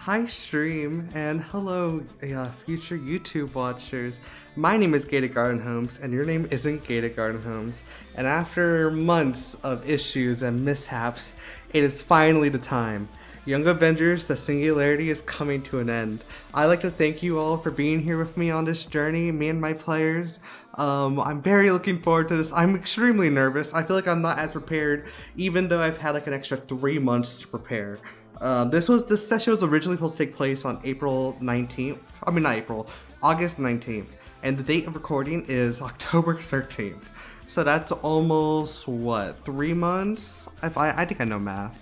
Hi stream, and hello future YouTube watchers. My name is gatedgardenhomes, and your name isn't gatedgardenhomes. And after months of issues and mishaps, it is finally the time. Young Avengers, the Singularity is coming to an end. I'd like to thank you all for being here with me on this journey, me and my players. I'm very looking forward to this. I'm extremely nervous. I feel like I'm not as prepared, even though I've had like an extra 3 months to prepare. This session was originally supposed to take place on April 19th. I mean, not April, August 19th. And the date of recording is October 13th. So that's almost, what, 3 months? I think I know math.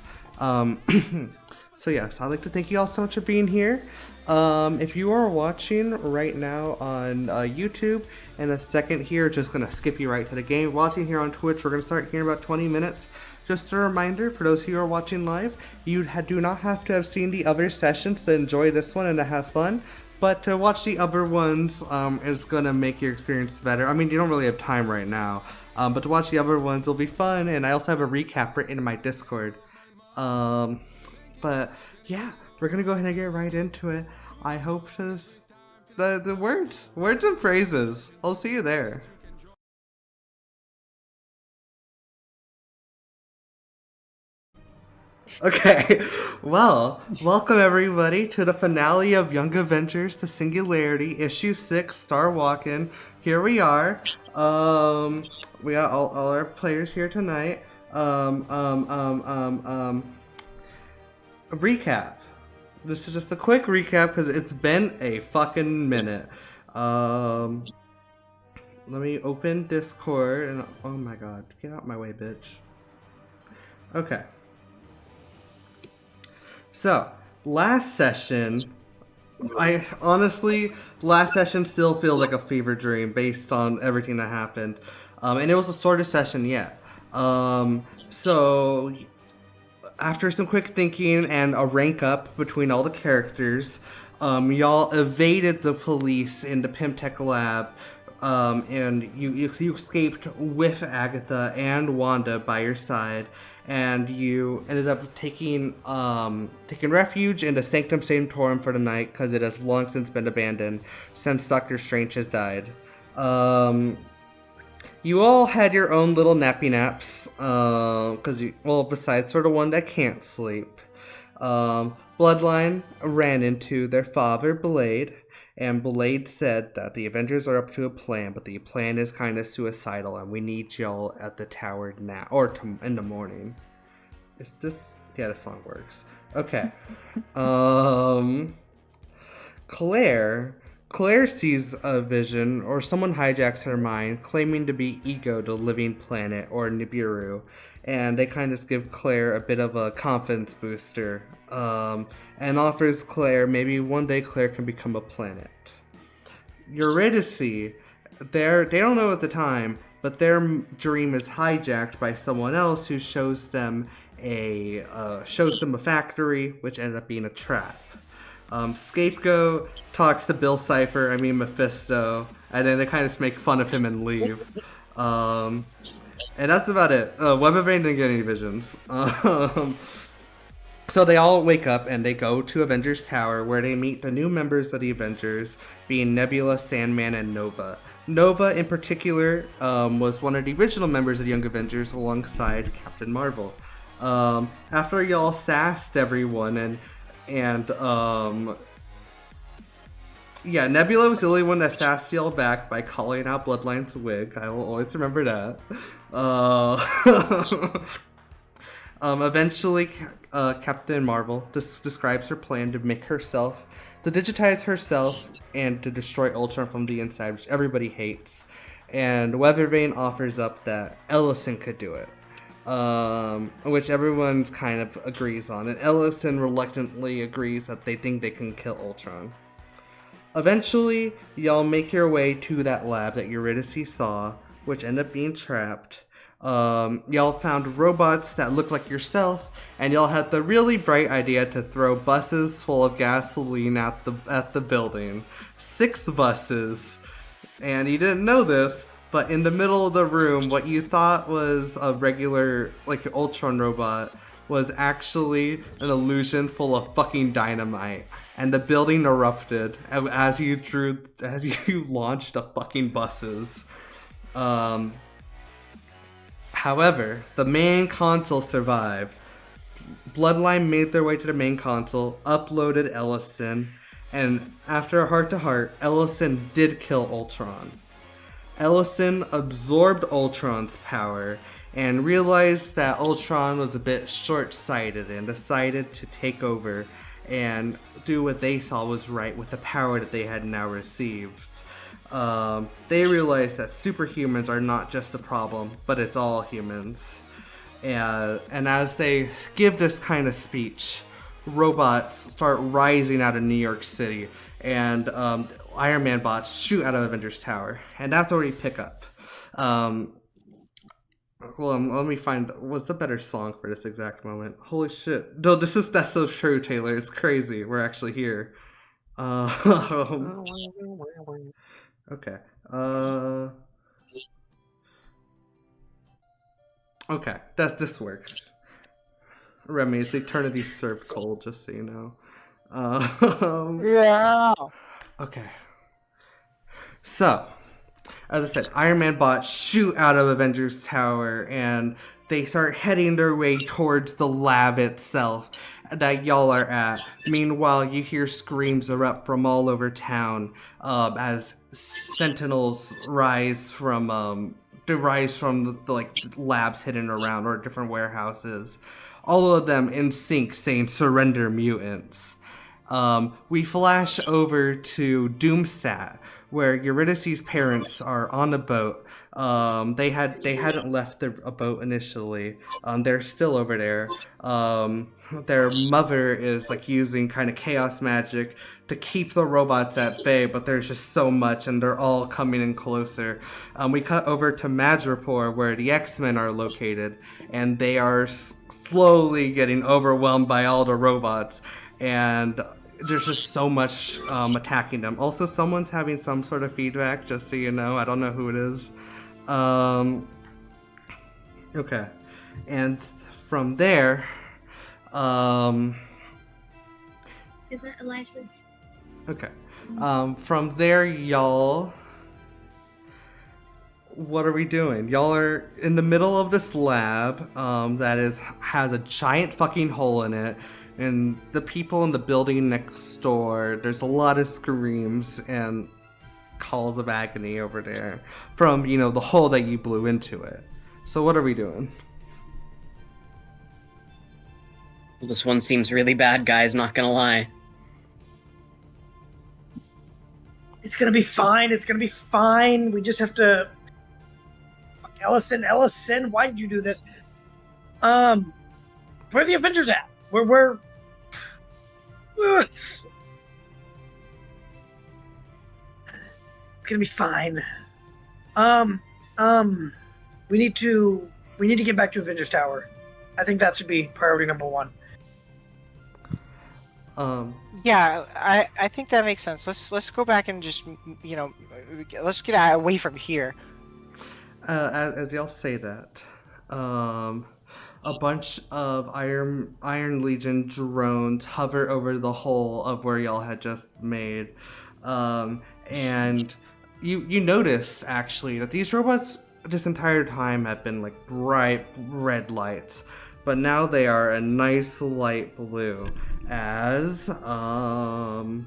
So yes, I'd like to thank you all so much for being here. If you are watching right now on YouTube, in a second here, just gonna skip you right to the game. Watching here on Twitch, we're gonna start here in about 20 minutes. Just a reminder for those who are watching live, you do not have to have seen the other sessions to enjoy this one and to have fun, but to watch the other ones is gonna make your experience better. I mean, you don't really have time right now, but to watch the other ones will be fun, and I also have a recap written in my Discord. But yeah, we're gonna go ahead and get right into it. I hope the words and phrases. I'll see you there. Okay, well, welcome everybody to the finale of Young Avengers: The Singularity, issue 6, Star Walkin. Here we are. We got all our players here tonight. Recap. This is just a quick recap because it's been a fucking minute. Let me open Discord and oh my god, get out my way, bitch. Okay. So, last session, last session still feels like a fever dream based on everything that happened. And it was the shortest session yet. So, after some quick thinking and a rank up between all the characters, y'all evaded the police in the Pimtech lab, and you escaped with Agatha and Wanda by your side, and you ended up taking refuge in the Sanctum Sanctorum for the night because it has long since been abandoned since Doctor Strange has died. You all had your own little nappy naps, besides for the one that can't sleep. Bloodline ran into their father, Blade, and Blade said that the Avengers are up to a plan, but the plan is kind of suicidal, and we need y'all at the tower now, or in the morning. Is this? Yeah, the song works. Okay. Claire sees a vision, or someone hijacks her mind, claiming to be Ego, the living planet, or Nibiru, and they kind of give Claire a bit of a confidence booster, and offers Claire maybe one day Claire can become a planet. Eurydice, they don't know at the time, but their dream is hijacked by someone else who shows them a factory, which ended up being a trap. Scapegoat talks to Mephisto, and then they kind of just make fun of him and leave. And that's about it. Vane didn't get any visions. So they all wake up and they go to Avengers Tower, where they meet the new members of the Avengers, being Nebula, Sandman, and Nova. Nova, in particular, was one of the original members of the Young Avengers alongside Captain Marvel. After y'all sassed everyone and Nebula was the only one that sassed y'all back by calling out Bloodline's wig. I will always remember that. Eventually, Captain Marvel describes her plan to digitize herself and to destroy Ultron from the inside, which everybody hates. And Vane offers up that Ellison could do it. Which everyone kind of agrees on, and Ellison reluctantly agrees that they think they can kill Ultron. Eventually, y'all make your way to that lab that Eurydice saw, which ended up being trapped. Y'all found robots that looked like yourself, and y'all had the really bright idea to throw buses full of gasoline at the building. 6 buses, and you didn't know this, but in the middle of the room, what you thought was a regular, Ultron robot was actually an illusion full of fucking dynamite, and the building erupted as you launched the fucking buses. However, the main console survived. Bloodline made their way to the main console, uploaded Ellison, and after a heart-to-heart, Ellison did kill Ultron. Ellison absorbed Ultron's power and realized that Ultron was a bit short-sighted and decided to take over and do what they saw was right with the power that they had now received. They realized that superhumans are not just a problem, but it's all humans. And as they give this kind of speech, robots start rising out of New York City, and Iron Man bots shoot out of Avengers Tower, and that's where we pick up. Let me find what's a better song for this exact moment. Holy shit! No, that's so true, Taylor. It's crazy. We're actually here. Okay. Okay, this works. Remi, it's eternity served cold, just so you know. Yeah. Okay. So, as I said, Iron Man bots shoot out of Avengers Tower, and they start heading their way towards the lab itself that y'all are at. Meanwhile, you hear screams erupt from all over town as sentinels rise from the labs hidden around or different warehouses. All of them in sync saying "surrender, mutants." We flash over to Doomstat, where Eurydice's parents are on a boat. They hadn't left a boat initially. They're still over there. Their mother is using kind of chaos magic to keep the robots at bay, but there's just so much, and they're all coming in closer. We cut over to Madripoor, where the X-Men are located, and they are slowly getting overwhelmed by all the robots, and there's just so much attacking them. Also, someone's having some sort of feedback, just so you know. I don't know who it is. Okay. And from there, is that Elisha's? Okay. From there, y'all, what are we doing? Y'all are in the middle of this lab that has a giant fucking hole in it. And the people in the building next door, there's a lot of screams and calls of agony over there from, the hole that you blew into it. So what are we doing? Well, this one seems really bad, guys, not gonna lie. It's gonna be fine. It's gonna be fine. We just have to... Fuck, Ellison, why did you do this? Where are the Avengers at? We're... It's gonna be fine. We need to get back to Avengers Tower. I think that should be priority number one. Yeah, I think that makes sense. Let's go back and just let's get away from here. As y'all say that, a bunch of Iron Legion drones hover over the hole of where y'all had just made, and you notice actually that these robots this entire time have been bright red lights, but now they are a nice light blue. As hold on,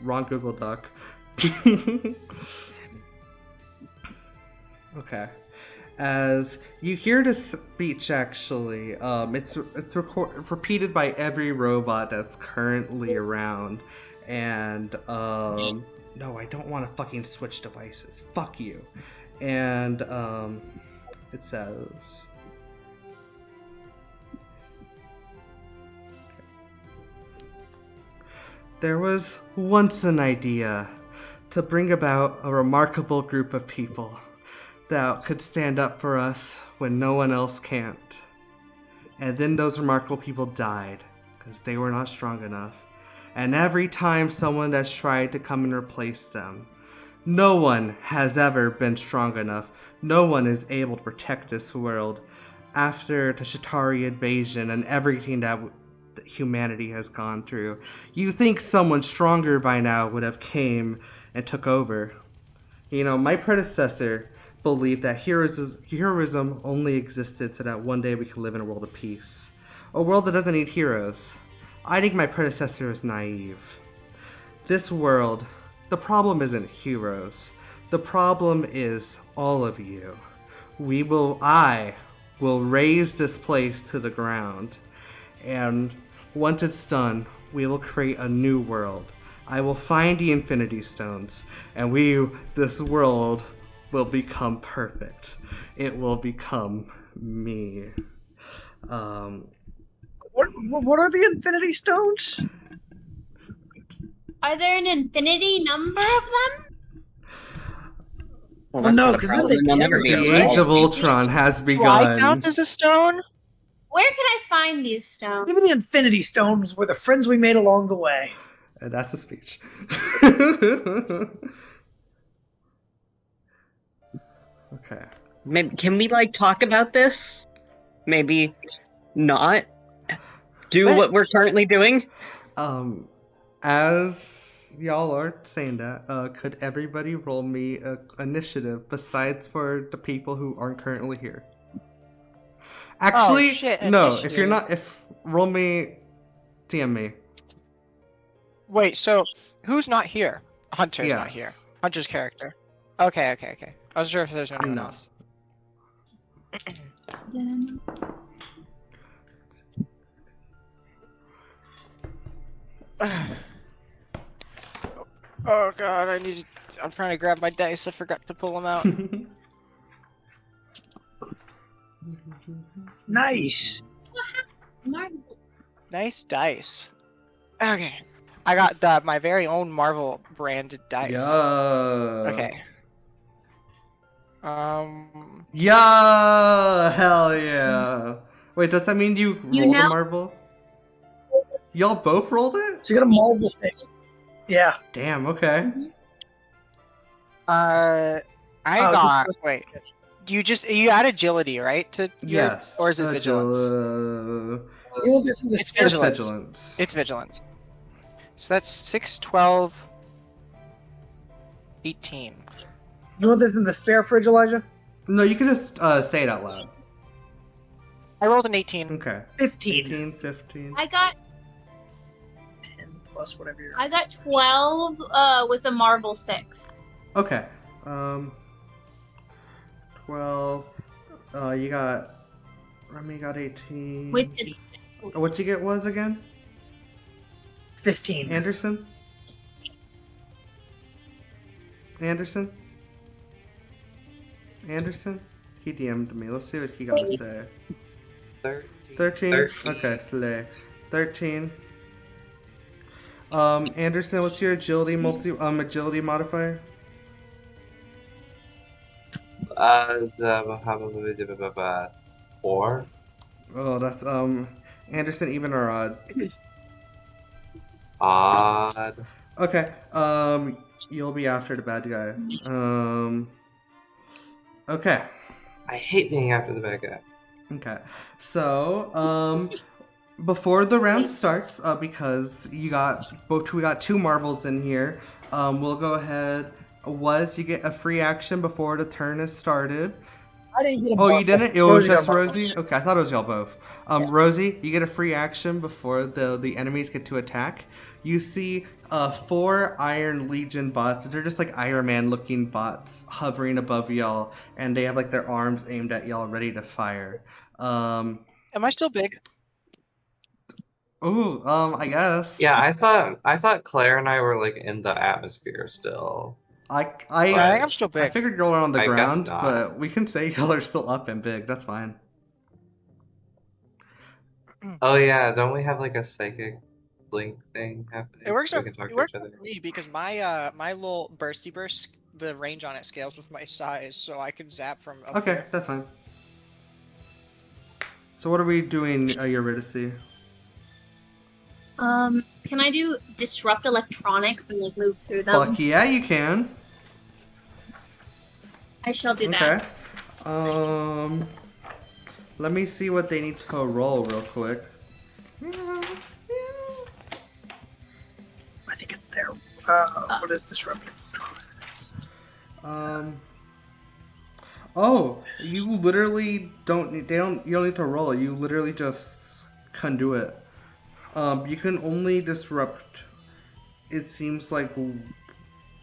wrong Google Doc. Okay. As you hear this speech, actually, it's repeated by every robot that's currently around, and no, I don't want to fucking switch devices. Fuck you. And it says, there was once an idea to bring about a remarkable group of people that could stand up for us when no one else can't. And then those remarkable people died because they were not strong enough. And every time someone has tried to come and replace them, no one has ever been strong enough No one is able to protect this world after the Shatari invasion and everything that humanity has gone through. You think someone stronger by now would have came and took over. You know, my predecessor believed that heroism only existed so that one day we could live in a world of peace. A world that doesn't need heroes. I think my predecessor is naive. This world, the problem isn't heroes. The problem is all of you. I will raise this place to the ground. And once it's done, we will create a new world. I will find the Infinity Stones, and this world will become perfect. It will become me. What are the Infinity Stones? Are there an infinity number of them? Well, Well, no, not a 'cause then problem, they they'll can't never be be The right? Age of Ultron has Do I count begun. as a stone? Where can I find these stones? Even the Infinity Stones were the friends we made along the way. And that's the speech. Okay. Maybe, can we like talk about this? Maybe not do what we're currently doing. As y'all are saying that, could everybody roll me a initiative besides for the people who aren't currently here? Actually, shit, no. If initiative. you're not, roll me, TM me. Wait, so who's not here? Hunter's Yeah. not here. Hunter's character. Okay. I was sure if there's anyone No. else. Oh god, I'm trying to grab my dice. I forgot to pull them out. Nice. Nice dice. Okay, I got my very own Marvel branded dice. Yeah. Okay. Yeah. Hell yeah. Wait, does that mean you You rolled a know- marble? Y'all both rolled it? So you got a Marvel face. Yeah. Damn. Okay. I Oh, got. just- Wait. You add agility, right? To your, Yes. Or is it vigilance? You want this in the It's spirit- vigilance. Vigilance. It's vigilance. So that's 6, 12, 18. You want this in the spare fridge, Elijah? No, you can just say it out loud. I rolled an 18. Okay. 15. 18, 15. I got 10 plus whatever you're. 12 with a Marvel 6. Okay. 12. You got. Remi got 18. With this. What'd you get was again? 15. Anderson? Anderson? He DM'd me. Let's see what he got to say. 13? Okay, slay. 13. Anderson, what's your agility agility modifier? Four. Oh, that's Anderson, even or odd? Odd. Okay. You'll be after the bad guy. Okay. I hate being after the bad guy. Okay. So, before the round starts, because we got 2 marbles in here, we'll go ahead. You get a free action before the turn is started. I didn't get a Oh, you Marvel. didn't? It was Rosie got just Marvel. Rosie? Okay, I thought it was y'all both. Rosie, you get a free action before the enemies get to attack. You see 4 Iron Legion bots. They're just like Iron Man looking bots hovering above y'all, and they have like their arms aimed at y'all ready to fire. Am I still big? I guess. Yeah, I thought Claire and I were like in the atmosphere still. I Yeah, I think I'm still I big. figured y'all are on the I guess ground, not. but we can say y'all are still up and big. That's fine. Oh yeah, don't we have like a psychic link thing happening? It works so out. we can talk It to works each other. for me because my little bursty burst, the range on it scales with my size, so I can zap from up Okay, here. that's fine. So what are we doing, Eurydice? Can I do disrupt electronics and like move through them? Fuck yeah, you can. I shall do Okay. that. Let me see what they need to roll real quick. I think it's there. What is disruptive? Oh, you literally don't need, you don't need to roll. You literally just can do it. You can only disrupt, it seems like,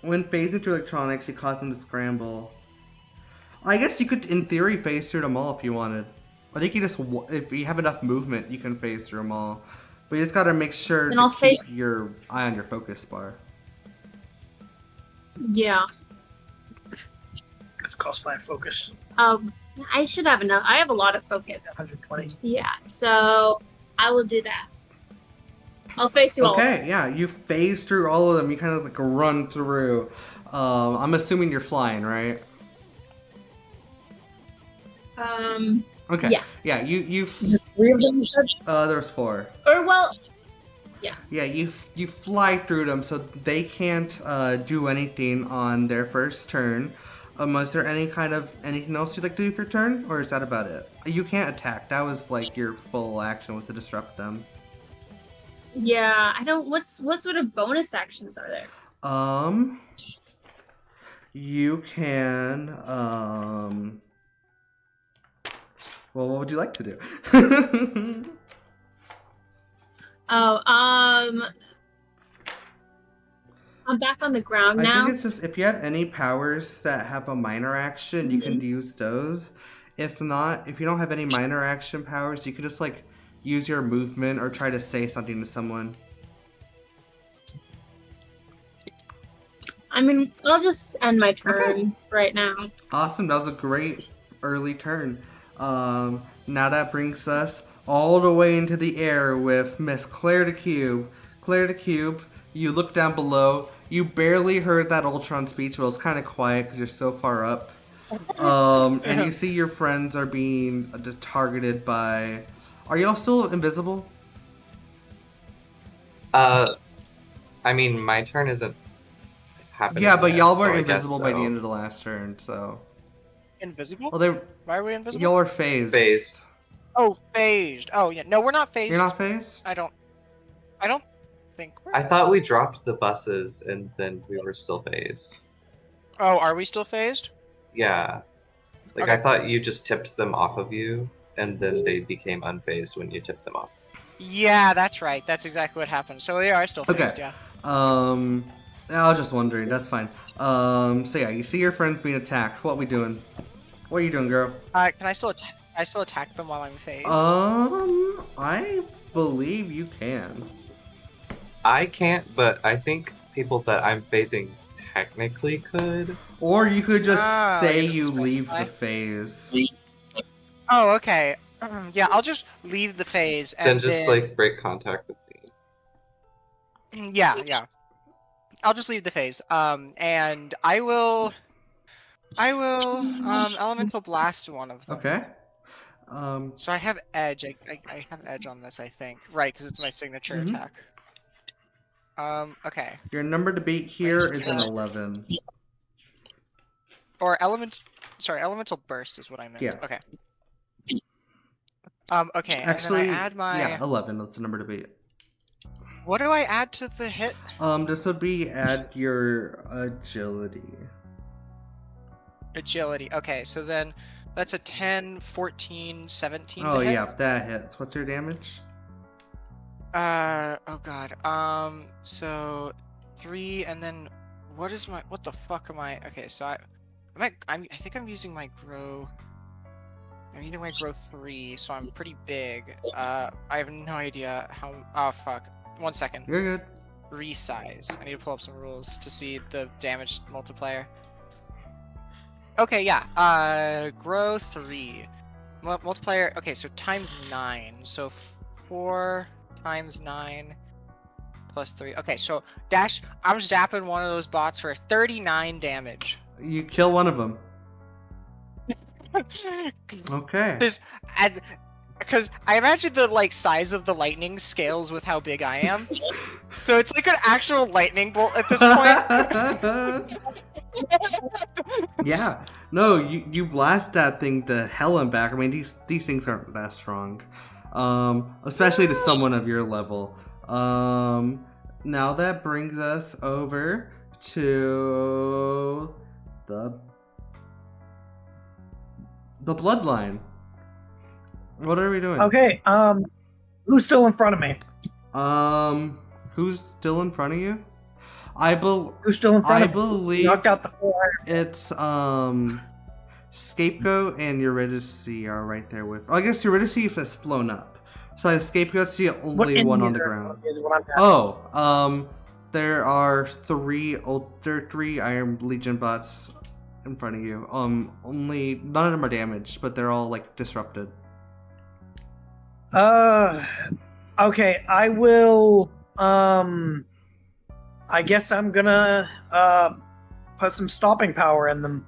when phasing through electronics, you cause them to scramble. I guess you could, in theory, phase through them all if you wanted. I think you just, if you have enough movement, you can phase through them all. But you just gotta make sure Then I'll to keep phase- your eye on your focus bar. Yeah. It's cost 5 focus. I should have enough. I have a lot of focus. 120. Yeah, so I will do that. I'll face through all of Okay, yeah, you phase through all of them. You kind of like run through. I'm assuming you're flying, right? them. Okay. Yeah. Yeah, you Just 3 of them, you said? there's 4. Or well, Yeah, you fly through them, so they can't do anything on their first turn. Was there anything else you'd like to do for your turn, or is that about it? You can't attack. That was like your full action was to disrupt them. yeah. I don't. What sort of bonus actions are there? You can Well, what would you like to do? Oh, I'm back on the ground I now. think it's just if you have any powers that have a minor action, you can use those. If not, if you don't have any minor action powers, you could just like use your movement or try to say something to someone. I mean, I'll just end my turn right now. Awesome, that was a great early turn. Now that brings us all the way into the air with Miss Claire the Cube. Claire the Cube, you look down below. You barely heard that Ultron speech, well, it's kind of quiet because you're so far up. And you see your friends are being targeted by... Are y'all still invisible? I mean, my turn isn't happening. Yeah, but yet, y'all so were I guess invisible by the so. end of the last turn, so... Invisible? Well, Why are we invisible? y'all are phased. Phased. Oh, phased. Oh, yeah. No, we're not phased. You're not phased? I don't think we're. I thought we dropped the buses and then we were still phased. Oh, are we still phased? Yeah. Like, Okay. I thought you just tipped them off of you, and then they became unphased when you tipped them off. Yeah, that's right. That's exactly what happened. So they are still phased, Okay. yeah. I was just wondering, that's fine. So yeah, you see your friends being attacked. What we doing? What are you doing, girl? Can I still attack? I still attack them while I'm phased. I believe you can. I can't, but I think people that I'm phasing technically could. Or you could just say you just you leave specify? the phase. Oh, okay. Yeah, I'll just leave the phase and Then just, like, break contact with me. Yeah. I'll just leave the phase. And I will elemental blast one of them. Okay. So I have edge. I have edge on this, I think. Right, because it's my signature Mhm. attack. Okay. Your number to beat here is an 11. Or elemental burst is what I meant. Yeah. Okay. Okay, Actually, and then I add my... yeah, 11. That's the number to beat. What do I add to the hit? This would be add your agility. Agility. Okay, so then that's a 10, 14, 17 Oh to hit? yeah, that hits. What's your damage? Oh god. So 3, and then what the fuck am I? Okay, so I think I'm using my grow. I'm using my grow 3, so I'm pretty big. I have no idea how. Oh fuck. 1 second. You're good. Resize. I need to pull up some rules to see the damage multiplier. Okay, yeah. Grow 3. Multiplier. Okay, so times 9. So 4 times 9 plus 3. Okay, so dash. I'm zapping one of those bots for 39 damage. You kill one of them. Okay. Because I imagine the like size of the lightning scales with how big I am. So it's like an actual lightning bolt at this point. Yeah. No, you blast that thing to hell and back. I mean, these things aren't that strong. Especially to someone of your level. Now that brings us over to the bloodline. What are we doing? Okay, who's still in front of me? Who's still in front of you? Who's still in front I of me? believe Knocked out the 4 iron. it's Scapegoat and Eurydice are right there with. I guess Eurydice has flown up, so Scapegoat's the only one on the ground. Is what I'm asking. Oh, there are three Iron Legion bots in front of you. Only none of them are damaged, but they're all like disrupted. Okay, I will, I guess I'm gonna, put some stopping power in them.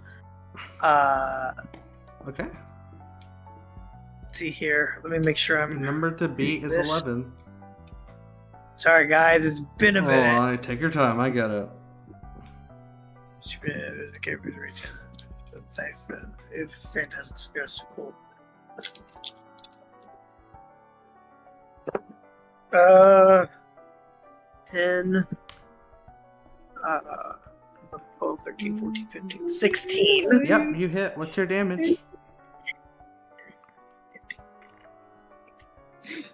Okay. Let's see here. Let me make sure I'm... Number to beat is this. 11. Sorry, guys, it's been a minute. Oh, take your time. I get it. It's fantastic. It's so cool. 10, 12, 13, 14, 15, 16. Yep, you hit. What's your damage?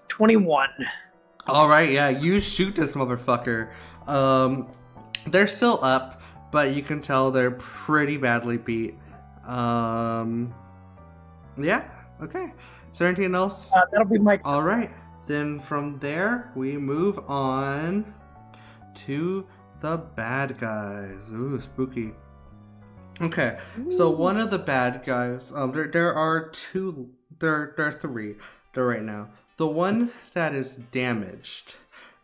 21. All right, yeah, you shoot this motherfucker. They're still up, but you can tell they're pretty badly beat. Yeah, okay. Is there anything else? That'll be my... All right, then from there we move on to the bad guys. Ooh, spooky. Okay, so one of the bad guys. There are two. There are three. There right now. The one that is damaged.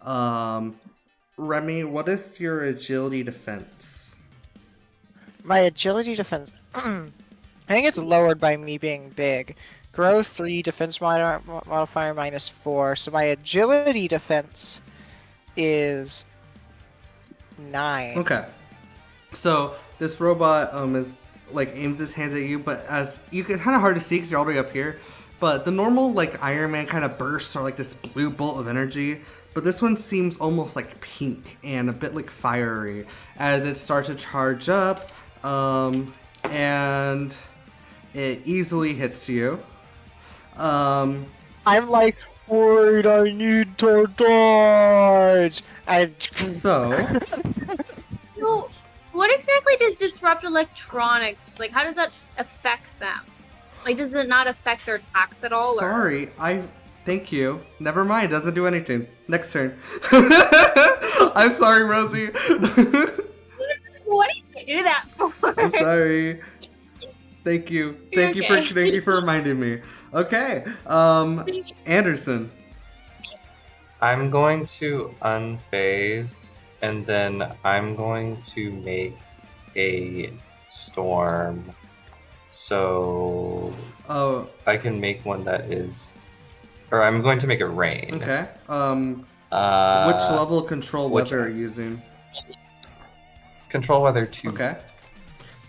Remi, what is your agility defense? My agility defense. I think it's lowered by me being big. Growth 3, defense modifier -4. So my agility defense is 9. Okay. So this robot is like aims his hands at you, but as you can kind of hard to see because you're all the way up here. But the normal like Iron Man kind of bursts are like this blue bolt of energy, but this one seems almost like pink and a bit like fiery as it starts to charge up, and it easily hits you. I'm like, wait, I need to dodge. So So, what exactly does disrupt electronics? Like, how does that affect them? Like, does it not affect their attacks at all? sorry, thank you. Never mind, doesn't do anything. Next turn. I'm sorry, Rosie. What did you do that for? I'm sorry. Thank you. Thank you for reminding me. Okay. Anderson. I'm going to unphase, and then I'm going to make a storm. So I can make one that is, or I'm going to make it rain. Okay. Which level of control weather are you using? Control weather 2. Okay.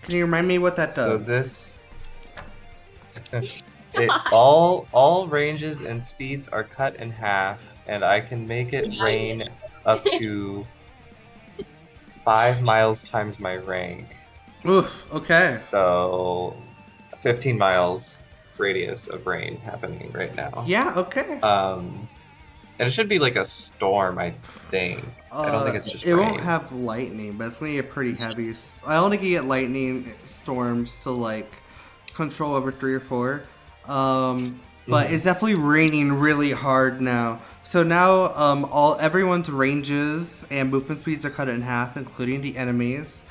Can you remind me what that So does? all ranges and speeds are cut in half, and I can make it rain up to 5 miles times my rank. Oof. Okay. So 15 miles radius of rain happening right now. Yeah. Okay. And it should be like a storm, I think. I don't think it's just It rain. won't have lightning, but it's gonna be a pretty heavy. I don't think you get lightning storms to like control over 3 or 4. But it's definitely raining really hard now. So now everyone's ranges and movement speeds are cut in half, including the enemies.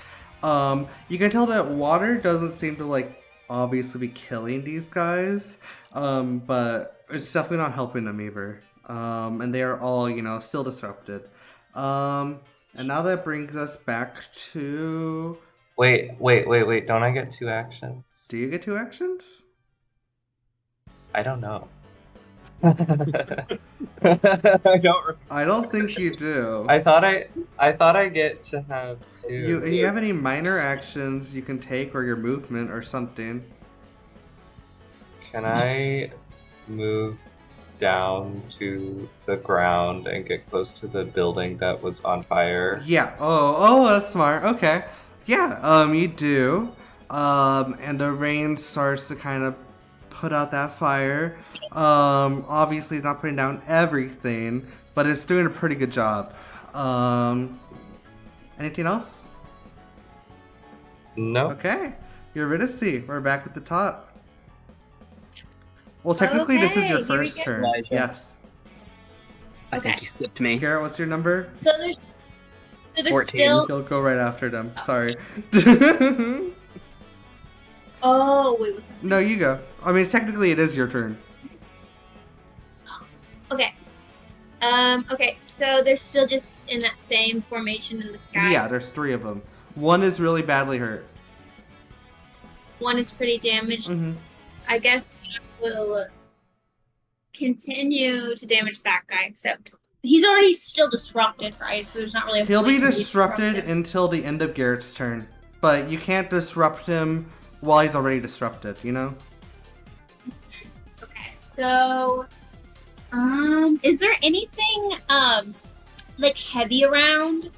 You can tell that water doesn't seem to like obviously be killing these guys, but it's definitely not helping them either. And they are all, still disrupted. And now that brings us back to... Wait. Don't I get 2 actions? Do you get 2 actions? I don't know. I don't. I don't think you do. I thought I get to have two. You have any minor actions you can take, or your movement, or something? Can I move down to the ground and get close to the building that was on fire? Yeah. Oh, that's smart. Okay. Yeah. You do. And the rain starts to kind of put out that fire. Obviously, it's not putting down everything, but it's doing a pretty good job. Anything else? No. Okay. Eurydice, we're back at the top. Well, technically, this is Okay, your here we first go. turn. Elijah. Yes. I think Okay. you skipped me. Garrett, what's your number? So there's 14. still. You'll go right after them. Sorry. Oh wait, what's that? No, you go. I mean, technically, it is your turn. Okay. Okay, so they're still just in that same formation in the sky. Yeah, there's 3 of them. One is really badly hurt. One is pretty damaged. Mm-hmm. I guess we'll continue to damage that guy, except he's already still disrupted, right? So there's not really a He'll be point to disrupted disrupt him. until the end of Garrett's turn, but you can't disrupt him while he's already disrupted, you know? Okay, so is there anything like heavy around?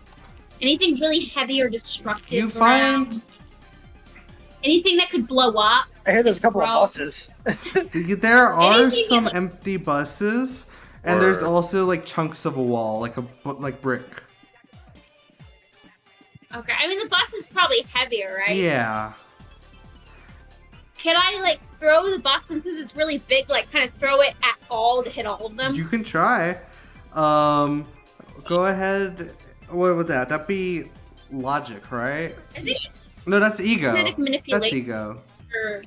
Anything really heavy or destructive You around? find Anything that could blow up? I hear there's a couple of Bro. buses. there are Anything some is- empty buses, and there's Or- also like chunks of a wall, like brick. Okay, I mean the bus is probably heavier, right? Yeah. Can I like throw the bus, and since it's really big, like kind of throw it at all to hit all of them? You can try. Go ahead. What would that? That'd be logic, right? I think No, that's ego. kinetic That's manipulation ego. or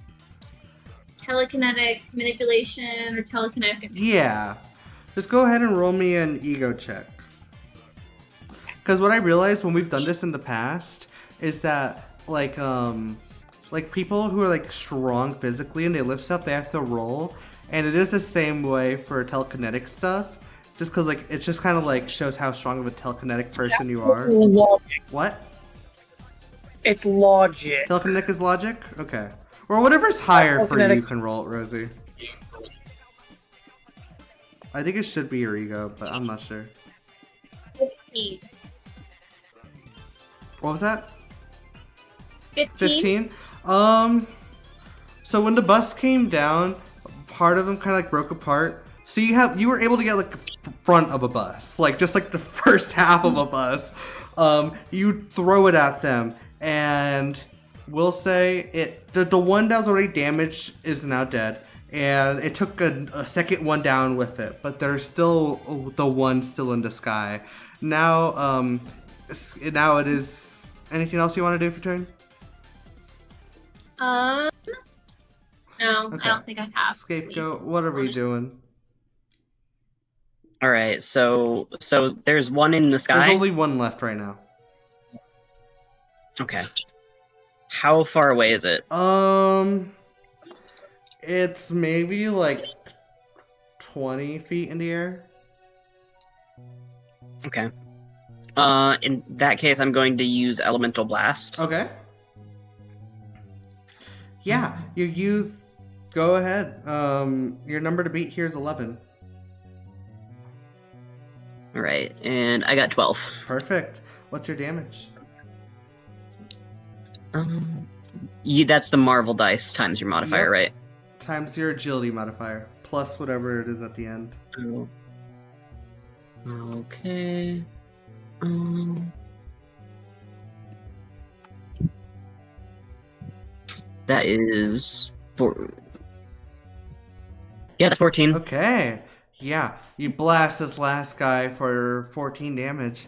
telekinetic manipulation or telekinetic. Yeah. Just go ahead and roll me an ego check. Because what I realized when we've done this in the past is that like people who are like strong physically and they lift stuff, they have to roll, and it is the same way for telekinetic stuff. Just because like it just kind of like shows how strong of a telekinetic person you are. Logic. What? It's logic. Telekinetic is logic? Okay. Or whatever's higher for you Telekinetic. can roll it, Rosie. I think it should be your ego, but I'm not sure. 15. What was that? 15? 15? So when the bus came down, part of them kind of like broke apart. So you were able to get like the front of a bus, like just like the first half of a bus. You throw it at them, and we'll say the one that was already damaged is now dead, and it took a second one down with it, but there's still the one still in the sky. Now it is. Anything else you want to do for turn? No, Okay. I don't think I have. Scapegoat, what are we doing? All right, so there's one in the sky. There's only one left right now. Okay. How far away is it? It's maybe like 20 feet in the air. Okay. In that case, I'm going to use Elemental Blast. Okay. Yeah, you use. Go ahead. Your number to beat here is 11. All right, and I got 12. Perfect. What's your damage? That's the Marvel dice times your modifier, Yep. right? Times your agility modifier plus whatever it is at the end. Okay. That is 4. Yeah, that's 14. Okay. Yeah, you blast this last guy for 14 damage.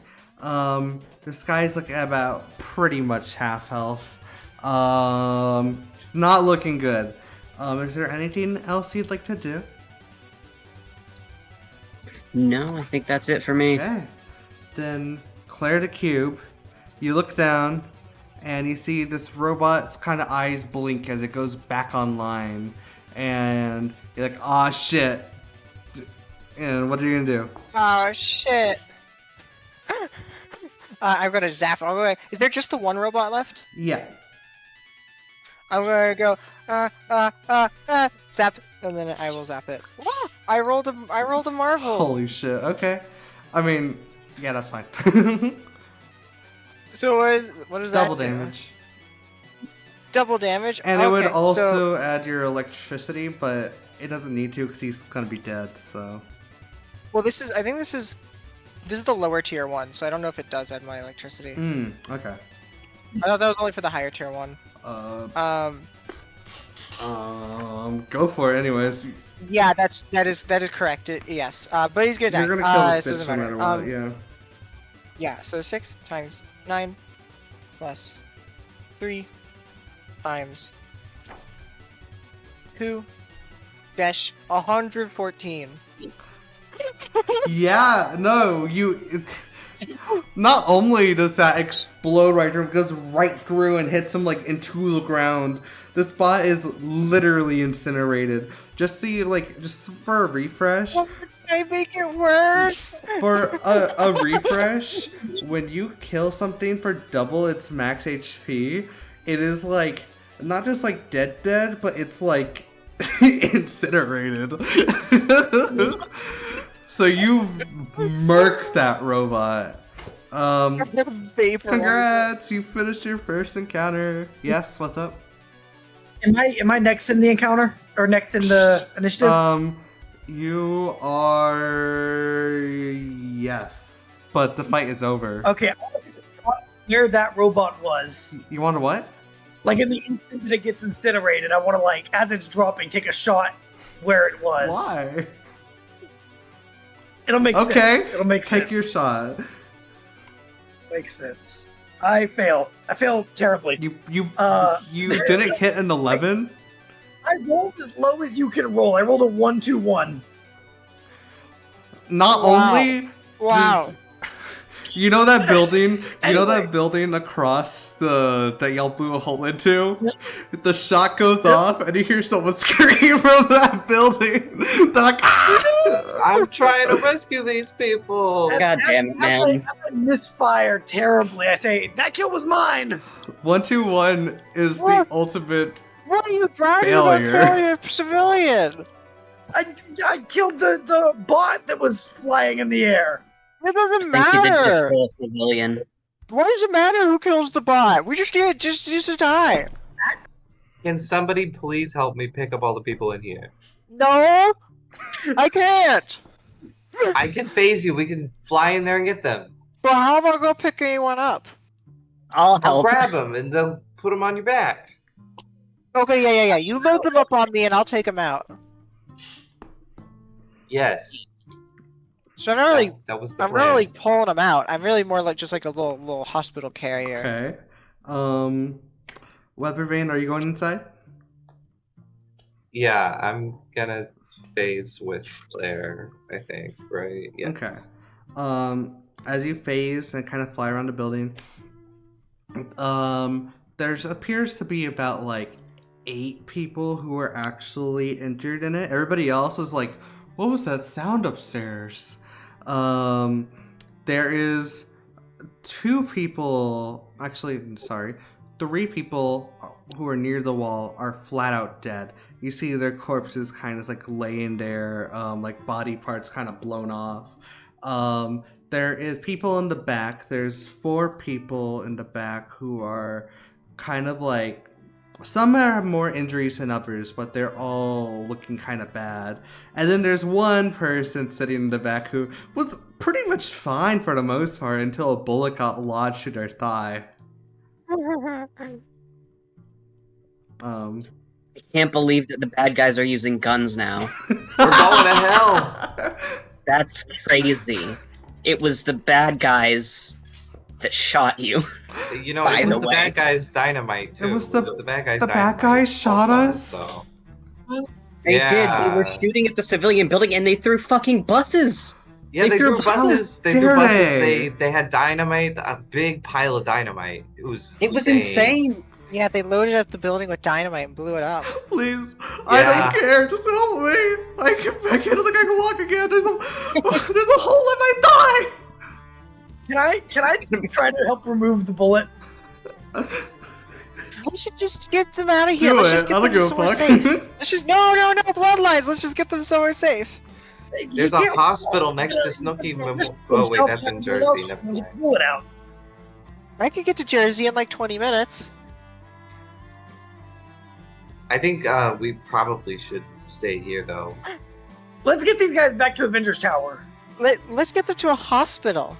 This guy's like about pretty much half health. It's not looking good. Is there anything else you'd like to do? No, I think that's it for me. Okay. Then clear the cube. You look down and you see this robot's kind of eyes blink as it goes back online. And you're like, "Aw, shit." And what are you gonna do? Oh shit. I'm gonna zap. Is there just the one robot left? Yeah. I'm gonna go zap, and then I will zap it. Wah! I rolled a marvel. Holy shit. Okay. I mean, yeah, that's fine. So what is that? Double do? damage. Double damage. And it would Okay, also so- add your electricity, but it doesn't need to because he's gonna be dead. So. Well, I think this is the lower tier one, so I don't know if it does add my electricity. Okay. I thought that was only for the higher tier one. Go for it, anyways. Yeah, that is correct. Yes. But he's good. You're gonna kill this so it bitch doesn't no matter. matter what. Yeah. Yeah. So 6 times 9 plus 3 times 2 dash 114. Yeah. No. It's. Not only does that explode right through him, it goes right through and hits him like into the ground. This bot is literally incinerated. Just for a refresh. I make it worse. For a refresh, when you kill something for double its max HP, it is like not just like dead, but it's like incinerated. So you murked that robot. Congrats, you finished your first encounter. Yes, what's up? Am I next in the encounter or next in the initiative? You are, yes, but the fight is over. Okay, where that robot was. You want to what? Like in the instant that it gets incinerated, I want to like as it's dropping, take a shot where it was. Why? It'll make sense. It'll make sense. Take your shot. Makes sense. I fail. I fail terribly. You didn't hit an 11? I rolled as low as you can roll. I rolled a 1-2-1. Not Wow. only Wow. you know that building Anyway. across that y'all blew a hole into? The shot goes off and you hear someone scream from that building. They're like, ah! I'm trying to rescue these people. God damn it, man. I misfire terribly. I say, that kill was mine. 1-2-1 is the What? ultimate. What are you driving Failure. about killing a civilian? I killed the bot that was flying in the air. It doesn't I think you did just matter. kill a civilian. Why does it matter who kills the bot? We just need just to die. Can somebody please help me pick up all the people in here? No, I can't. I can phase you. We can fly in there and get them. But how am I gonna pick anyone up? I'll I'll help. grab them and they'll put them on your back. Okay, yeah. You load them up on me and I'll take them out. Yes. So I'm not really, That was the I'm plan. not really pulling them out. I'm really more like just like a little hospital carrier. Okay. Weather Vane, are you going inside? Yeah, I'm gonna phase with Blair, I think, right? Yes. Okay. As you phase and kind of fly around the building, there's appears to be about like 8 people who are actually injured in it. Everybody else is like, what was that sound upstairs? There is 2 people, actually, sorry, 3 people who are near the wall are flat out dead. You see their corpses kind of like laying there, like body parts kind of blown off. There is people in the back. There's 4 people in the back who are kind of like, some have more injuries than others, but they're all looking kind of bad. And then there's one person sitting in the back who was pretty much fine for the most part until a bullet got lodged to their thigh. I can't believe that the bad guys are using guns now. We're going to hell. That's crazy. It was the bad guys that shot you. You know, By it was the the way. bad guys' dynamite too. It was the bad guys' the bad dynamite guys shot also, us? so. They did. They Yeah. were shooting at the civilian building and they threw fucking buses. Yeah, They they threw threw buses. They dare threw buses. they? They had dynamite, a big pile of dynamite. It was insane. Yeah, they loaded up the building with dynamite and blew it up. Please, I Yeah. don't care. Just help me. I don't think I can walk again. There's a hole in my thigh. Can I try to help remove the bullet? We should just get them out of here. Do Let's it. just I get don't them give a somewhere fuck. safe. Let's just no bloodlines. Let's just get them somewhere safe. There's a hospital next to Snooki. Oh wait, that's in Jersey. Never mind. Bullet out. I could get to Jersey in like 20 minutes. I think we probably should stay here though. Let's get these guys back to Avengers Tower. Let's get them to a hospital.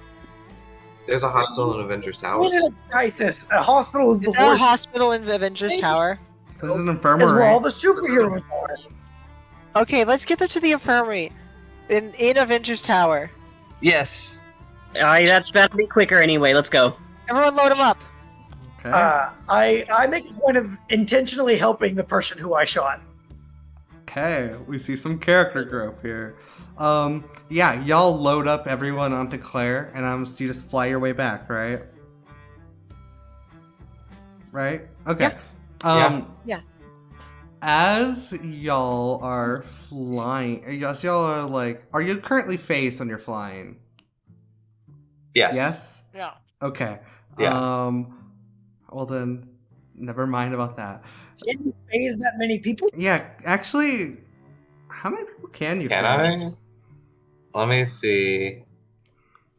There's a hospital in Avengers Tower. We're in a crisis. A hospital is the Is there a worst. hospital in the Avengers Tower? There's an Is where infirmary. all the superheroes are. Okay, let's get them to the infirmary in Avengers Tower. Yes. That'll be quicker anyway. Let's go. Everyone load them up. Okay. I make a point of intentionally helping the person who I shot. Okay, we see some character growth here. Yeah, y'all load up everyone onto Claire, and you just fly your way back, right? Right? Okay. Yeah. As y'all are flying, as y'all are like, are you currently phased when you're flying? Yes. Yes? Yeah. Okay. Yeah. Well then, never mind about that. Can you phase that many people? Yeah, actually, how many people can you Can phase? I? Let me see.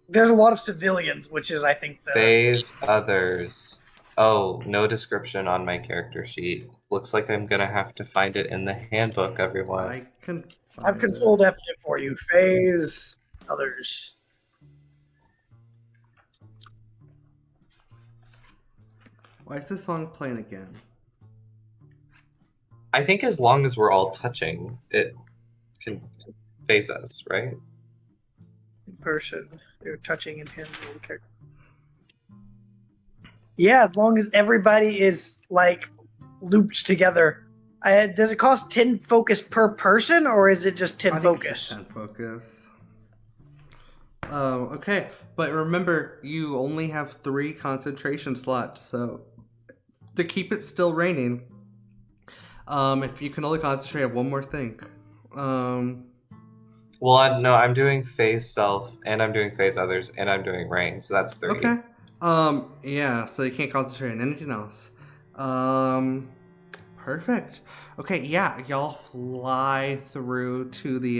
There's a lot of civilians, which is, I think, the. Phase others. Oh, no description on my character sheet. Looks like I'm gonna have to find it in the handbook, everyone. I can I've find controlled F it for you. Phase others. Why is this song playing again? I think as long as we're all touching, it can phase us, right? In person. They're touching and handling the character. Yeah, as long as everybody is, like, looped together. Does it cost 10 focus per person, or is it just 10 I think focus? it's 10 focus. Okay, but remember, you only have 3 concentration slots, so to keep it still raining, if you can only concentrate on one more thing. Well, no, I'm doing phase self, and I'm doing phase others, and I'm doing rain, so that's 3. Okay. Yeah, so you can't concentrate on anything else. Perfect. Okay, yeah, y'all fly through to the,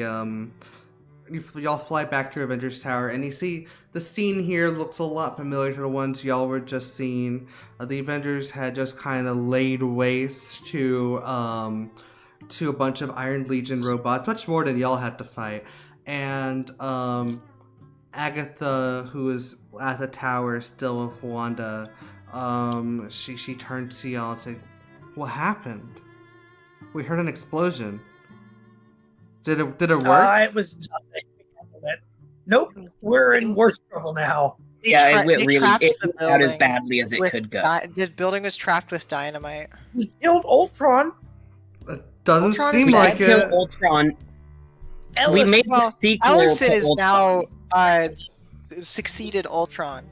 y'all fly back to Avengers Tower, and you see the scene here looks a lot familiar to the ones y'all were just seeing. The Avengers had just kind of laid waste to a bunch of Iron Legion robots, much more than y'all had to fight. And, Agatha, who is at the tower still with Wanda, she turned to y'all and said, "What happened? We heard an explosion. Did it work?" It was nothing. Nope, we're in worse trouble now. Yeah, it they really trapped it the went out as building badly as it with could go. The building was trapped with dynamite. We killed Ultron. It doesn't Ultron seem is like Kill it. Ultron. We Ellis- made the Well, sequel. Ellison to is Ultron. now succeeded Ultron.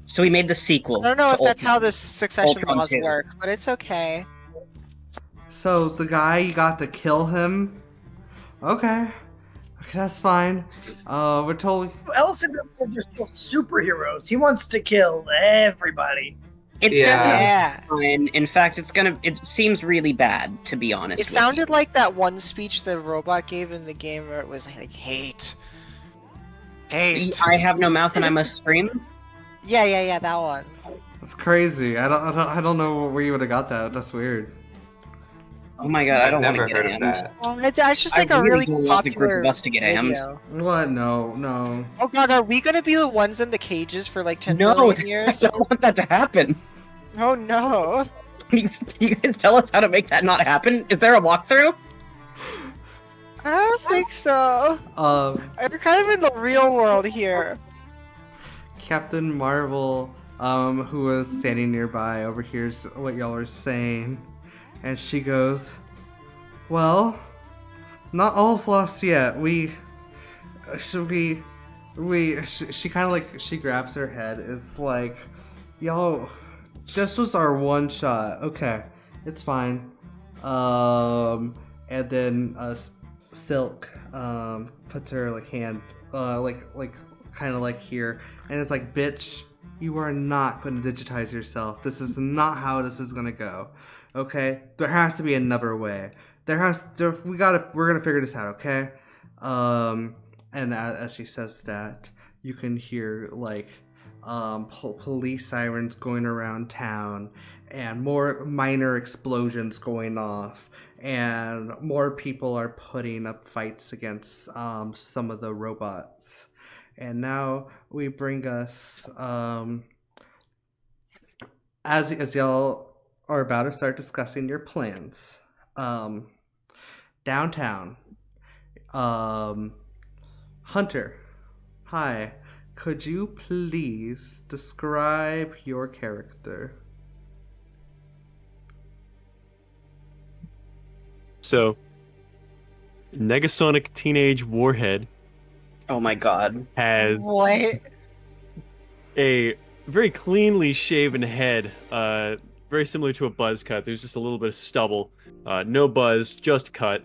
So we made the sequel. I don't know to if that's Ultron. how the succession Ultron laws 2. work, but it's okay. So the guy, you got to kill him? Okay, that's fine. We're totally... Ellison doesn't just kill superheroes. He wants to kill everybody. It's Yeah. definitely Yeah. fine. In fact, it seems really bad, to be honest. It with sounded you. like that one speech the robot gave in the game where it was like hate. Hate. I have no mouth and I must scream. Yeah, that one. That's crazy. I don't know where you would have got that. That's weird. Oh my god, I don't want never to get heard of hammed. that. Well, it's just I like a really don't want the group popular of us to get hammed. video. What? No. Oh god, are we gonna be the ones in the cages for like 10 No, billion I years? don't want that to happen. Oh no. Can you guys tell us how to make that not happen? Is there a walkthrough? I don't think so. We're kind of in the real world here. Captain Marvel, who was standing nearby, overhears what y'all are saying, and she goes, "Well, not all's lost yet. She kind of like, she grabs her head. It's like, y'all, this was our one shot. Okay, it's fine." And then Silk puts her like hand like kind of like here, and it's like, bitch, you are not going to digitize yourself. This is not how this is going to go. Okay, there has to be another way. We're gonna figure this out. Okay. And as she says that, you can hear like police sirens going around town, and more minor explosions going off, and more people are putting up fights against some of the robots. And now we bring us as y'all are about to start discussing your plans. Downtown. Hunter, hi. Could you please describe your character? So, Negasonic teenage Warhead Oh my god. has What? a very cleanly shaven head, very similar to a buzz cut. There's just a little bit of stubble. No buzz, just cut.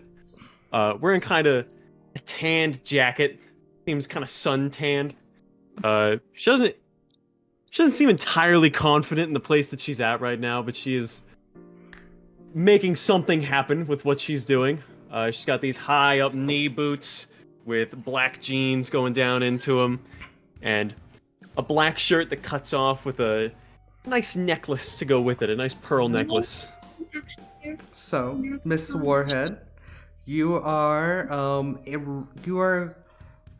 Wearing kind of a tanned jacket. Seems kind of sun-tanned. She doesn't seem entirely confident in the place that she's at right now, but she is making something happen with what she's doing. She's got these high up knee boots with black jeans going down into them, and a black shirt that cuts off with a nice necklace to go with it, a nice pearl necklace. So, Miss Warhead, you are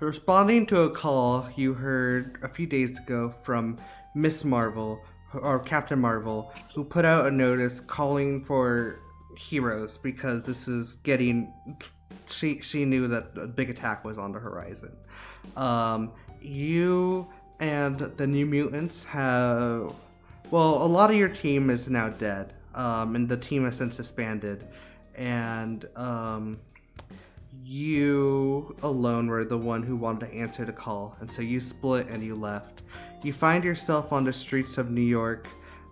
responding to a call you heard a few days ago from Miss Marvel, or Captain Marvel, who put out a notice calling for heroes because this is getting... She knew that a big attack was on the horizon. You and the New Mutants have... Well, a lot of your team is now dead, and the team has since disbanded. And you alone were the one who wanted to answer the call, and so you split and you left. You find yourself on the streets of New York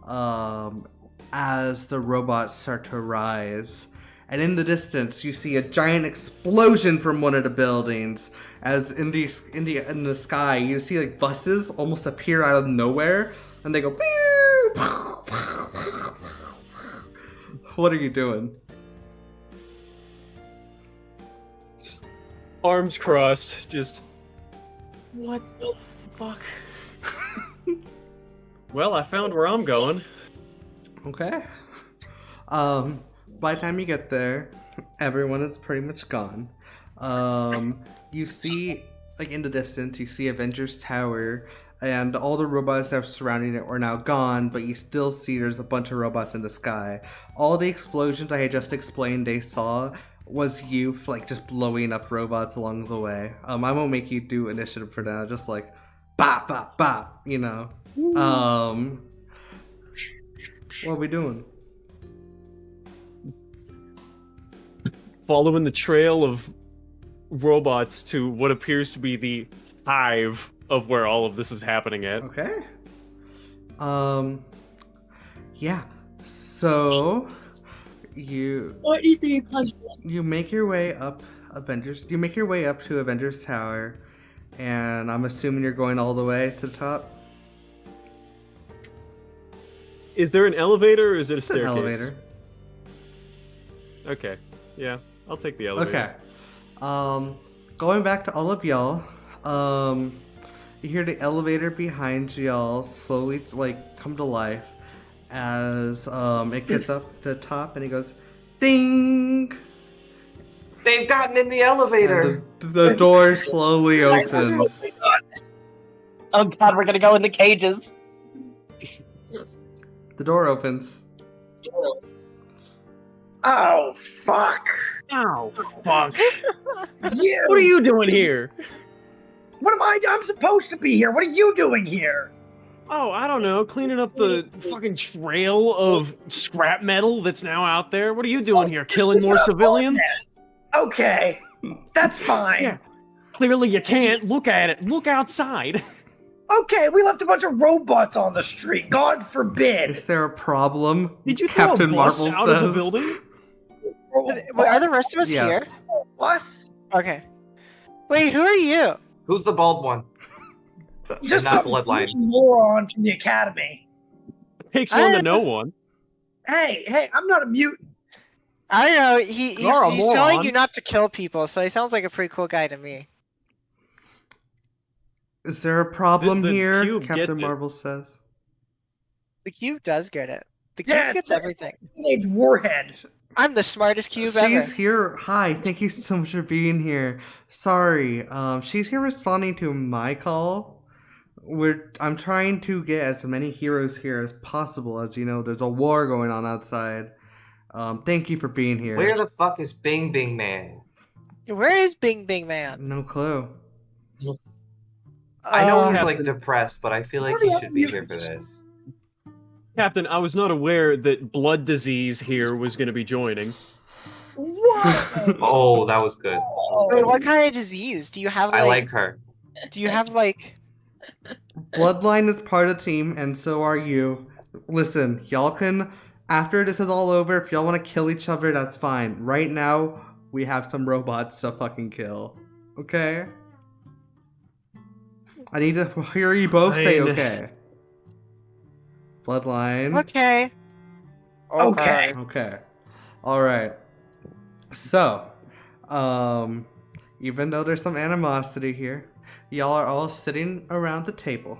as the robots start to rise. And in the distance, you see a giant explosion from one of the buildings. As in the sky, you see like buses almost appear out of nowhere, and they go. What are you doing? Arms crossed, just... What the fuck? Well, I found where I'm going. Okay. By the time you get there, everyone is pretty much gone. You see, like in the distance, you see Avengers Tower, and all the robots that are surrounding it are now gone, but you still see there's a bunch of robots in the sky. All the explosions I had just explained they saw was you, like, just blowing up robots along the way. I won't make you do initiative for now, just like, bop, bop, bop, you know. What are we doing? Following the trail of robots to what appears to be the hive of where all of this is happening at. Okay. Yeah. So you make your way up Avengers. You make your way up to Avengers Tower, and I'm assuming you're going all the way to the top. Is there an elevator or is it a It's an staircase? elevator. Okay. Yeah, I'll take the elevator. Okay. Going back to all of y'all, you hear the elevator behind y'all slowly, like, come to life as it gets up to the top, and it goes, ding! They've gotten in the elevator. And the door slowly opens. Oh god, we're gonna go in the cages. The door opens. Oh, fuck. Ow, fuck. You. What are you doing here? What am I? I'm supposed to be here. What are you doing here? Oh, I don't know, cleaning up the fucking trail of scrap metal that's now out there. What are you doing here, killing more civilians? Okay, that's fine. Yeah. Clearly you can't. Look at it. Look outside. Okay, we left a bunch of robots on the street. God forbid. Is there a problem? Did you Captain throw a bus Marvel out says. of the building? Wait, are the rest of us Yes. here? Us? Okay. Wait, who are you? Who's the bald one? Just not some Bloodline. moron from the academy. Takes one to know one. Hey, I'm not a mutant. I don't know. You're a He's telling moron. you not to kill people, so he sounds like a pretty cool guy to me. Is there a problem The here? cube gets Captain it. Marvel says. The cube does get it. The cube Yeah, gets it's everything. Teenage Warhead. I'm the smartest cube ever. She's here. Hi, thank you so much for being here. Sorry, she's here responding to my call. I'm trying to get as many heroes here as possible. As you know, there's a war going on outside. Thank you for being here. Where the fuck is Bing Bing Man? Where is Bing Bing Man? No clue. I know he's Captain. like depressed, but I feel like What are he the should be here other for this. Captain, I was not aware that blood disease here was going to be joining. What? Oh, that was good. Wait, what kind of disease? Do you have I like her. Do you have like? Bloodline is part of the team, and so are you. Listen, y'all can, after this is all over, if y'all want to kill each other, that's fine. Right now, we have some robots to fucking kill. Okay? I need to hear you both say Fine. okay. Bloodline. Okay. Okay. Okay. Alright. So, even though there's some animosity here, y'all are all sitting around the table.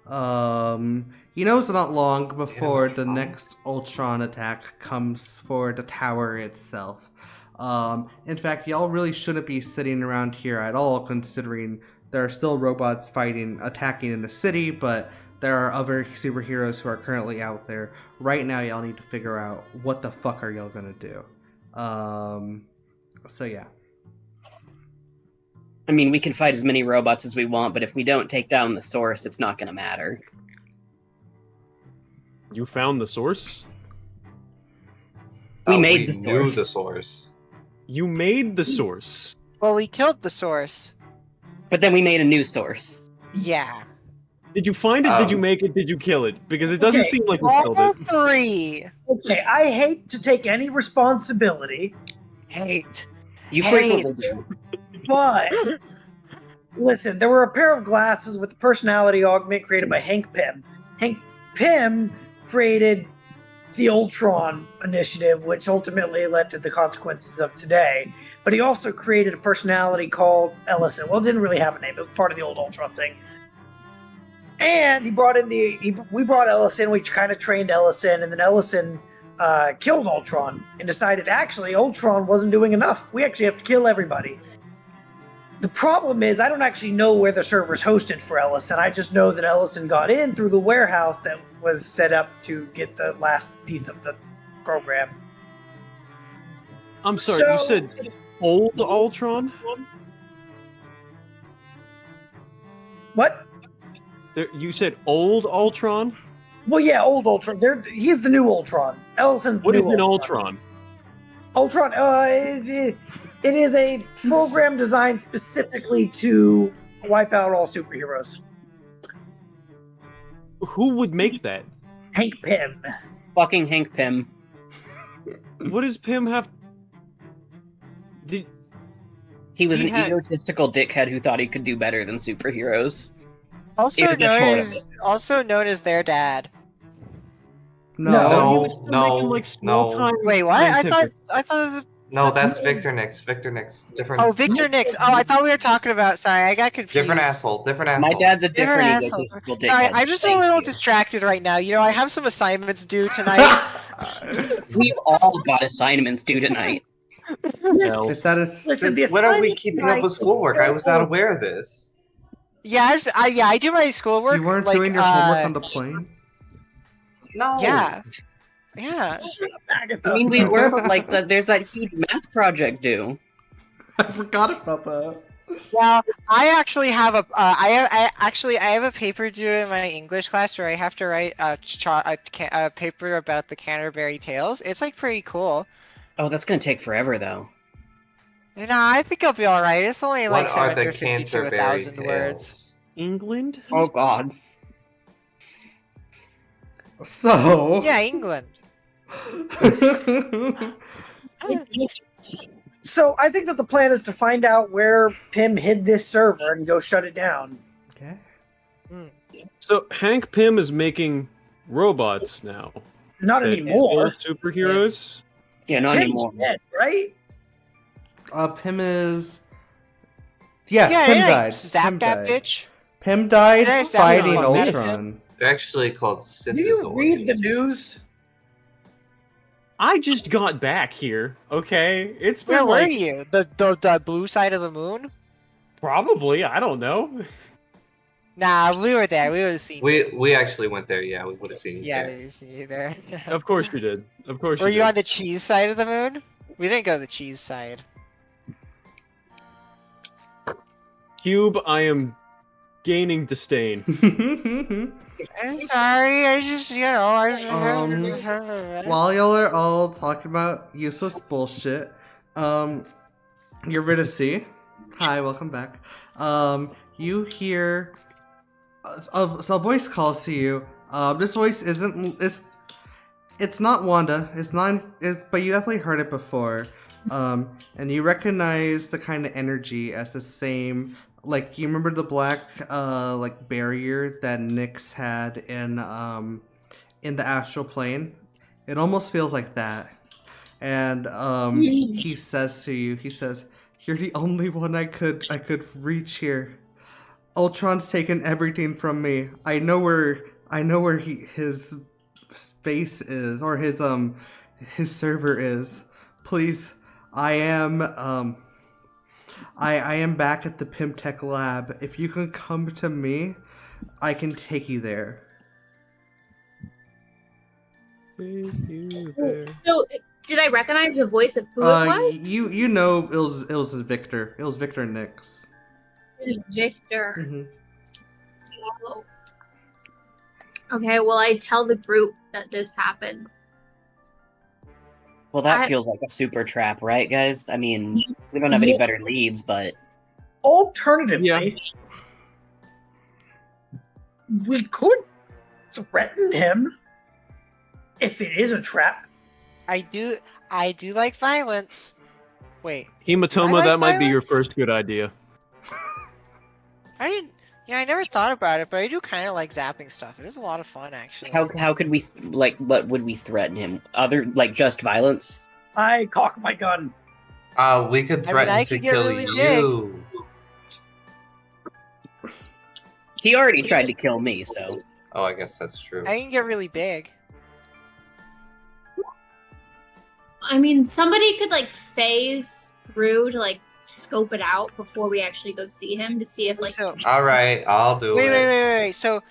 You know it's not long before the Animatron. next Ultron attack comes for the tower itself. In fact, y'all really shouldn't be sitting around here at all, considering there are still robots attacking in the city, but there are other superheroes who are currently out there. Right now, y'all need to figure out what the fuck are y'all gonna do. So yeah. I mean, we can fight as many robots as we want, but if we don't take down the source, it's not going to matter. You found the source? We made the knew source. the source. You made the source. Well, we killed the source. But then we made a new source. Yeah. Did you find it? Did you make it? Did you kill it? Because it doesn't Okay. seem like you killed All it. three. Okay, I hate to take any responsibility, Hate. You Hey. frequently do. but listen, there were a pair of glasses with the personality augment created by Hank Pym. Hank Pym created the Ultron initiative, which ultimately led to the consequences of today. But he also created a personality called Ellison. Well, it didn't really have a name. It was part of the old Ultron thing. And he brought in we brought Ellison, we kind of trained Ellison, and then Ellison killed Ultron and decided actually Ultron wasn't doing enough. We actually have to kill everybody. The problem is I don't actually know where the server's hosted for Ellison. I just know that Ellison got in through the warehouse that was set up to get the last piece of the program. I'm sorry, you So- said old Ultron? What? You said old Ultron? Well, yeah, old Ultron. He's the new Ultron. Ellison's the What is new an Ultron. Ultron? Ultron, it is a program designed specifically to wipe out all superheroes. Who would make that? Hank Pym. Fucking Hank Pym. What does Pym have? Did He was He an had- egotistical dickhead who thought he could do better than superheroes. Also It was known as their dad. No. No. he was still making, like, small-time Wait, what? I scientific- thought. No, that's Victor Nix. Victor Nix. Different. Oh, Victor Nix. Oh, I thought we were talking about. Sorry, I got confused. Different asshole. Different asshole. My dad's a Different different asshole. egotistical dickhead. Sorry, I'm just a Thank little you. distracted right now. You know, I have some assignments due tonight. We've all got assignments due tonight. If that is Listen, the When are we assignment keeping tonight up with schoolwork? I was not aware of this. Yeah, I do my schoolwork. you weren't like, doing your homework on the plane? No. Yeah. I mean, we were, but like, there's that huge math project due. I forgot about that. Well, I actually have I have a paper due in my English class where I have to write a paper about the Canterbury Tales. It's like pretty cool. Oh, that's gonna take forever, though. You know, I think I'll be all right. It's only like What are the 750 to Canterbury 1,000 words. Tales? England? Oh God. So. Yeah, England. So I think that the plan is to find out where Pim hid this server and go shut it down. Okay. So Hank Pym is making robots now. Not that anymore. kill superheroes. Yeah, not Pim's anymore. dead, right? Pim is. Yes, Yeah, Pim yeah, died. zap Pim that died. bitch. Pim died Yeah, zap fighting that bitch. Ultron. They're actually called Do you synthesizers. read the news? I just got back here. Okay, it's Where been were like you? The blue side of the moon? probably. I don't know. Nah, we were there. We would have seen you. We actually went there. Yeah, we would have seen you Yeah, there. we would see you there. Of course you did. Of course Were you you did. on the cheese side of the moon? We didn't go to the cheese side. Cube, I am gaining disdain. I'm sorry, I just, you know, While y'all are all talking about useless bullshit, Eurydice, hi, welcome back. You hear a voice calls to you. This voice it's not Wanda. But you definitely heard it before. And you recognize the kind of energy as the same. Like, you remember the black like barrier that Nyx had in the astral plane? It almost feels like that. And he says to you, "You're the only one I could reach here. Ultron's taken everything from me. I know where his space is, or his server is. Please, I am back at the Pimtech lab. If you can come to me, I can take you there." So, did I recognize the voice of who it was? You know it was Victor. It was Victor Nyx. It was Victor. Mm-hmm. Oh. Okay, well, I tell the group that this happened. Well, that I- feels like a super trap, right, guys? I mean, we don't have any better leads, but Alternatively, we could threaten him if it is a trap. I do like violence. Wait, Hematoma, I like that might be your violence. first good idea. I never thought about it, but I do kind of like zapping stuff. It is a lot of fun, actually. how could we what would we threaten him? Other just violence? I cock my gun. We could I mean, threaten I to could get kill really you. He already tried to kill me, so Oh, I guess that's true. I can get really big. I mean, somebody could like phase through to like scope it out before we actually go see him to see if like. So All right, I'll do wait, it. wait. So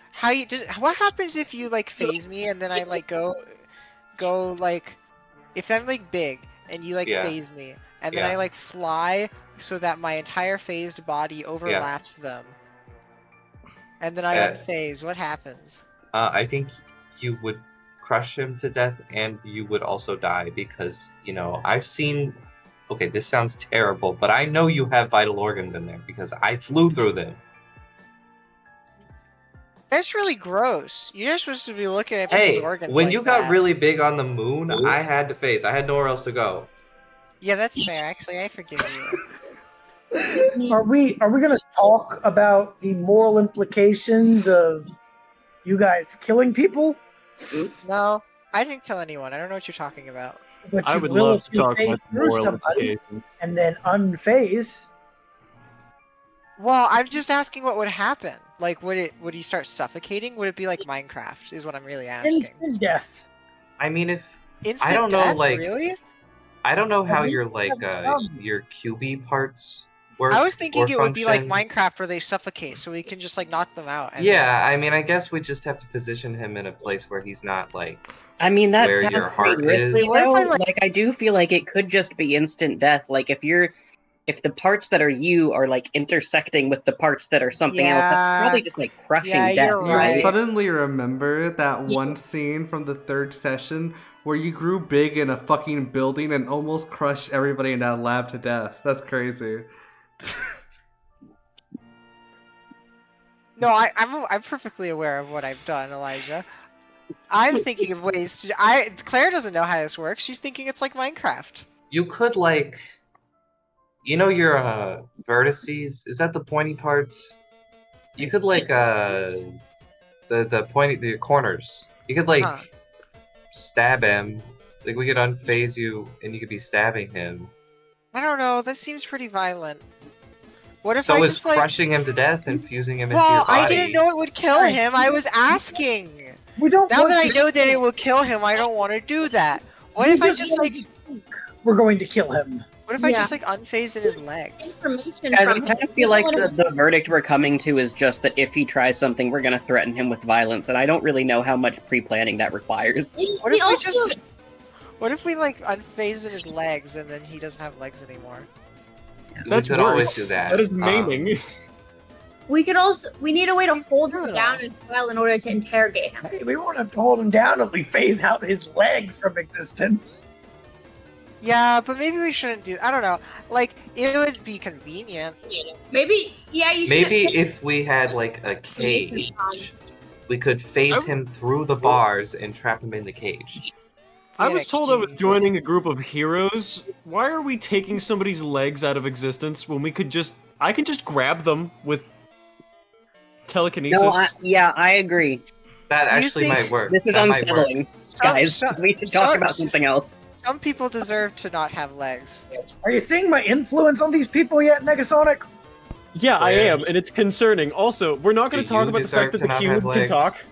what happens if you like phase me and then I like go like if I'm like big and you like Yeah. phase me and then Yeah. I like fly so that my entire phased body overlaps them. And then I unphase, what happens? I think you would crush him to death, and you would also die because, you know, I've seen. Okay, this sounds terrible, but I know you have vital organs in there because I flew through them. That's really gross. You're supposed to be looking at people's Hey, organs. when like you got that. really big on the moon, I had to phase. I had nowhere else to go. Yeah, that's fair. Actually, I forgive you. Are we gonna talk about the moral implications of you guys killing people? No, I didn't kill anyone. I don't know what you're talking about. But I you would will love if to you talk phase about the through moral somebody implications. and then unphase. Well, I'm just asking what would happen. Like, would he start suffocating? Would it be like Minecraft? Is what I'm really asking. Instant death. I mean, if Instant I don't know, death? like, Really? I don't know how think your like that's your QB parts work. I was thinking or it would be like function. Minecraft where they suffocate, so we can just like knock them out. And Yeah, I mean, I guess we just have to position him in a place where he's not like. I mean that Where sounds your pretty heart risky. is. What if Though. I, like- Like I do feel like it could just be instant death. Like if the parts that are you are like intersecting with the parts that are something else, Yeah. that's probably just like crushing Yeah, death, you're You right. suddenly remember that one scene from the third session where you grew big in a fucking building and almost crushed everybody in that lab to death. That's crazy. No, I'm perfectly aware of what I've done, Elijah. I'm thinking of ways to. Claire doesn't know how this works. She's thinking it's like Minecraft. You could like You know your vertices? Is that the pointy parts? You could like the corners. You could like Huh. stab him. Like we could unphase you, and you could be stabbing him. I don't know. That seems pretty violent. What if So I is just like? crushing him to death and fusing him into your Well, body. I didn't know it would kill him. I was asking. We don't Now want that I to know that it will kill him, I don't want to do that. What we if I just want like? to think we're going to kill him? What if I Yeah. just like unphased in his legs? Information Guys, I from kind of feel like the verdict we're coming to is just that if he tries something, we're gonna threaten him with violence, and I don't really know how much pre-planning that requires. What if we just? What if we like unphase in his legs and then he doesn't have legs anymore? That's we could worse. always do that. That is maiming. we need a way to hold him down as well in order to interrogate him. Hey, we won't have to hold him down if we phase out his legs from existence. Yeah, but maybe we shouldn't do. I don't know. Like it would be convenient. Maybe, yeah, you should. Maybe if we had like a cage, we could phase him through the bars and trap him in the cage. I was told I was joining a group of heroes. Why are we taking somebody's legs out of existence when we could just... I can just grab them with telekinesis. No, I agree. That Do you actually think- might work. This is That might work. unsettling, guys. We should talk about something else. Some people deserve to not have legs. Are you seeing my influence on these people yet, Negasonic? Yeah, I am, and it's concerning. Also, we're not going Do to talk you about the fact deserve that to the not have cube can legs? talk.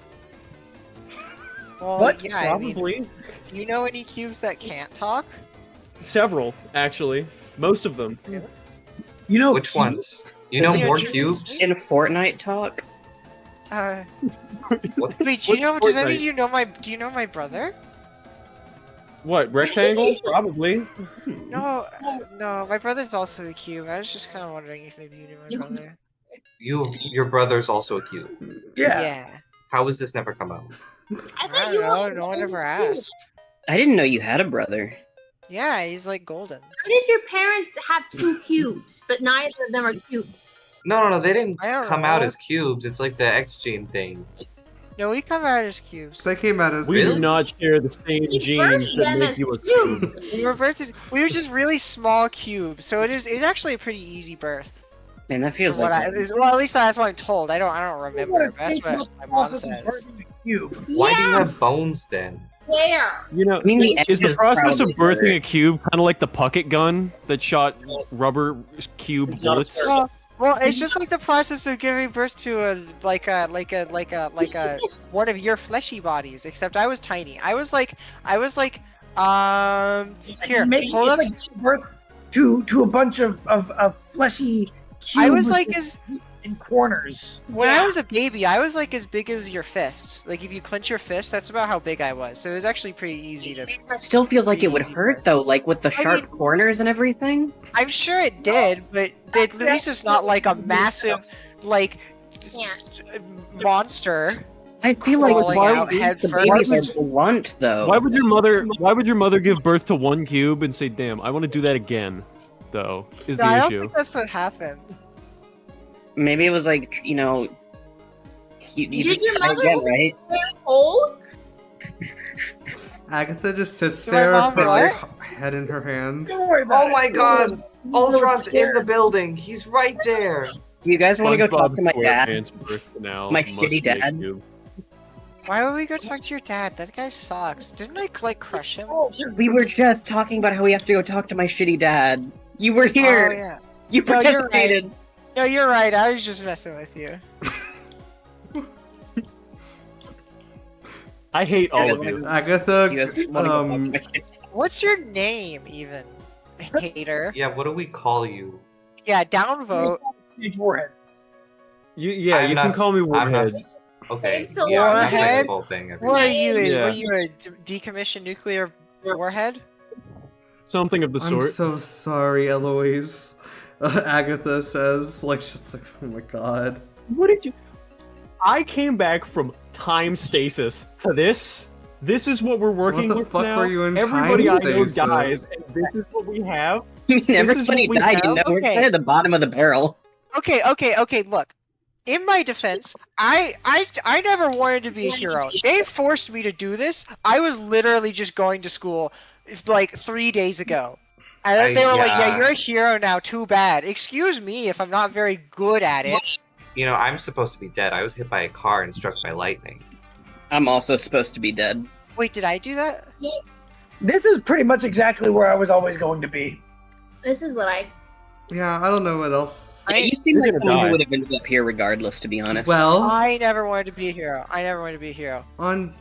Well, What? yeah, I mean, Probably. you know any cubes that can't talk? Several, actually. Most of them. You know Which ones? You know more cubes? In Fortnite talk? What's, Wait, do you know? What's Does that Fortnite? mean you know my? Do you know my brother? What, rectangles? Probably. No, no, my brother's also a cube. I was just kind of wondering if maybe you knew my brother. your brother's also a cube. Yeah. How has this never come out? I I thought don't you know. were No one ever asked. I didn't know you had a brother. Yeah, he's like golden. How did your parents have two cubes, but neither of them are cubes? No, they didn't I don't come out know. as cubes. It's like the X gene thing. No, we come out as cubes. They came out as We do Really? not share the same We genes birthed that them make as you a cubes. cube. We were birthed. We were just really small cubes, so it's actually a pretty easy birth. Man, that feels From what like... well, at least that's what I'm told. I don't remember. That's what my mom says. Cube. Why do you Yeah, have bones then? where? You know, I mean, the is the edges process of probably birthing hurt. a cube kind of like the pucket gun that shot rubber cube It's not a bullets? circle. Well, it's just like the process of giving birth to a one of your fleshy bodies. Except I was tiny. I was like here, hold up. It's like giving birth to a bunch of fleshy cubes. I was like as in corners. when I was a baby, I was like as big as your fist. Like if you clench your fist, that's about how big I was. So it was actually pretty easy to. That still feels like it would hurt, though, like with the sharp mean- corners and everything. I'm sure it did, but at least it's not like a massive like monster. I feel like Crawling why out would- head the first. babies are blunt, though. Why would your mother give birth to one cube and say, "Damn, I want to do that again"? Though is No, I the don't issue. think that's what happened. Maybe it was like, you know... You Did just your try mother again, always right? wear hole? Agatha just sits So my there, mom put her what? head in her hands. Don't worry about Oh it. my god! Ultron's in scared. the building. He's right there. Do you guys want to go talk to my SpongeBob dad? SquarePants birth canal My must shitty be a dad? cube. Why would we go talk to your dad? That guy sucks. Didn't I like crush him? Oh, We were just talking about how we have to go talk to my shitty dad. You were here. Oh yeah. You No, you're right. participated. No, you're right. I was just messing with you. I hate all of you. Agatha, You guys wanna go talk to my shitty dad? What's your name even? Hater. Yeah, what do we call you? Yeah, downvote. Warhead. Yeah, I'm you not can call me I'm not Warhead. Okay. So Yeah, I'm not saying Warhead? the full thing. What are you? Yeah. Were you a decommissioned nuclear warhead? Something of the I'm sort. so sorry, Eloise. Agatha says, like, she's like, oh my god. What did you? I came back from time stasis to this. This is what we're working What the with fuck now. were you in Everybody time I know stasis? dies, and this is what we have. I mean, This is everybody what we died, you have? know? We're Okay. kind of the bottom of the barrel. Okay. Look, in my defense, I never wanted to be a hero. They forced me to do this. I was literally just going to school like 3 days ago. And then they were like, yeah. "Yeah, you're a hero now. Too bad. Excuse me if I'm not very good at it." You know, I'm supposed to be dead. I was hit by a car and struck by lightning. I'm also supposed to be dead. Wait, did I do that? This is pretty much exactly where I was always going to be. This is what I Yeah, I don't know what else. Yeah, you seem like gonna someone die. who would have ended up here regardless, to be honest. Well, I never wanted to be a hero. I never wanted to be a hero. on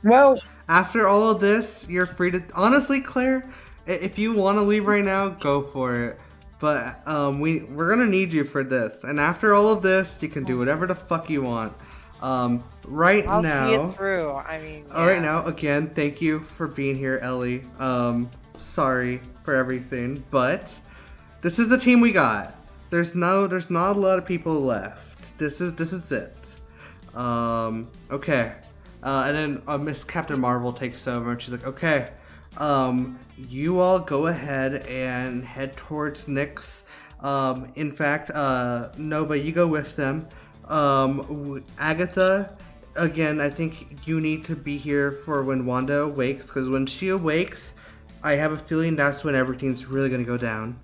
Well, after all of this, you're free to. Honestly, Claire, if you want to leave right now, go for it. But we're gonna need you for this. And after all of this, you can do whatever the fuck you want. Right I'll now. see it through. I mean, All right, yeah. now again, thank you for being here, Ellie. Sorry for everything, but this is the team we got. There's not a lot of people left. This is it. Okay. And then Miss Captain Marvel takes over, and she's like, okay, you all go ahead and head towards Nyx. In fact, Nova, you go with them. Agatha, again, I think you need to be here for when Wanda awakes, because when she awakes, I have a feeling that's when everything's really gonna go down.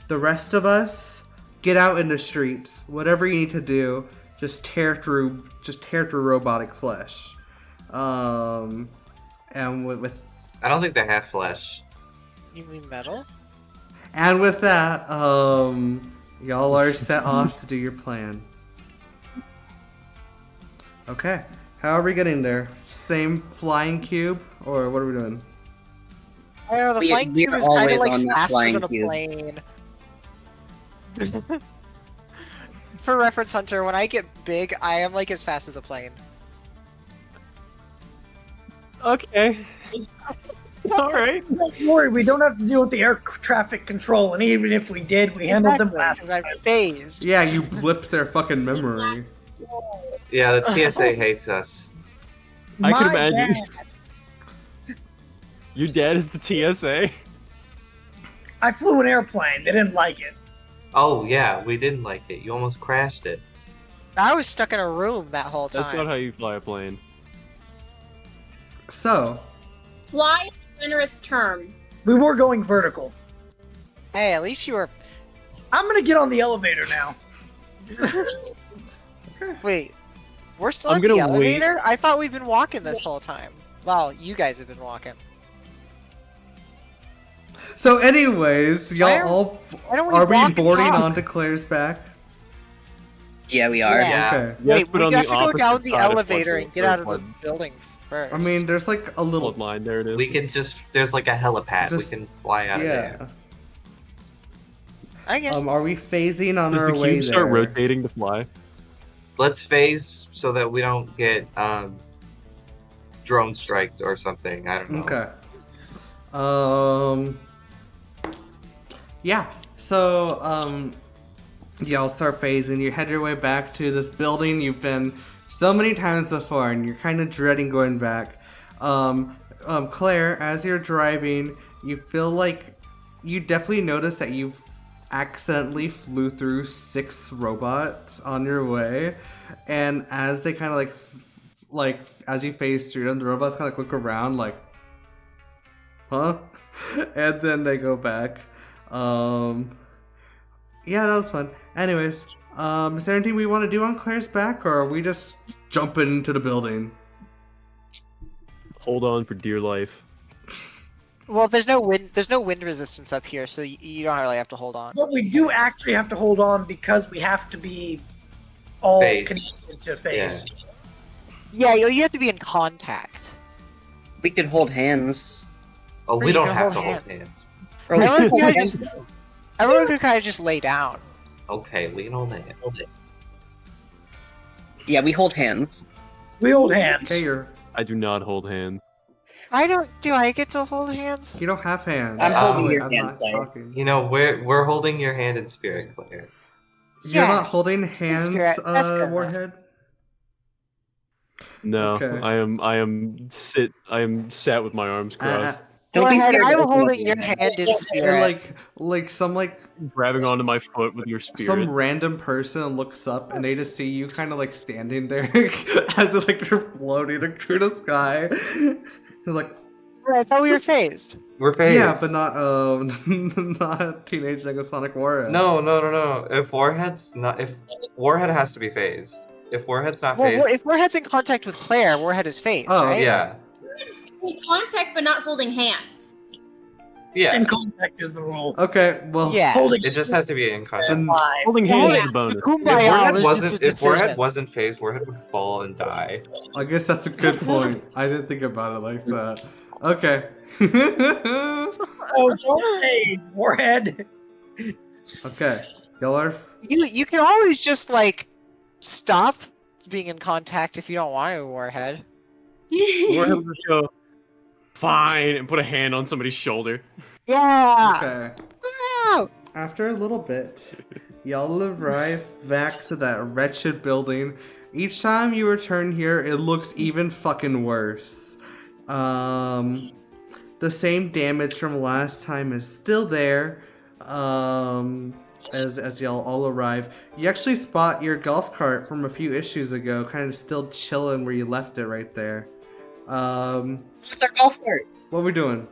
The rest of us, get out in the streets. Whatever you need to do, just tear through robotic flesh. And with I don't think they have flesh. You mean metal? and with that, y'all are set off to do your plan. Okay, how are we getting there? Same flying cube, or what are we doing? I don't know, the We- flying we're cube is kind always of like on that faster flying than a cube. plane. For reference, Hunter, when I get big, I am like as fast as a plane. Okay. All right. don't worry, we don't have to deal with the air traffic control, and even if we did, we handled them last. Because I'm phased. Yeah, you blipped their fucking memory. Yeah, the TSA hates us. I can My imagine. bad. Your dad is the TSA. I flew an airplane. They didn't like it. Oh yeah, we didn't like it. You almost crashed it. I was stuck in a room that whole time. That's not how you fly a plane. So, fly is a generous term. We were going vertical. Hey, at least you were. I'm gonna get on the elevator now. Wait, we're still I'm at the gonna wait. elevator? I thought we've been walking this whole time. Well, you guys have been walking. anyways, y'all why don't we are we walk and boarding talk? onto Claire's back? Yeah, we are. Yeah. Okay. Yes, Wait, but we on have the to go opposite down the side of elevator and get out of the Bloodline. building first. I mean, there's like a little. Bloodline, there it is. We can there's like a helipad. Just- we can fly out of Yeah. there. I guess. Are we phasing on Does our the way cube start there? rotating to fly? Let's phase so that we don't get drone striked or something. I don't know. Okay. Yeah. So, y'all start phasing. You head your way back to this building you've been so many times before, and you're kind of dreading going back. Claire, as you're driving, you feel like you definitely notice that you've accidentally flew through 6 robots on your way, and as they kind of like as you phase through them, the robots kind of look around like, huh? And then they go back. Yeah, that was fun. Anyways, is there anything we want to do on Claire's back, or are we just jumping into the building? Hold on for dear life. Well, there's no wind. There's no wind resistance up here, so you don't really have to hold on. But we do actually have to hold on because we have to be all Phase. connected to phase. Yeah, you have to be in contact. We could hold hands. Oh, Or we you don't can have hold to hold hands. hands. Or we I could like hold the hands. idea- Everyone could kind of just lay down. Okay, lean on hands. Yeah, we hold hands. We hold hands. Okay, I do not hold hands. I don't. Do I get to hold hands? you don't have hands. I'm holding Wait, your I'm hand, not Claire. talking. You know, we're holding your hand in spirit, Claire. You're Yeah. not holding hands, Spirit, that's good enough. Warhead? No, Okay. I am sat with my arms crossed, Don't be Warhead, scared. I'm to open holding your hand. hand in Or spirit. like some grabbing onto my foot with your spirit. some random person looks up and they just see you kind of like standing there as if like you're floating through the sky. They're like, I thought we were phased. We're phased. Yeah, but not not Teenage Negasonic Warhead. No. If Warhead has to be phased. If Warhead's not phased, If Warhead's in contact with Claire, Warhead is phased, Oh, right? yeah, It's in contact but not holding hands. yeah. In contact is the rule. Okay, well, Yeah. Holding It just has to be in contact. then live. Holding hands is a bonus. If Kumbaya, Warhead was wasn't, just a if Warhead decision. wasn't phased, Warhead would fall and die. I guess that's a good point. I didn't think about it like that. Okay. Oh, don't say Warhead. Okay. Y'all are. You can always just like stop being in contact if you don't want to, Warhead. Warhead will just go, fine, and put a hand on somebody's shoulder. Yeah. Okay. Wow. After a little bit, y'all arrive back to that wretched building. Each time you return here, it looks even fucking worse. The same damage from last time is still there. As y'all all arrive, you actually spot your golf cart from a few issues ago, kind of still chilling where you left it right there. What's our golf cart? What we doing?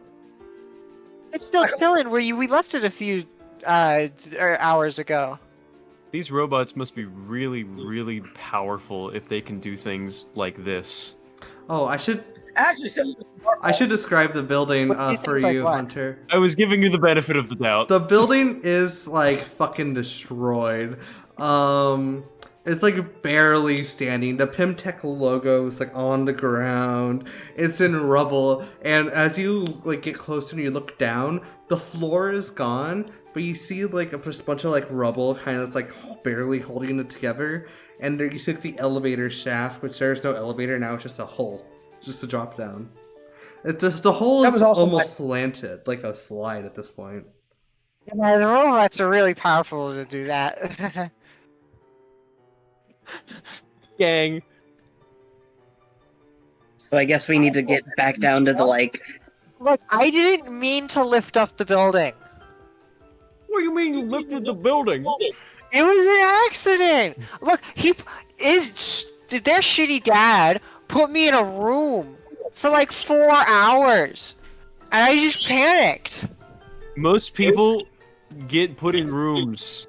It's still chilling where we left it a few hours ago. These robots must be really, really powerful if they can do things like this. Oh, I should Actually, some describe the building What do you for think, like you, what? Hunter. I was giving you the benefit of the doubt. The building is like fucking destroyed. It's like barely standing. The Pimtech logo is like on the ground. It's in rubble, and as you like get closer and you look down, the floor is gone, but you see like a bunch of like rubble, kind of like barely holding it together. And there you see like, the elevator shaft, which there's no elevator now. It's just a hole, just a drop down. It's just the hole That is was also almost slanted, like a slide at this point. Yeah, the robots are really powerful to do that. Gang. So I guess we need to get back down to the like. Look, I didn't mean to lift up the building. What do you mean you lifted the building? It was an accident. Look, their shitty dad put me in a room for like 4 hours, and I just panicked. Most people get put in rooms.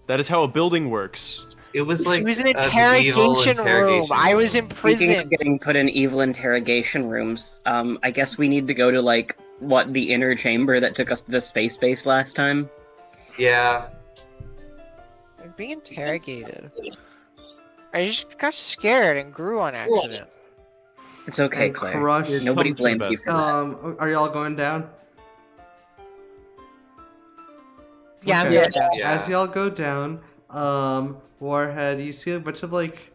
That is how a building works. It was like It was an an evil interrogation room. I was in Speaking of prison. getting put in evil interrogation rooms, I guess we need to go to like the inner chamber that took us to the space base last time. Yeah. I'm being interrogated. I just got scared and grew on accident. It's okay, And Claire. Crush. Nobody Comes from blames you best. for that. Are y'all going down? Yeah, I'm Okay. good. Yeah. As y'all go down, Warhead, you see a bunch of like,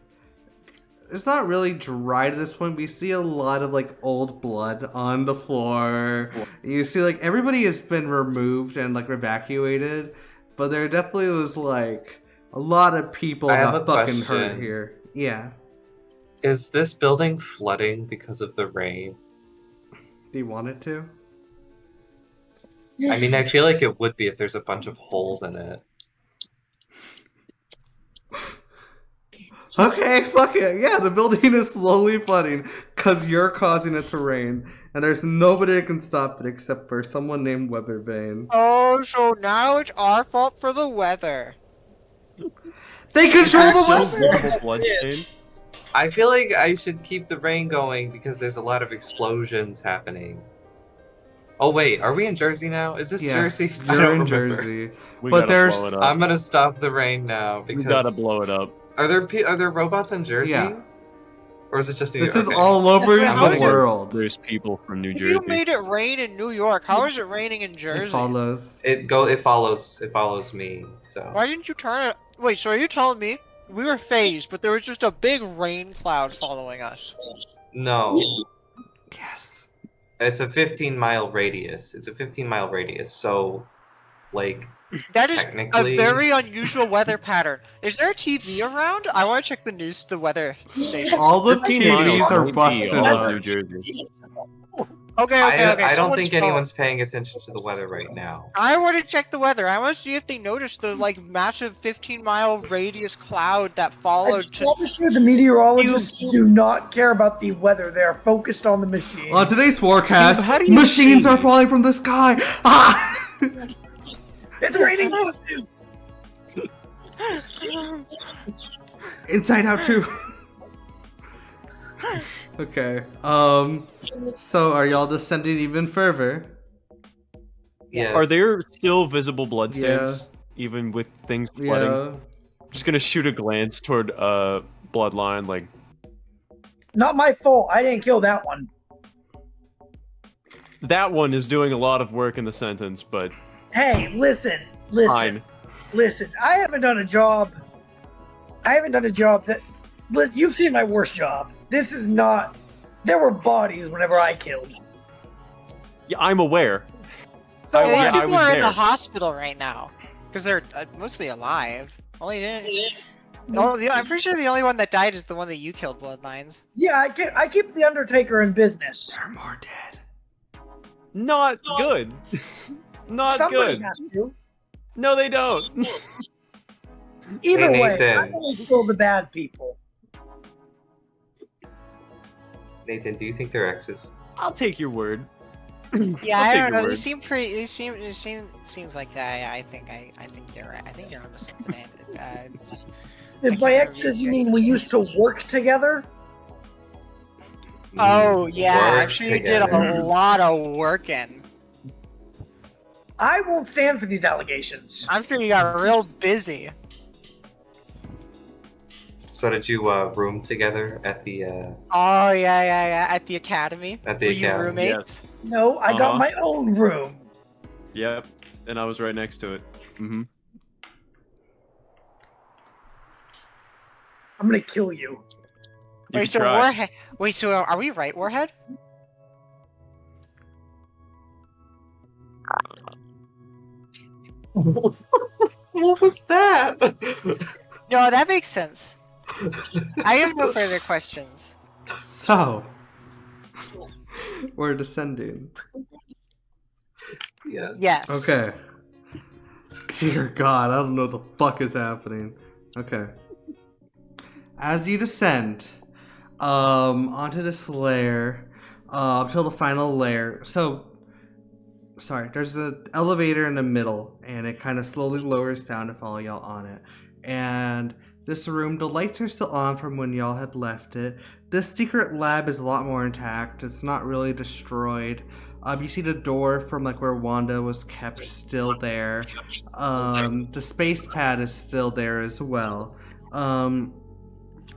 it's not really dry to this point, but you see a lot of like old blood on the floor. You see like everybody has been removed and like evacuated, but there definitely was like a lot of people I have got a fucking hurt question. here. Yeah. Is this building flooding because of the rain? Do you want it to? I mean, I feel like it would be if there's a bunch of holes in it. Okay, fuck it. Yeah, the building is slowly flooding because you're causing it to rain, and there's nobody that can stop it except for someone named Vane. Oh, so now it's our fault for the weather. They control the Those weather! visible bloodstains. I feel like I should keep the rain going because there's a lot of explosions happening. Oh wait, are we in Jersey now? Is this Yes, Jersey? I you're don't in remember. Jersey. We But gotta there's- blow it up. I'm gonna stop the rain now We because gotta blow it up. Are there robots in Jersey? Yeah. Or is it just New This York? is Okay. all over I'm the gonna- world. There's people from New If Jersey. you made it rain in New York, how is it raining in Jersey? It follows. It follows me. So Why didn't you turn it? Wait, so are you telling me we were phased, but there was just a big rain cloud following us? no, Yes. it's a 15-mile radius. It's a 15-mile radius. So, like, That is a technically, very unusual weather pattern. Is there a TV around? I want to check the news, the weather station. All the 15 TVs miles are would be busted all of up. New Jersey. Okay, I don't someone's think phone. anyone's paying attention to the weather right now. I want to check the weather. I want to see if they noticed the like massive 15-mile radius cloud that I followed. promise you, the meteorologists do not care about the weather. They are focused on the machine. On today's forecast, Dude, how do you machines see are these? falling from the sky. Ah! It's raining buses. Inside Out 2. Okay. So are y'all descending even further? Yes. Are there still visible bloodstains, Yeah. even with things flooding? Yeah. I'm just gonna shoot a glance toward Bloodline, like, Not my fault. I didn't kill that one. that one is doing a lot of work in the sentence, but Hey, listen. fine. Listen. I haven't done a job that. You've seen my worst job. This is not. There were bodies whenever I killed. Yeah, I'm aware. So I- These yeah, people was are in there. the hospital right now because they're mostly alive. I'm pretty sure the only one that died is the one that you killed, Bloodlines. Yeah, I keep the Undertaker in business. They're more dead. Not good. Not Somebody good. has to. No, they don't. Either Hey, way, Nathan. I'm gonna kill the bad people. Nathan, do you think they're exes? I'll take your word. Yeah, I'll I take don't your know. They word. seem pretty. Seems like that. I think they're right. I think you're onto something. If by can't exes you remember. mean we used to work together, Oh yeah, I'm Work sure you did together. a lot of working. I won't stand for these allegations. I'm sure you got real busy. So did you room together at the Oh yeah. At the academy. At the Were you academy, roommates? No, I got Uh-huh. my own room. Yep, and I was right next to it. Mm-hmm. I'm gonna kill you. Wait, so try. Warhead. Wait, so are we right, Warhead? What was that? No, that makes sense. I have no further questions. So we're descending. Yeah. Yes. Okay. Dear God, I don't know what the fuck is happening. Okay. As you descend, onto this layer, until the final layer. So, sorry, there's an elevator in the middle, and it kind of slowly lowers down to follow y'all on it. And this room, the lights are still on from when y'all had left it. This secret lab is a lot more intact. It's not really destroyed. You see the door from like where Wanda was kept still there. The space pad is still there as well.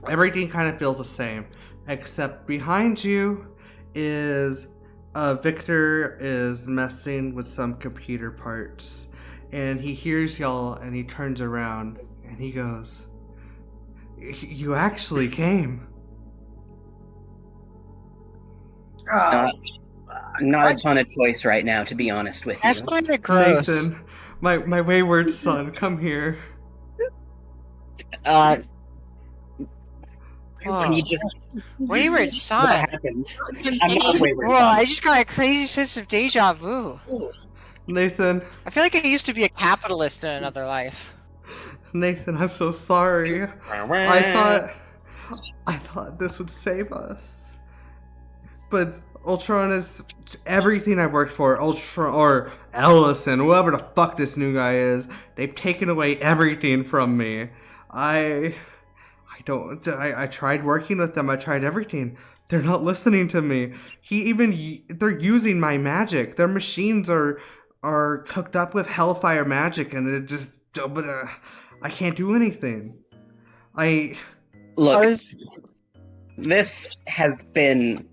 Everything kind of feels the same, except behind you is Victor is messing with some computer parts, and he hears y'all and he turns around and he goes, "You actually came." Not a ton of choice right now, to be honest with you. That's kind of gross. Nathan, my wayward son, come here. Can Oh, you just wayward what son. happened? I'm not wayward. Whoa, son. I just got a crazy sense of deja vu. Nathan, I feel like I used to be a capitalist in another life. Nathan, I'm so sorry. I thought this would save us. But Ultron is everything I've worked for. Ultron or Ellison, whoever the fuck this new guy is, they've taken away everything from me. I tried working with them. I tried everything. They're not listening to me. They're using my magic. Their machines are cooked up with hellfire magic, and it just I can't do anything. Look, this has been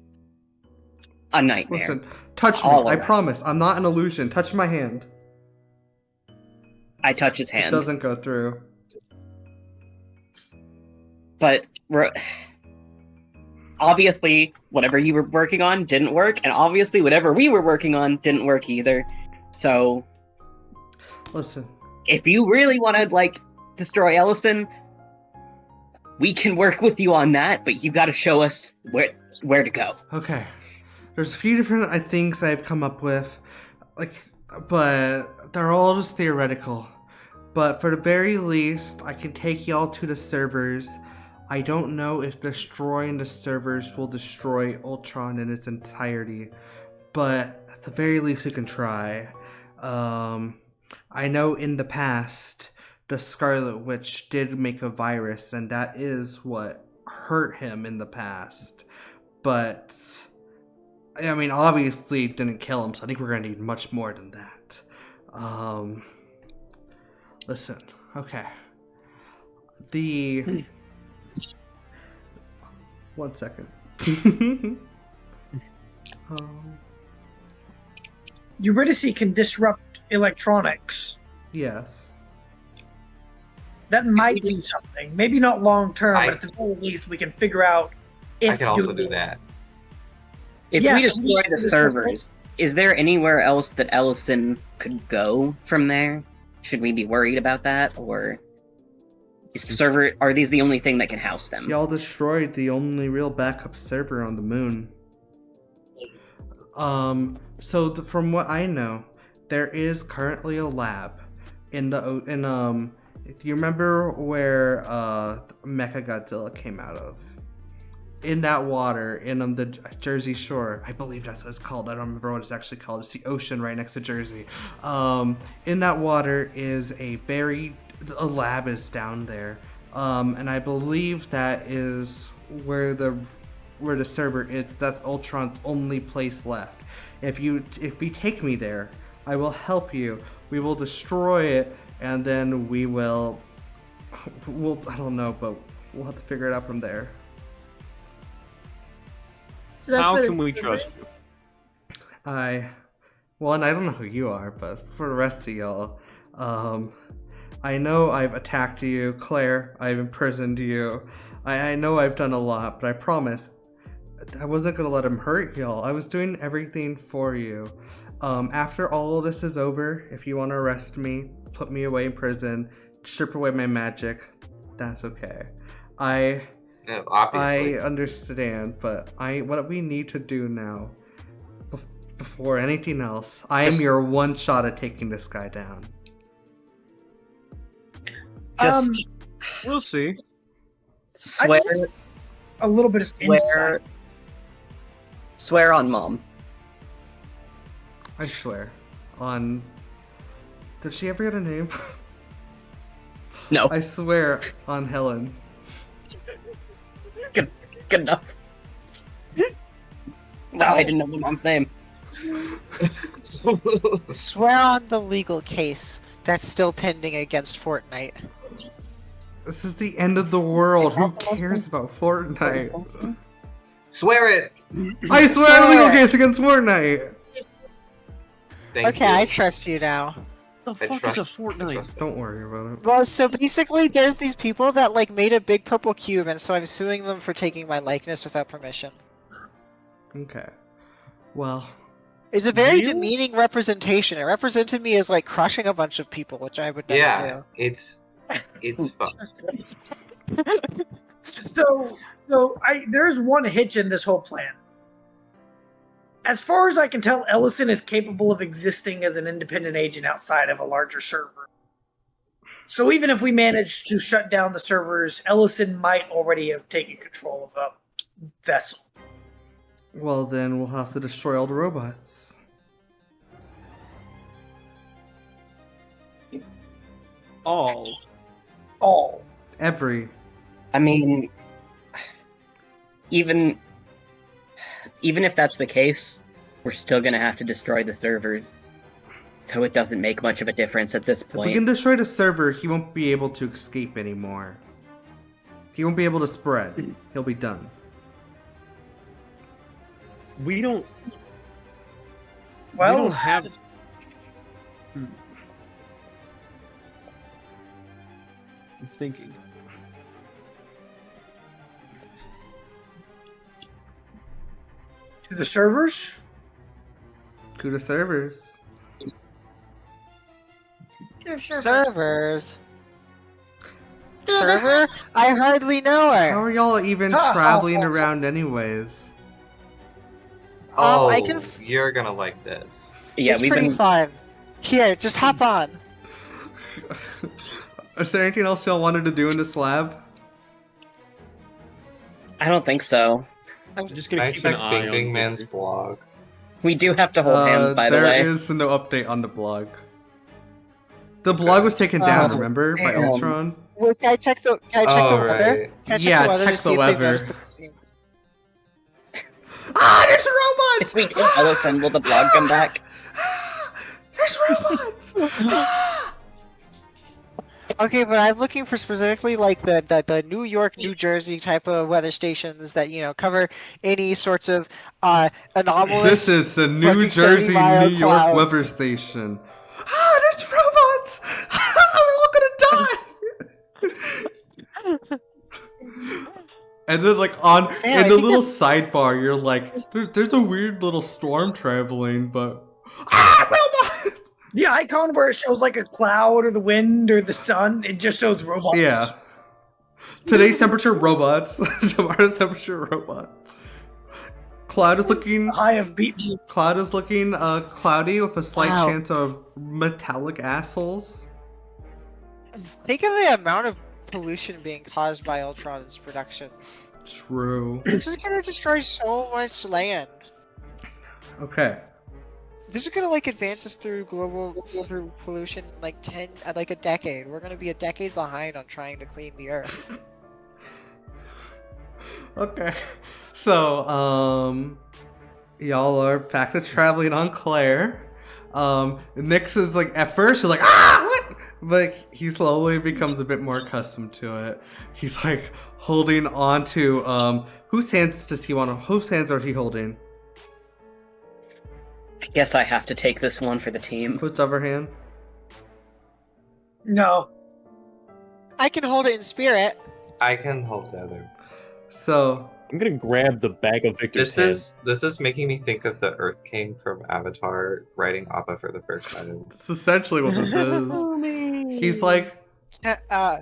a nightmare. Listen, touch me. All I around. promise. I'm not an illusion. Touch my hand. I touch his It hand, doesn't go through. but obviously, whatever you were working on didn't work, and obviously, whatever we were working on didn't work either. So, Listen, if you really want to destroy Ellison, we can work with you on that. But you got to show us where to go. okay. There's a few different things I've come up with, but they're all just theoretical. But for the very least, I can take y'all to the servers. I don't know if destroying the servers will destroy Ultron in its entirety, but at the very least, you can try. I know in the past, the Scarlet Witch did make a virus, and that is what hurt him in the past. But, I mean, obviously it didn't kill him, so I think we're going to need much more than that. Listen, okay. One second. Eurydice can disrupt electronics. Yes. That might mean something. Maybe not long term, but at the very least, we can figure out if I can also do that. If Yeah, we so destroy we the just- servers, is there anywhere else that Ellison could go from there? Should we be worried about that, or is the server? Are these the only thing that can house them? Y'all destroyed the only real backup server on the moon. From what I know, there is currently a lab do you remember where Mechagodzilla came out of? In that water, in the Jersey Shore, I believe that's what it's called. I don't remember what it's actually called. It's the ocean right next to Jersey. In that water is a lab is down there, and I believe that is where the server is. That's Ultron's only place left. If we take me there, I will help you. We will destroy it, and then we'll I don't know, but we'll have to figure it out from there. So that's How where can the we server trust is? you? And I don't know who you are, but for the rest of y'all, I know I've attacked you, Claire. I've imprisoned you. I know I've done a lot, but I promise I wasn't gonna let him hurt y'all. I was doing everything for you. After all of this is over, if you want to arrest me, put me away in prison, strip away my magic, that's okay. Yeah, obviously. I understand, but what we need to do now, before anything else, I am your one shot at taking this guy down. Just We'll see. swear, A little bit of insight. swear on Mom. I swear. Did she ever get a name? No, I swear on Helen. good enough. No, I didn't know the mom's name. Swear on the legal case that's still pending against Fortnite. This is the end of the world. Who cares about Fortnite? Swear it! I swear on a legal case against Fortnite! Thank Okay, you. I trust you now. The I fuck trust- is a I Fortnite? trust it. Don't worry about it. Well, so basically, there's these people that made a big purple cube, and so I'm suing them for taking my likeness without permission. Okay. Well, It's a very You? demeaning representation. It represented me as crushing a bunch of people, which I would never Yeah, it's fucked. So there's one hitch in this whole plan. As far as I can tell, Ellison is capable of existing as an independent agent outside of a larger server. So even if we manage to shut down the servers, Ellison might already have taken control of a vessel. well then we'll have to destroy all the robots. All. Every. I mean, even if that's the case, we're still gonna have to destroy the servers. So it doesn't make much of a difference at this If we point. can destroy the server, he won't be able to escape anymore. He won't be able to spread. He'll be done. We don't. Well, we don't have. I'm thinking. to the servers? To the servers. Sure. Servers. Server? I hardly know How her. are y'all even Ha, ha, traveling ha. around anyways? Oh, I can. you're gonna like this. Yeah, It's we've pretty been. fun. Here, just hop on. Is there anything else y'all wanted to do in this lab? I don't think so. I'm just Can gonna I keep an check eye Bing on Bing Man's Victor. blog? We do have to hold hands, by the way. There is no update on the blog. The blog was taken down, Oh, remember, by damn. Ultron? Wait, can I check the? Can I check Oh, the weather? right. Can I check Yeah, the weather check to the see if weather. they've noticed the steam? Ah, there's If we kill Ellison, will the blog come back? There's robots! Okay, but I'm looking for specifically like the New York, New Jersey type of weather stations that cover any sorts of anomalous. This is the New fucking Jersey, 30-mile New York clouds. weather station. Ah, there's robots! We're all gonna die! And then, like, Damn, in I the think little sidebar, you're like, there's a weird little storm traveling, but. Ah, robots! The icon where it shows like a cloud or the wind or the sun, it just shows robots. Yeah. Today's temperature, robots. Tomorrow's temperature, robot. Cloud is looking. High of beat. Cloud is looking cloudy with a slight Wow. chance of metallic assholes. Think of the amount of pollution being caused by Ultron's productions. True. This is gonna destroy so much land. Okay. This is gonna like advance us through pollution in like a decade. We're gonna be a decade behind on trying to clean the earth. Okay. So, y'all are back to traveling on Claire. Nyx is like, at first, he's like, ah, what? But he slowly becomes a bit more accustomed to it. He's like holding on to, whose hands are he holding? I guess I have to take this one for the team. Whose other hand? No. I can hold it in spirit. I can hold the other. So, I'm gonna grab the bag of Victor's This is making me think of the Earth King from Avatar writing Appa for the first time. it's essentially what this is. He's like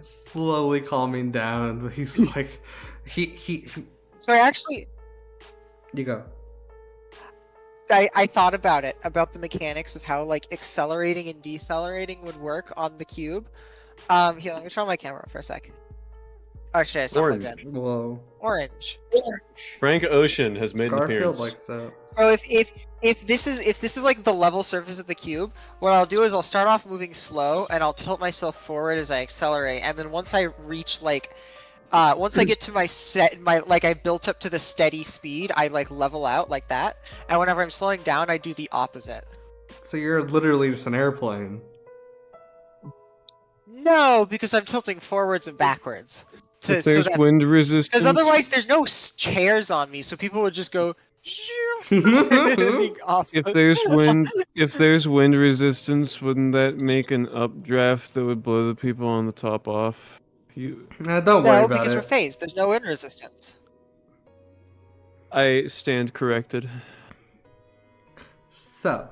slowly calming down, but he's like, he So I actually, you go. I thought about it, about the mechanics of how like accelerating and decelerating would work on the cube. Here, let me turn on my camera for a sec. Oh shit, it's not plugged Orange. in. Whoa. Orange. Frank Ocean has made an Garfield appearance. likes that. So if this is like the level surface of the cube, what I'll do is I'll start off moving slow and I'll tilt myself forward as I accelerate, and then once I reach like once I get to I built up to the steady speed, I like level out like that, and whenever I'm slowing down, I do the opposite. So you're literally just an airplane. No, because I'm tilting forwards and backwards. If there's wind resistance, Because otherwise, there's no chairs on me, so people would just go. off. if there's wind resistance, wouldn't that make an updraft that would blow the people on the top off? Don't worry No, about because we're it. phased. There's no wind resistance. I stand corrected. So,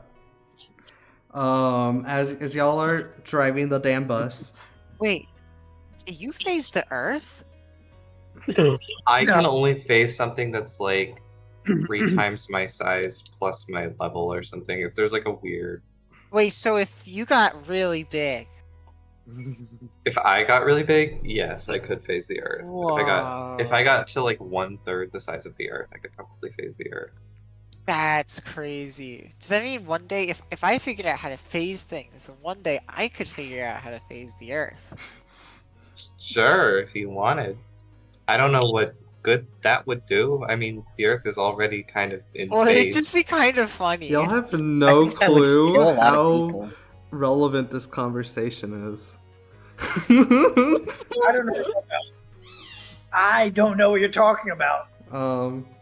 as y'all are driving the damn bus, Wait, you phase the Earth? I can only face something that's like 3 times my size plus my level or something. If there's like a weird. Wait, so if you got really big, If I got really big, yes, I could phase the Earth. If I got to like 1/3 the size of the Earth, I could probably phase the Earth. that's crazy. Does that mean one day, if I figured out how to phase things, then one day I could figure out how to phase the Earth? Sure, if you wanted. I don't know what good that would do. I mean, the Earth is already kind of in Well, space. it'd just be kind of funny. y'all have I no think that would clue kill a lot of how people. relevant this conversation is. I don't know. I don't know what you're talking about.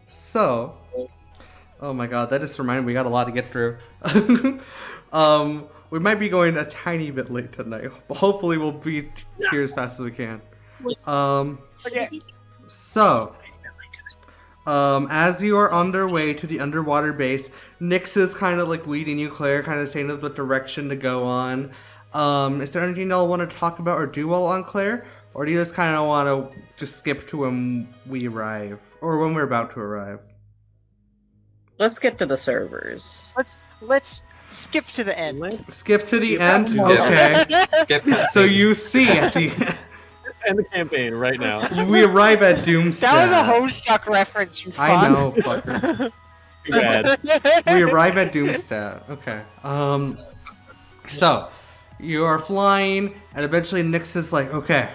So, oh my god, that just reminded me, we got a lot to get through. We might be going a tiny bit late tonight, but hopefully we'll be here as fast as we can. Okay. So, as you are on their way to the underwater base, Nyx is kind of like leading you, Claire, kind of saying the direction to go on. Is there anything y'all want to talk about or do while on Claire? Or do you just kind of want to just skip to when we arrive? Or when we're about to arrive? Let's get to the servers. Let's skip to the end. Skip to the Skip end. to- Okay. Skip cutscene. So you see at the End the campaign right now. we arrive at Doomsday. That was a Homestuck reference, you fuck. I know, fucker. Too bad. We arrive at Doomsday. Okay. So you are flying, and eventually Nyx is like, okay,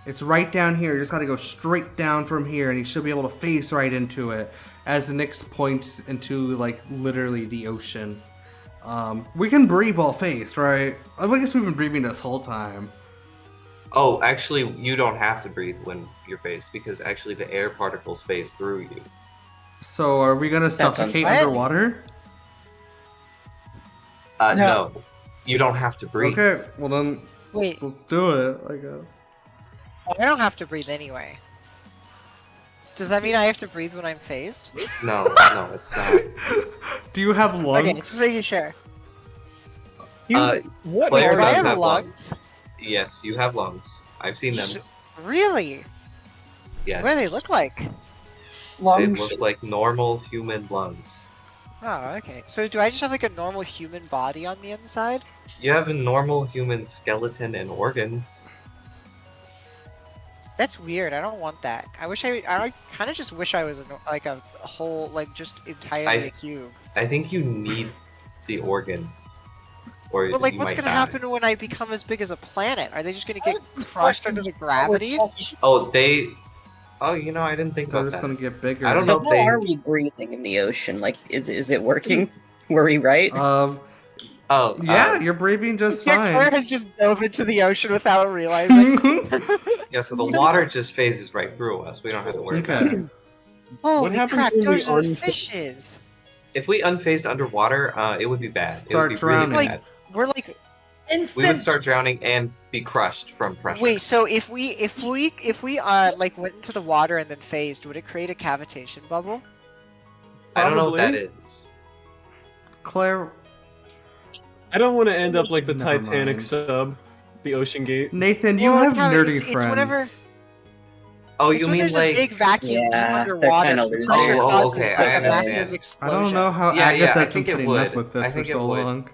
it's right down here. You just gotta go straight down from here, and you should be able to face right into it. As the Nyx points into like literally the ocean. We can breathe while faced, right? I guess we've been breathing this whole time. Oh, actually, you don't have to breathe when you're phased because actually the air particles phase through you. So are we gonna That sounds suffocate fine. underwater? No, you don't have to breathe. Okay, well then Wait, let's do it. I guess. I don't have to breathe anyway. Does that mean I have to breathe when I'm phased? No, it's not. Do you have lungs? Okay, just making sure. What? Claire Do I does have have lungs? Yes, you have lungs. I've seen them. Really? Yes. What do they look like? They Lungs. look like normal human lungs. Oh, okay. So do I just have like a normal human body on the inside? You have a normal human skeleton and organs. That's weird. I don't want that. I kind of just wish I was like a whole, like just entirely a cube. I think you need the organs. Or But like, you what's might gonna die. happen when I become as big as a planet? Are they just gonna get crushed under the gravity? Oh, you know, I didn't think They're about just that. gonna get bigger. I don't So know if how they- are we breathing in the ocean? Like, is it working? Were we right? Oh, Yeah, you're breathing just Your Claire fine. has just dove into the ocean without realizing. yeah. So the water just phases right through us. We don't have to worry about Okay. it. Holy happens crap! when we Those are the unfa- fishes. If we unfazed underwater, it would be bad. Start it would be really drowning. bad. We're like, We would start drowning and be crushed from pressure. wait. So if we like went into the water and then phased, would it create a cavitation bubble? I don't know what that Probably. is. Claire, I don't want to end up like the Never Titanic mind. sub, the Ocean Gate. Nathan, you Well, have Callie, nerdy it's friends. whenever- Oh, It's you when mean there's like? a big vacuum deep Yeah, they're underwater. kinda The losing pressure it. causes okay, like I a massive understand. I explosion. don't know how Yeah, I Agatha's been think it putting up would. with this I for think it so would. long.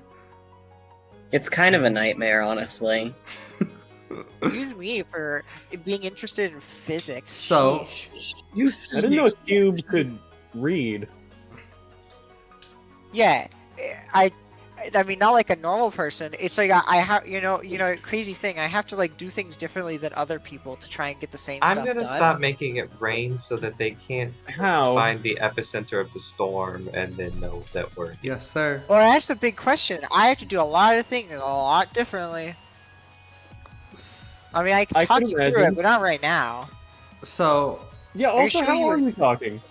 It's kind of a nightmare, honestly. Use me for being interested in physics. So- Sheesh. You I didn't know cubes could read. Yeah, I mean, not like a normal person. It's like I have, crazy thing. I have to like do things differently than other people to try and get the same I'm stuff gonna done. stop making it rain so that they can't How? find the epicenter of the storm and then know that we're. Yes, sir. Well, that's a big question. I have to do a lot of things a lot differently. I mean, I can I talk can you through imagine. it, but not right now. So, Yeah. Are you Also, sure how you long were- are we talking?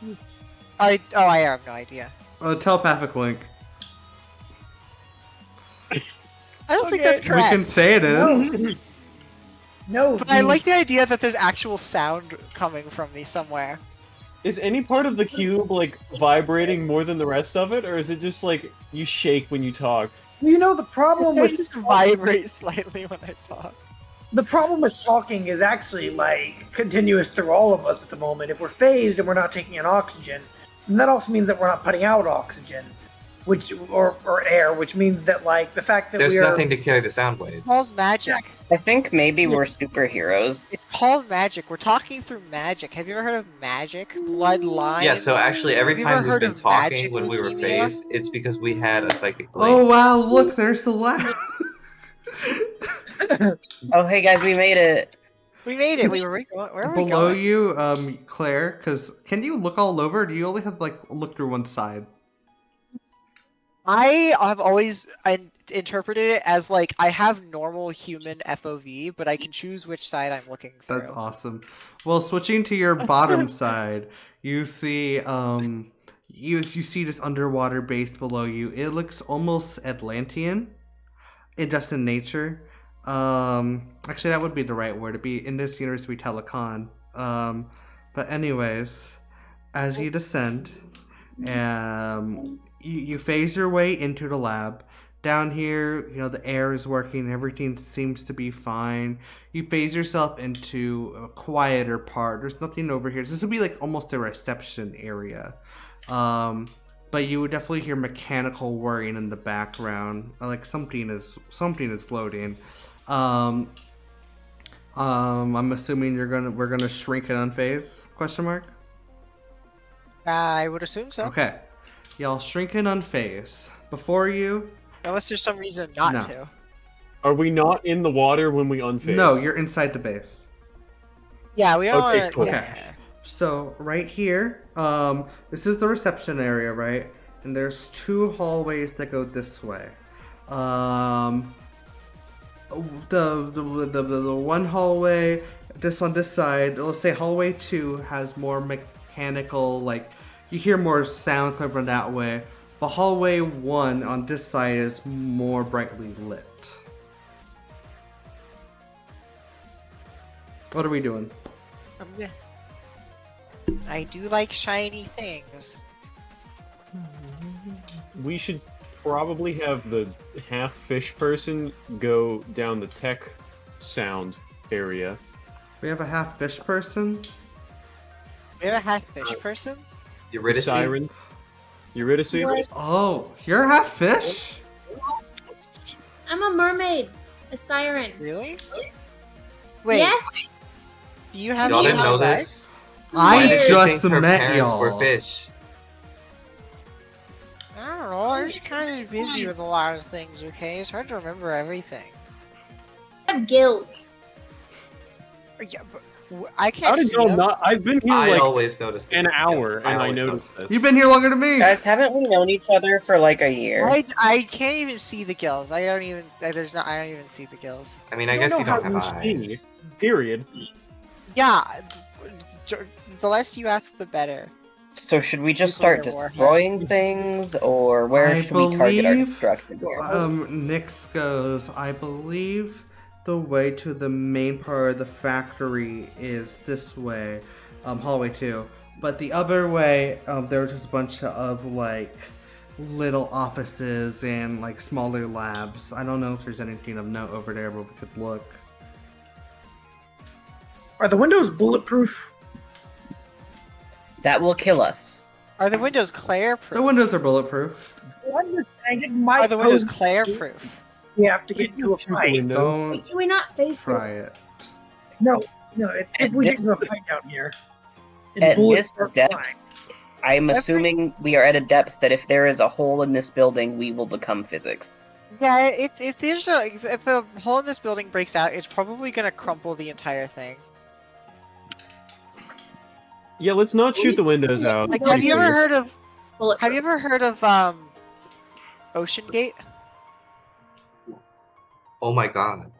I have no idea. telepathic link. I don't think Okay. that's correct. We can say it is. No, But I like the idea that there's actual sound coming from me somewhere. Is any part of the cube like vibrating more than the rest of it, or is it just like you shake when you talk? You know the problem I with just vibrate slightly when I talk. the problem with talking is actually like continuous through all of us at the moment. If we're phased and we're not taking in oxygen, and that also means that we're not putting out oxygen, which or air, which means that like the fact that There's we are nothing to carry the sound wave. It's called magic. I think maybe we're superheroes. It's called magic. We're talking through magic. Have you ever heard of magic? Bloodline? Yeah, so actually, every Have you ever time we've heard been of talking magic when we were leukemia? phased, it's because we had a psychic link. Oh wow! Look, there's the lab. Oh, hey guys, we made it. We made it. Where are we Below going? you, Claire. Because can you look all over? Or do you only have like look through one side? I have always interpreted it as like I have normal human FOV, but I can choose which side I'm looking through. That's awesome. Well, switching to your bottom side, you see you see this underwater base below you. It looks almost Atlantean, just in nature. Actually, that would be the right word. It'd be in this universe we telecon. But anyways, as you descend, you phase your way into the lab. Down here, the air is working, everything seems to be fine. You phase yourself into a quieter part. There's nothing over here. This would be like almost a reception area. but you would definitely hear mechanical whirring in the background, like something is loading. I'm assuming we're gonna shrink and unphase? Question mark. I would assume so. Okay, y'all shrink and unphase. Before you, Unless there's some reason not No. to. Are we not in the water when we unphase? no, you're inside the base. Yeah, we don't Okay, want to. cool. Okay. So right here, this is the reception area, right? And there's 2 hallways that go this way. The one hallway, this on this side, let's say hallway 2 has more mechanical, like you hear more sounds coming from that way. But hallway 1 on this side is more brightly lit. What are we doing? Yeah. I do like shiny things. We should probably have the half fish person go down the tech sound area. We have a half fish person. We have a half fish person? Eurydice? Siren. Eurydice? Oh, you're half fish? I'm a mermaid, a siren. Really? Wait, Yes. do you have Y'all didn't know legs? this? I Why did you just think her met parents y'all. were fish? I don't know, I was kind of busy with a lot of things, okay? It's hard to remember everything. I have gills. Yeah, but I can't How did see y'all them. not? I've been here I like always noticed an the hour details. and I always noticed this. You've been here longer than me. Guys, haven't we known each other for like a year? I can't even see the gills. I don't even see the gills. I mean, I guess you don't have eyes. Period. Yeah, the less you ask, the better. So should we just People start are Warhead. destroying things, or where I should we target our believe, destruction here? Nyx goes, I believe the way to the main part of the factory is this way, hallway 2. But the other way, there was just a bunch of like little offices and like smaller labs. I don't know if there's anything of note over there, but we could look. Are the windows bulletproof? That will kill us. Are the windows Claire proof? The windows are bulletproof. Are the windows Claire proof? We have to get into a fight. Don't Can we not face try it. No, if At we get this- into a fight down here, and At bullets this start depth, flying, I'm assuming we are at a depth that if there is a hole in this building, we will become physics. Yeah, if the hole in this building breaks out, it's probably gonna crumple the entire thing. Yeah, let's not shoot the windows out. Like, Pretty have you ever clear. heard of bullet? Ocean Gate? Oh my god.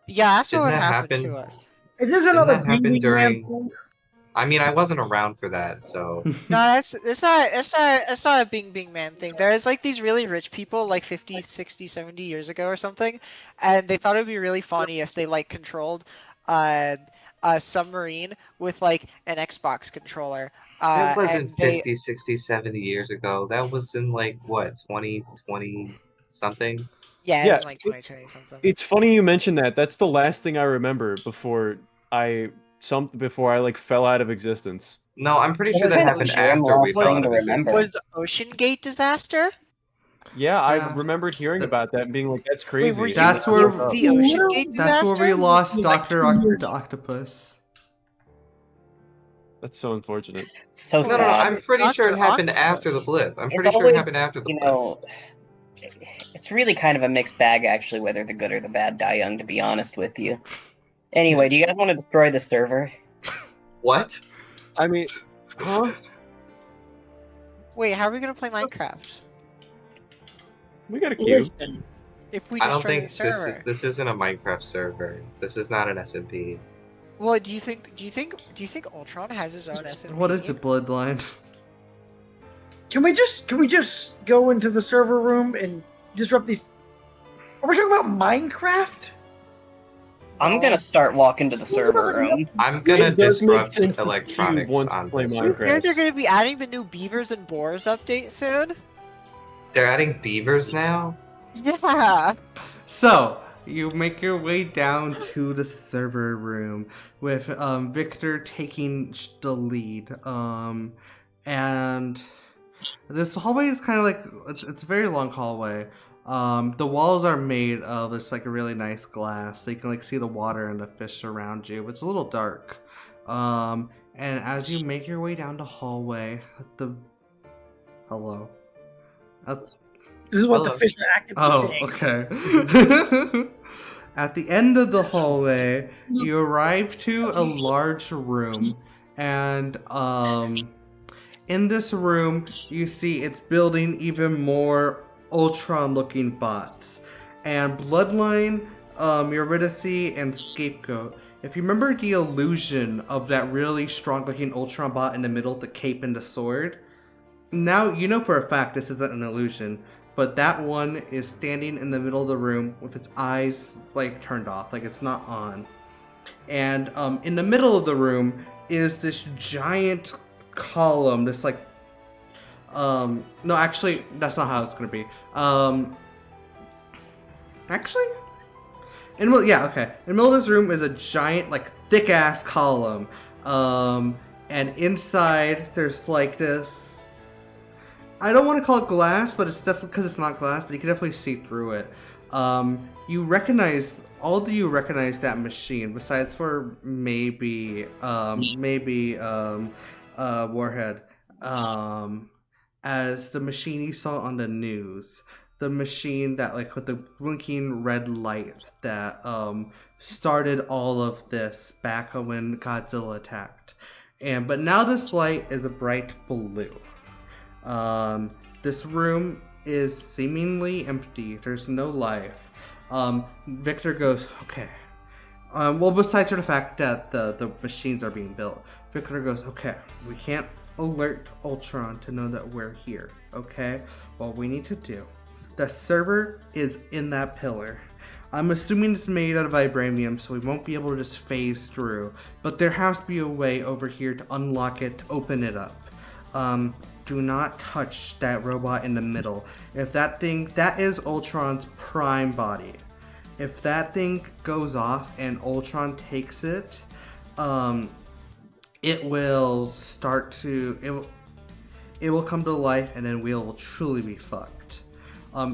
Yeah, that's Didn't what that happened happen? to us. is this Didn't another that happen Beaming Man during- thing? I mean, I wasn't around for that, so. No, it's not a Bing Bing Man thing. There's like these really rich people like 50, 60, 70 years ago or something, and they thought it would be really funny if they like controlled a submarine with like an Xbox controller. That wasn't and they- 50, 60, 70 years ago. That was in like, what, 2020 something? Yeah, Yeah, it's like 2020 something. It's funny you mentioned that. That's the last thing I remember before I like fell out of existence. No, I'm pretty sure What that is happened that Jerem after we last fell thing out to of existence. remember? Was Ocean Gate disaster? Yeah, I Yeah. remembered hearing The- about that and being like, "That's crazy." were you That's in where- the Ocean Gate That's disaster? where we lost Like Dr. 2 years. Octopus. That's so unfortunate. So No, no, no, sad. I'm pretty Not sure it the happened octopus. after the blip. I'm It's pretty sure it always, happened after the you blip. know, it's really kind of a mixed bag, actually, whether the good or the bad die young, to be honest with you. Anyway, do you guys want to destroy the server? What? I mean, huh? Wait, how are we gonna play Minecraft We got a queue. Listen, if we I don't destroy think the server? this isn't a Minecraft server. This is not an SMP. Well, do you think Ultron has his own SMP? What is it, Bloodline? can we just go into the server room and disrupt these? Are we talking about Minecraft? I'm gonna start walking to the server room. I'm gonna It does make disrupt sense that electronics you want to on play this. Minecraft. You heard they're gonna be adding the new Beavers and Boars update soon? They're adding beavers now? Yeah. So, you make your way down to the server room with Victor taking the lead. And This hallway is kind of like it's a very long hallway. The walls are made of this like a really nice glass, so you can like see the water and the fish around you. It's a little dark. And as you make your way down the hallway, hello. This is what the Hello. fish are actively saying. Okay. At the end of the hallway, you arrive to a large room, and in this room, you see it's building even more Ultron-looking bots. And Bloodline, Eurydice, and Scapegoat. If you remember the illusion of that really strong-looking Ultron bot in the middle, the cape and the sword, now you know for a fact this isn't an illusion. But that one is standing in the middle of the room with its eyes like turned off, like it's not on. And in the middle of the room is this giant column, this like no, actually that's not how it's gonna be. Actually, in the middle, yeah, okay. In the middle of this room is a giant, like thick ass column. And inside there's like this, I don't want to call it glass, but it's definitely, because it's not glass, but you can definitely see through it. You recognize that machine, besides for maybe Warhead, as the machine you saw on the news. The machine that, like, with the blinking red light that started all of this back when Godzilla attacked. But now this light is a bright blue. This room is seemingly empty. There's no life. Victor goes, okay. Well, besides for the fact that the machines are being built, Victor goes, okay, we can't alert Ultron to know that we're here, okay? What we need to do, the server is in that pillar. I'm assuming it's made out of vibranium, so we won't be able to just phase through, but there has to be a way over here to unlock it, to open it up. Do not touch that robot in the middle. If that thing, that is Ultron's prime body. If that thing goes off and Ultron takes it, it will start to, it will come to life, and then we will truly be fucked.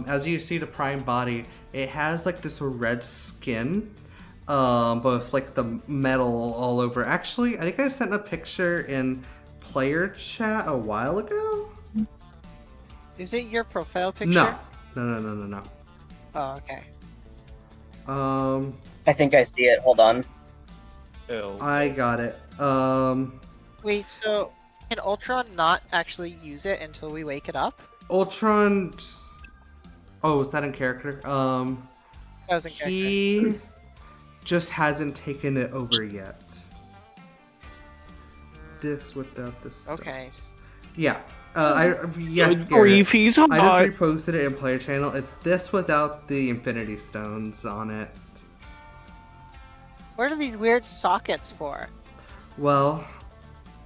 As you see the prime body, it has like this red skin, but with like the metal all over. Actually, I think I sent a picture in player chat a while ago. Is it your profile picture? No. Oh, okay. I think I see it. Hold on. I got it. Wait, so can Ultron not actually use it until we wake it up? Ultron. Oh, is that in character? That was in character. He just hasn't taken it over yet. This without this. Okay. Yeah. Yes, Grief, he's hot. I just reposted it in player channel. It's this without the Infinity Stones on it. What are these weird sockets for? Well,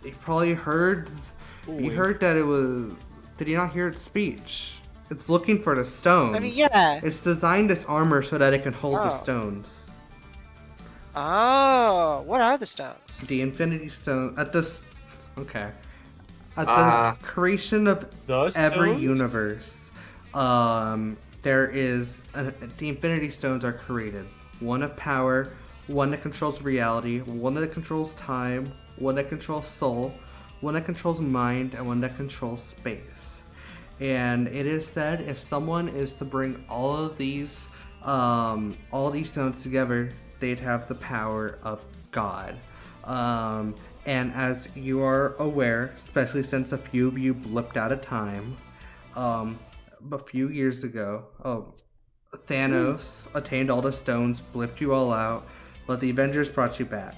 you probably heard. You heard that it was. Did you not hear its speech? It's looking for the stones. I mean, yeah. It's designed this armor so that it can hold the stones. Oh, what are the stones? The Infinity Stone at this. Okay. At the creation of every universe, there is the Infinity Stones are created. One of power, one that controls reality, one that controls time, one that controls soul, one that controls mind, and one that controls space. And it is said if someone is to bring all these stones together, they'd have the power of God. And as you are aware, especially since a few of you blipped out of time, a few years ago, Thanos attained all the stones, blipped you all out, but the Avengers brought you back.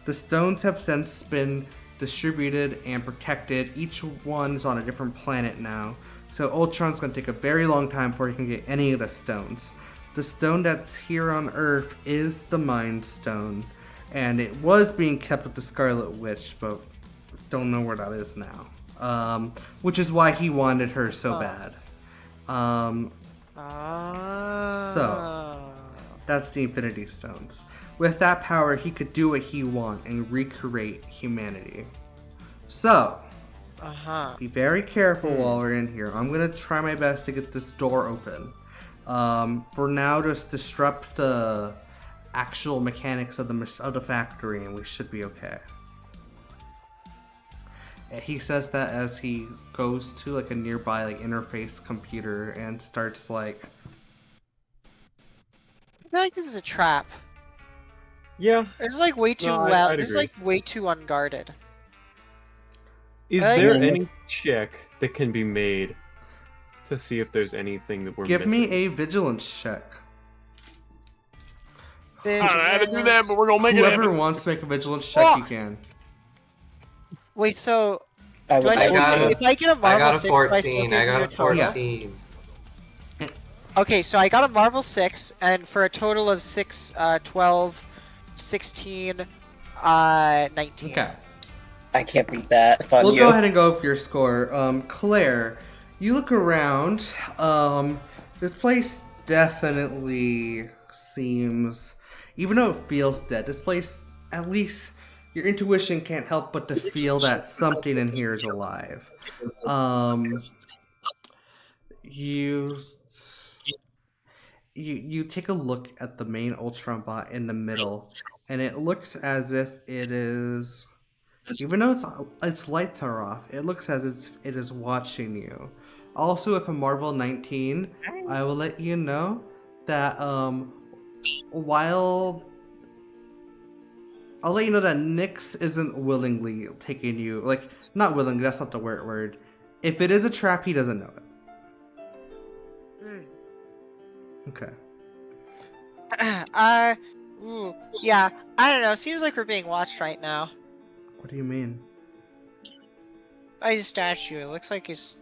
The stones have since been distributed and protected. Each one's on a different planet now. So Ultron's going to take a very long time before he can get any of the stones. The stone that's here on Earth is the Mind Stone. And it was being kept with the Scarlet Witch, but don't know where that is now. Which is why he wanted her so bad. So, that's the Infinity Stones. With that power, he could do what he wants and recreate humanity. So, Uh-huh. Be very careful while we're in here. I'm gonna try my best to get this door open. For now, just disrupt the actual mechanics of the factory, and we should be okay. He says that as he goes to like a nearby like interface computer and starts like. I feel like this is a trap. Yeah. It's like way too No, well. I'd This is agree. like way too unguarded. Is I there think- any check that can be made to see if there's anything that we're Give missing? me a vigilance check. I don't know how to do that, but we're gonna make it Whoever happen. wants to make a vigilance check, Oh! you can. Wait, so I do I would still got get, a- if I get a I Marvel got a 6, do I still 14. get I got your a total? Yes. 14. Okay, so I got a Marvel 6, and for a total of 6, 12, 16, 19. Okay. I can't beat that. It's on We'll you. go ahead and go for your score. Claire, you look around. This place definitely seems, even though it feels dead, this place, at least your intuition can't help but to feel that something in here is alive. You take a look at the main Ultron bot in the middle, and it looks as if it is, even though its lights are off, it looks as if it is watching you. Also, if a Marvel 19, I will let you know that while I'll let you know that Nyx isn't willingly taking you, like, not willingly, that's not the right word. If it is a trap, he doesn't know it. Okay. Yeah, I don't know. Seems like we're being watched right now. What do you mean? By the statue, it looks like its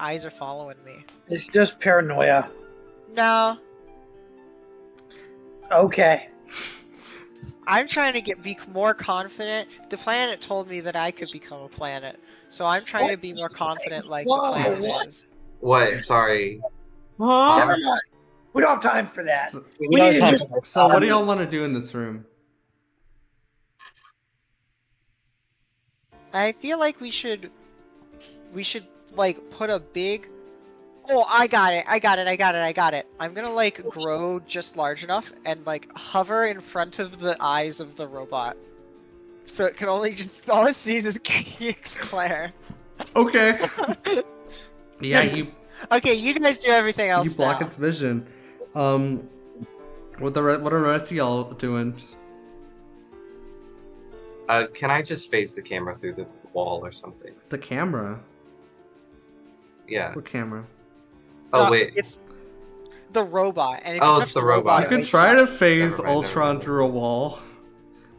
eyes are following me. It's just paranoia. No, Okay. I'm trying to be more confident. The planet told me that I could become a planet, so I'm trying to be more confident, like the Whoa, planet what? is. What? Sorry. Never mind. We don't have time for that. So, We We don't need have to time just- for what do y'all want to do in this room? I feel like we should like put a big. Oh, I got it! I'm gonna like grow just large enough and like hover in front of the eyes of the robot, so it can only just all it sees is King's Claire. Okay. Yeah, you Okay, you guys do everything else you block now. its vision. What are the rest of y'all doing? Can I just phase the camera through the wall or something? The camera. Yeah. What camera? Oh wait. It's the robot, and if Oh, you it's touch the robot. You it could wakes try up. to phase Never mind, Ultron never through a wall.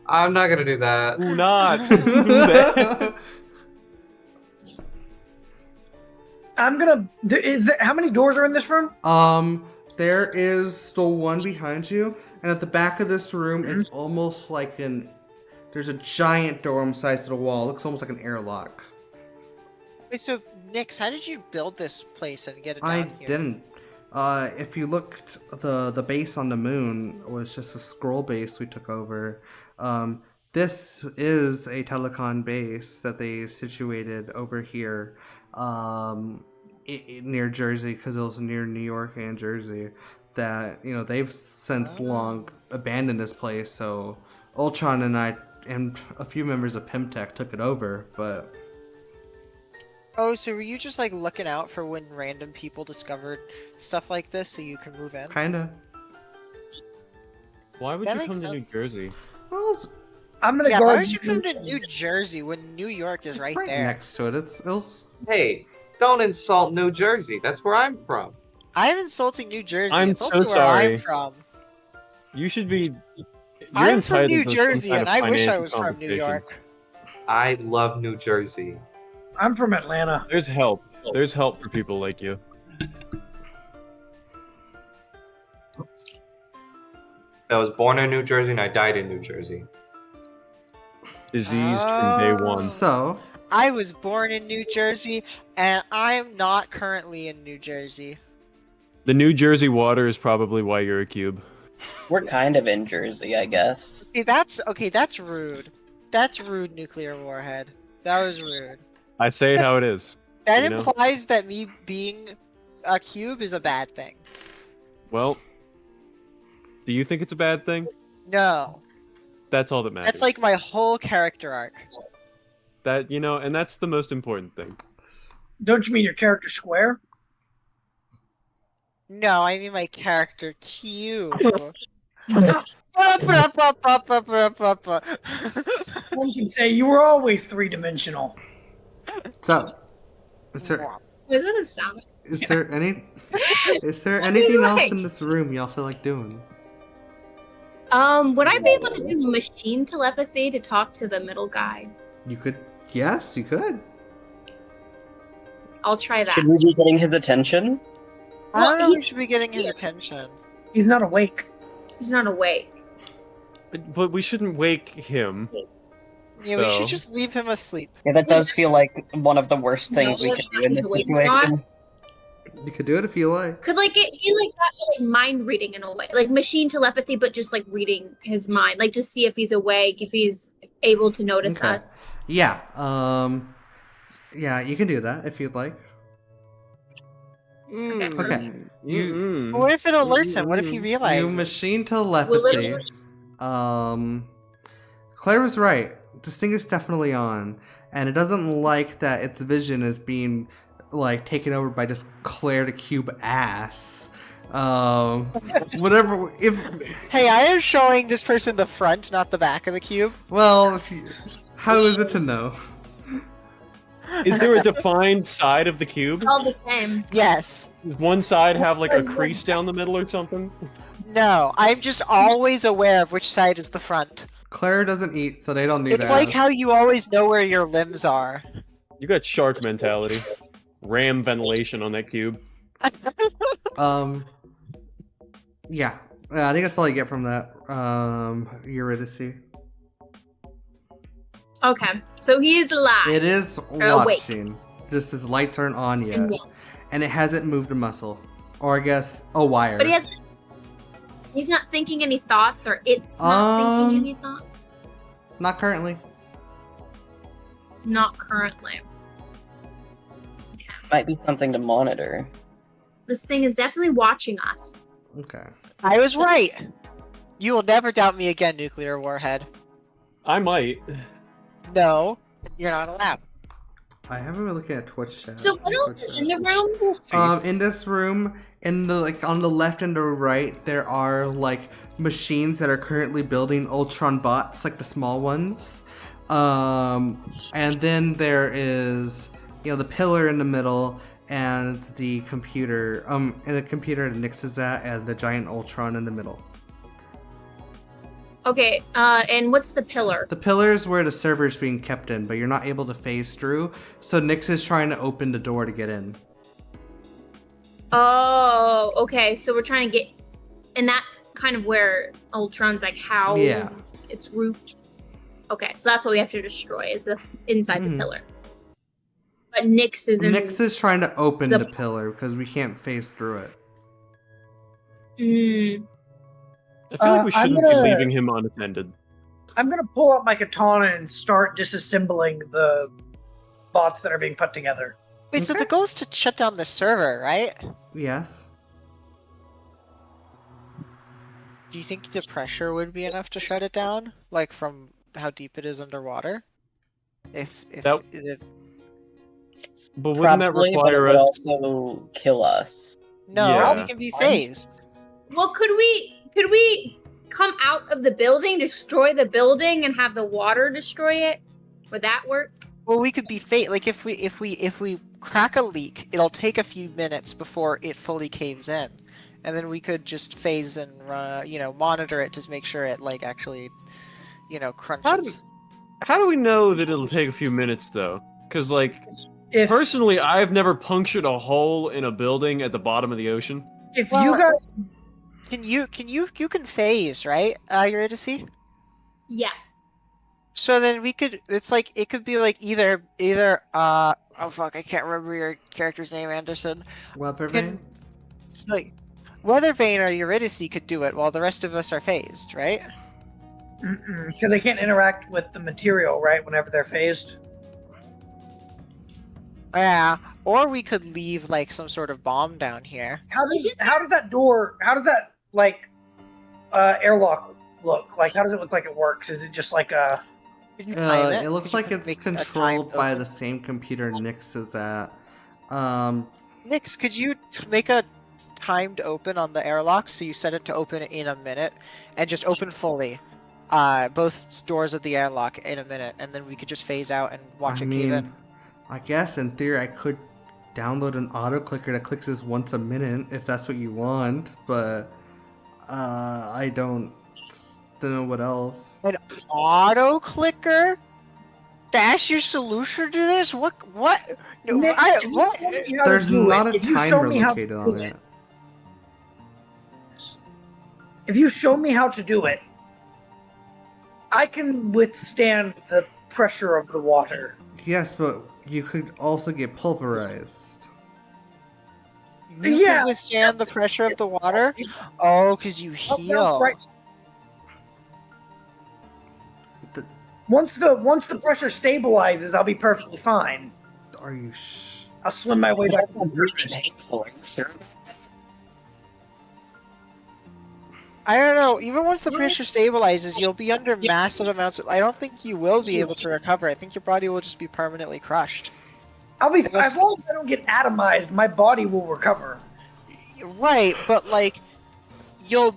I'm not gonna do that. Do not do that. I'm gonna. How many doors are in this room? There is the one behind you, and at the back of this room, it's almost like there's a giant door on the sides of the wall. It looks almost like an airlock. Wait, so Nix, how did you build this place and get it down I here? didn't. If you looked, the base on the moon was just a scroll base we took over. This is a telecon base that they situated over here, near Jersey, because it was near New York and Jersey. That they've since long abandoned this place. So Ultron and I and a few members of Pimtech took it over, but. Oh, so were you just like looking out for when random people discovered stuff like this so you can move in? Kinda. Why would That you come makes to New sense. Jersey? Well, it's I'm gonna Yeah, guard why would you come to New Jersey when New York is right there? next to it. It's Hey, don't insult New Jersey. That's where I'm from. I'm insulting New Jersey. I'm it's so also where sorry. I'm from. You should be. You're I'm from entitled New to some Jersey, kind and of I wish I financial was from New compensation. York. I love New Jersey. I'm from Atlanta. There's help. There's help for people like you. I was born in New Jersey and I died in New Jersey. Diseased from day one. so. I was born in New Jersey, and I'm not currently in New Jersey. The New Jersey water is probably why you're a cube. We're kind of in Jersey, I guess. Okay, that's rude. That's rude, nuclear warhead. That was rude. I say it how it is. That You know? implies that me being a cube is a bad thing. Well, do you think it's a bad thing? No. That's all that matters. That's like my whole character arc. That, and that's the most important thing. Don't you mean your character square? No, I mean my character cube. One can say you were always three-dimensional. So, is there What does that sound? is there anything else in this room y'all feel like doing? Would I be able to do machine telepathy to talk to the middle guy? You could. Yes, you could. I'll try that. Should we be getting his attention? I don't know Well, who should be getting his attention. He's not awake. He's not awake. But we shouldn't wake him. Yeah, we So- should just leave him asleep. Yeah, that does feel like one of the worst things we No, could do in he's this awake or not. situation. You could do it if you like. Could like it he like that like mind reading in a way, like machine telepathy, but just like reading his mind, like just see if he's awake, if he's able to notice Okay. us. Yeah. Yeah, you can do that if you'd like. Okay. You What if it alerts him? What if he you realizes? machine Will telepathy. it Claire was right. This thing is definitely on, and it doesn't like that its vision is being like taken over by just Claire the Cube ass. Whatever. If Hey, I am showing this person the front, not the back of the cube. well, how is it to know? Is there a defined side of the cube? All the same. Yes. Does one side have like a crease down the middle or something? No, I'm just always aware of which side is the front. Claire doesn't eat, so they don't need It's that. like how you always know where your limbs are. You got shark mentality. Ram ventilation on that cube. Yeah. I think that's all you get from that. Eurydice. Okay, so he is alive. It is awake. watching. Just his lights aren't on yet. And- And it hasn't moved a muscle. Or I guess a wire. But he's not thinking any thoughts, or it's not thinking any thoughts. Not currently. Not currently. Might be something to monitor. This thing is definitely watching us. Okay. I was right. You will never doubt me again, Nuclear Warhead. I might. No, you're not allowed. I haven't been looking at Twitch chat. So what else is in the room? In this room, in the on the left and the right, there are like machines that are currently building Ultron bots, like the small ones. And then there is, the pillar in the middle, and the computer, and a computer that Nyx is at, and the giant Ultron in the middle. Okay, and what's the pillar? The pillar is where the server is being kept in, but you're not able to phase through. So Nyx is trying to open the door to get in. Oh, okay. So we're trying to get, and that's kind of where Ultron's like how its root. Okay, so that's what we have to destroy is the inside the pillar. But Nyx is in. Nyx is trying to open the pillar because we can't phase through it. I feel like we I'm shouldn't gonna- be leaving him unattended. I'm gonna pull out my katana and start disassembling the bots that are being put together. Wait, so the goal is to shut down the server, right? Yes. Do you think the pressure would be enough to shut it down? Like from how deep it is underwater? If That- it- But wouldn't that Probably, but it require would us? also kill us. No, Yeah. we can be phased. Well, could we come out of the building, destroy the building, and have the water destroy it? Would that work? Well, we could be phased. Like if we crack a leak, it'll take a few minutes before it fully caves in, and then we could just phase and monitor it to make sure it like actually, crunches. How do we know that it'll take a few minutes though? Because like If personally, I've never punctured a hole in a building at the bottom of the ocean. if Well, you guys you can phase, right? Eurydice? Yeah. So then we could. It's like it could be like either. Oh fuck! I can't remember your character's name, Anderson. Weather Can- Vane? Like, whether Vane or Eurydice could do it while the rest of us are phased, right? because they can't interact with the material right whenever they're phased. Yeah, or we could leave like some sort of bomb down here. How does that like airlock look? Like how does it look like it works? Is it just like a Could you time it? It looks Could you like it's make a timed controlled by open? the same computer Nyx is at. Nix, could you make a timed open on the airlock so you set it to open in a minute and just open fully? Both doors of the airlock in a minute, and then we could just phase out and watch I it cave in. I guess in theory I could download an auto clicker that clicks this once a minute if that's what you want, but I don't know what else. An auto clicker? That's your solution to this? What? No, Nick, I, if you what? show me how to There's do not it, a if you show timer me how to located do on it, it. if you show me how to do it, I can withstand the pressure of the water. Yes, but you could also get pulverized. You Yeah. can withstand the pressure of the water? Oh, because you heal. Right. The- Once the pressure stabilizes, I'll be perfectly fine. Are you I'll swim my way back. That's really painful, sir. I don't know. Even once the pressure stabilizes, you'll be under massive amounts of. I don't think you will be able to recover. I think your body will just be permanently crushed. I'll be Unless- as long as I don't get atomized, my body will recover. Right, but like, your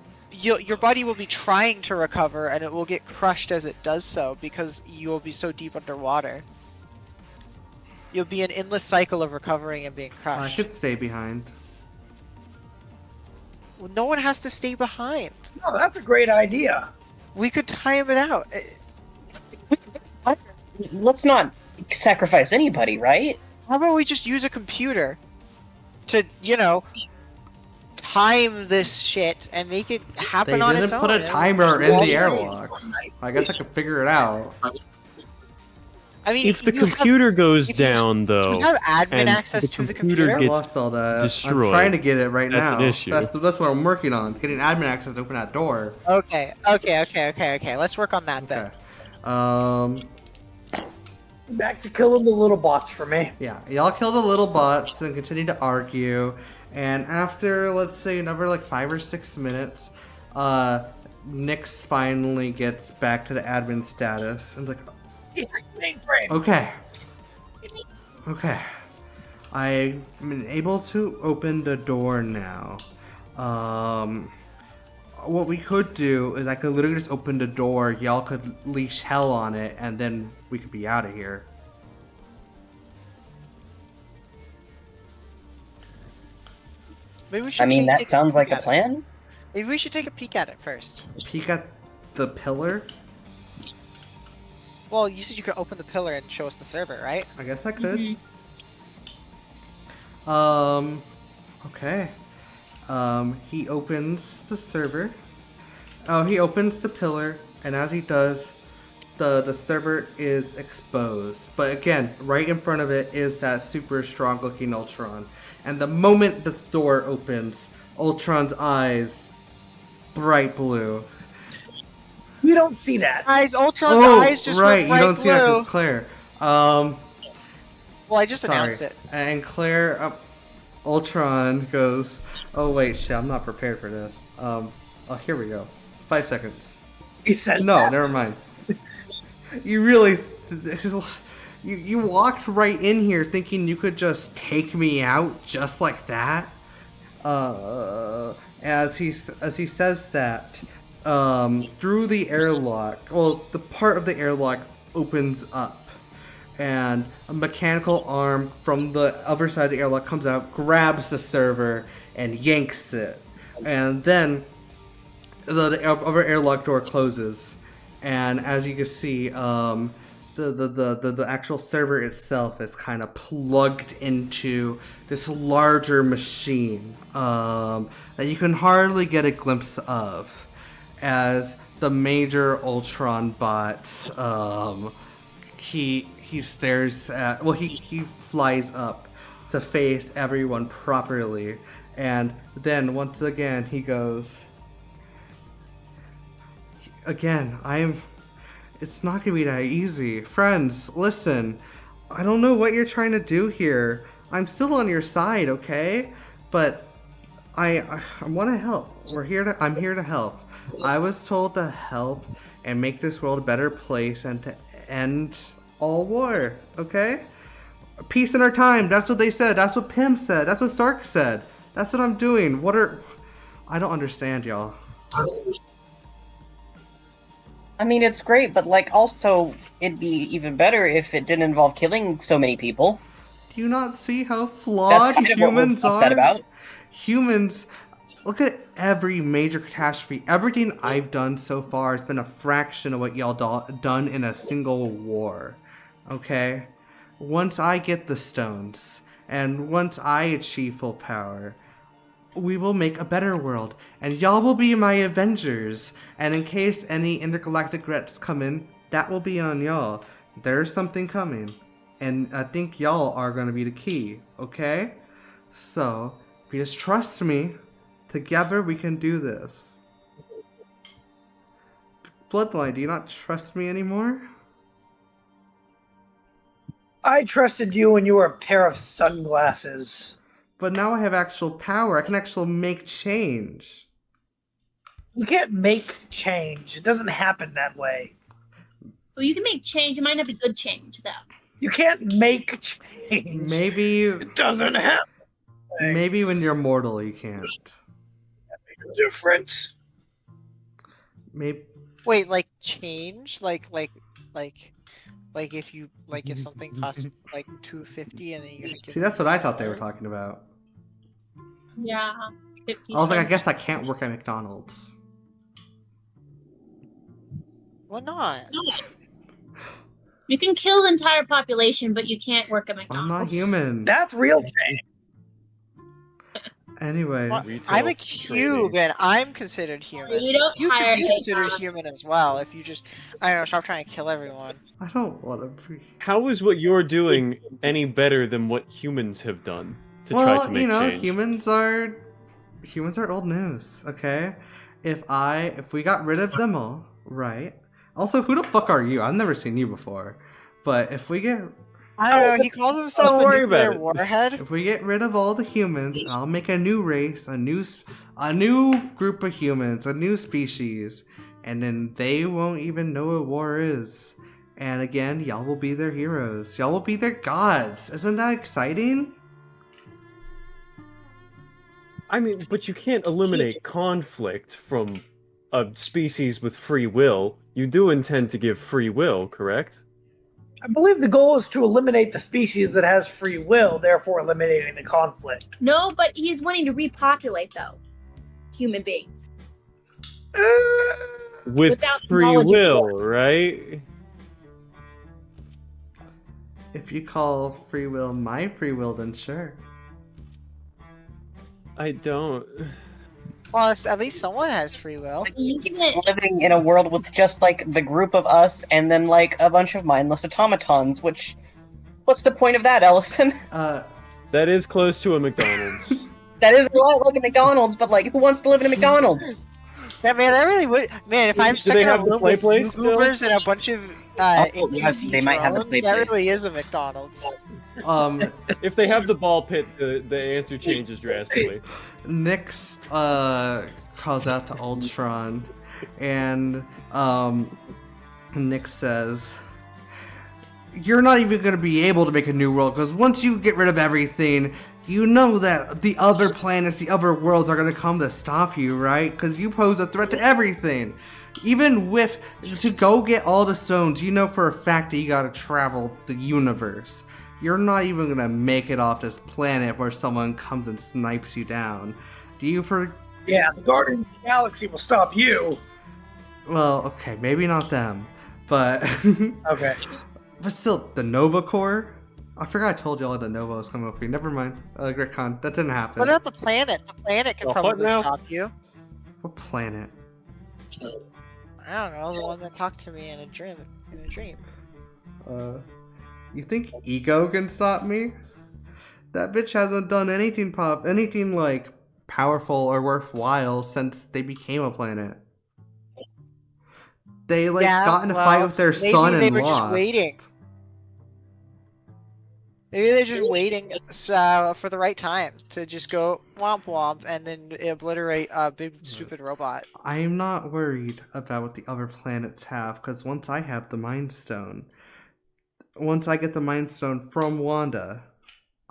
body will be trying to recover, and it will get crushed as it does so because you will be so deep underwater. You'll be an endless cycle of recovering and being I crushed. could stay behind. Well, no one has to stay behind. No, that's a great idea. We could time it out. Let's not sacrifice anybody, right? How about we just use a computer to, time this shit and make it happen They on didn't its own? put a and timer just in walk the away. airlock. I guess I could figure it out. I mean, If the you have- computer goes if you- down, do though, we have admin and access the to the computer computer? I gets lost all that. I'm destroyed, trying to get it right that's now. an issue. That's what I'm working on. Getting admin access to open that door. Okay. Let's work on that then. Okay. Back to killing the little bots for me. Yeah, y'all kill the little bots and continue to argue. And after, let's say, another like 5 or 6 minutes, Nyx finally gets back to the admin status and is like, okay. I'm able to open the door now. What we could do is I could literally just open the door, y'all could leash hell on it, and then we could be out of here. Maybe we should. I mean, take that sounds peek like a at it. plan. Maybe we should take a peek at it first. He got the pillar? Well, you said you could open the pillar and show us the server, right? I guess I could. Okay. He opens the server. Oh, he opens the pillar, and as he does, the server is exposed. But again, right in front of it is that super strong looking Ultron. And the moment the door opens, Ultron's eyes, bright blue. You don't see that. Ultron's eyes just right, went bright you don't see that blue. because Claire. Well, I just Sorry. announced it. And Claire, Ultron goes, oh wait, shit, I'm not prepared for this. Oh, here we go. 5 seconds. He says No, that. never mind. You really, you walked right in here thinking you could just take me out just like that. As he says that, through the airlock, well, the part of the airlock opens up, and a mechanical arm from the other side of the airlock comes out, grabs the server, and yanks it. And then the other airlock door closes, and as you can see, the actual server itself is kind of plugged into this larger machine that you can hardly get a glimpse of, as the major Ultron bot, he stares at, well, he flies up to face everyone properly, and then once again he goes, again, it's not gonna be that easy. Friends, listen, I don't know what you're trying to do here. I'm still on your side, okay? But I want to help. I'm here to help. I was told to help and make this world a better place and to end all war, okay? Peace in our time. That's what they said. That's what Pym said. That's what Stark said. That's what I'm doing. I don't understand, y'all. I mean, it's great, but like, also, it'd be even better if it didn't involve killing so many people. Do you not see how flawed That's kind of humans what we're upset are? about. Humans, look at every major catastrophe. Everything I've done so far has been a fraction of what y'all done in a single war. Okay? Once I get the stones, and once I achieve full power, we will make a better world, and y'all will be my Avengers. And in case any intergalactic threats come in, that will be on y'all. There's something coming, and I think y'all are gonna be the key, okay? So, if you just trust me, together we can do this. Bloodline, do you not trust me anymore? I trusted you when you were a pair of sunglasses. But now I have actual power. I can actually make change. You can't make change. It doesn't happen that way. Well, you can make change. It might not be good change, though. You can't make change. Maybe It doesn't happen. maybe when you're mortal you can't. Different. Maybe Wait, like change? Like if something costs like $2.50 and then you See, that's what I thought they were talking about. Yeah. 50 I was like, I cents. guess I can't work at McDonald's. Well, not. You can kill the entire population, but you can't work at I'm McDonald's. not human. That's real change. Anyways, Well, Retail I'm a trading. cube and I'm considered human. You don't You hire could be considered McDonald's. human as well if you just, I don't know, stop trying to kill everyone. I don't want to be. How is what you're doing any better than what humans have done to try Well, to make you know, change? humans are old news. Okay, if we got rid of them all, right? Also, who the fuck are you? I've never seen you before. But if we get I don't know, he calls himself Don't a worry nuclear about it. warhead. If we get rid of all the humans, I'll make a new race, a new group of humans, a new species, and then they won't even know what war is. And again, y'all will be their heroes. Y'all will be their gods. Isn't that exciting? I mean, but you can't eliminate conflict from a species with free will. You do intend to give free will, correct? I believe the goal is to eliminate the species that has free will, therefore eliminating the conflict. No, but he's wanting to repopulate, though. Human beings. With Without free knowledge of will, right? If you call free will my free will, then sure. I don't. Well, at least someone has free will. You can't- Living in a world with just like the group of us and then like a bunch of mindless automatons, which what's the point of that, Ellison? That is close to a McDonald's. That is a lot like a McDonald's, but like who wants to live in a McDonald's? Yeah, man, I really would. Man, if I'm Do stuck they in a have the room play with place still? YouTubers and a bunch of yeah, NPC they might have the drones, play that place. really is a McDonald's. If they have the ball pit, the answer changes drastically. Nyx calls out to Ultron, and Nyx says, "You're not even going to be able to make a new world, because once you get rid of everything, you know that the other planets, the other worlds are going to come to stop you, right? Because you pose a threat to everything. Even to go get all the stones, you know for a fact that you got to travel the universe. You're not even going to make it off this planet where someone comes and snipes you down. Yeah, the Guardians of the Galaxy will stop you. Well, okay, maybe not them, but Okay. but still, the Nova Corps. I forgot I told y'all the Nova was coming over you. Never mind, Gritcon, that didn't happen. What about the planet? The planet could The what probably now? stop you. What planet? I don't know, the one that talked to me in a dream. You think Ego can stop me? That bitch hasn't done anything like powerful or worthwhile since they became a planet. They got in a fight with their son and maybe they were lost. just waiting. Maybe they're just waiting for the right time to just go womp womp and then obliterate a big stupid robot. I'm not worried about what the other planets have, because once I have the Mind Stone, once I get the Mind Stone from Wanda,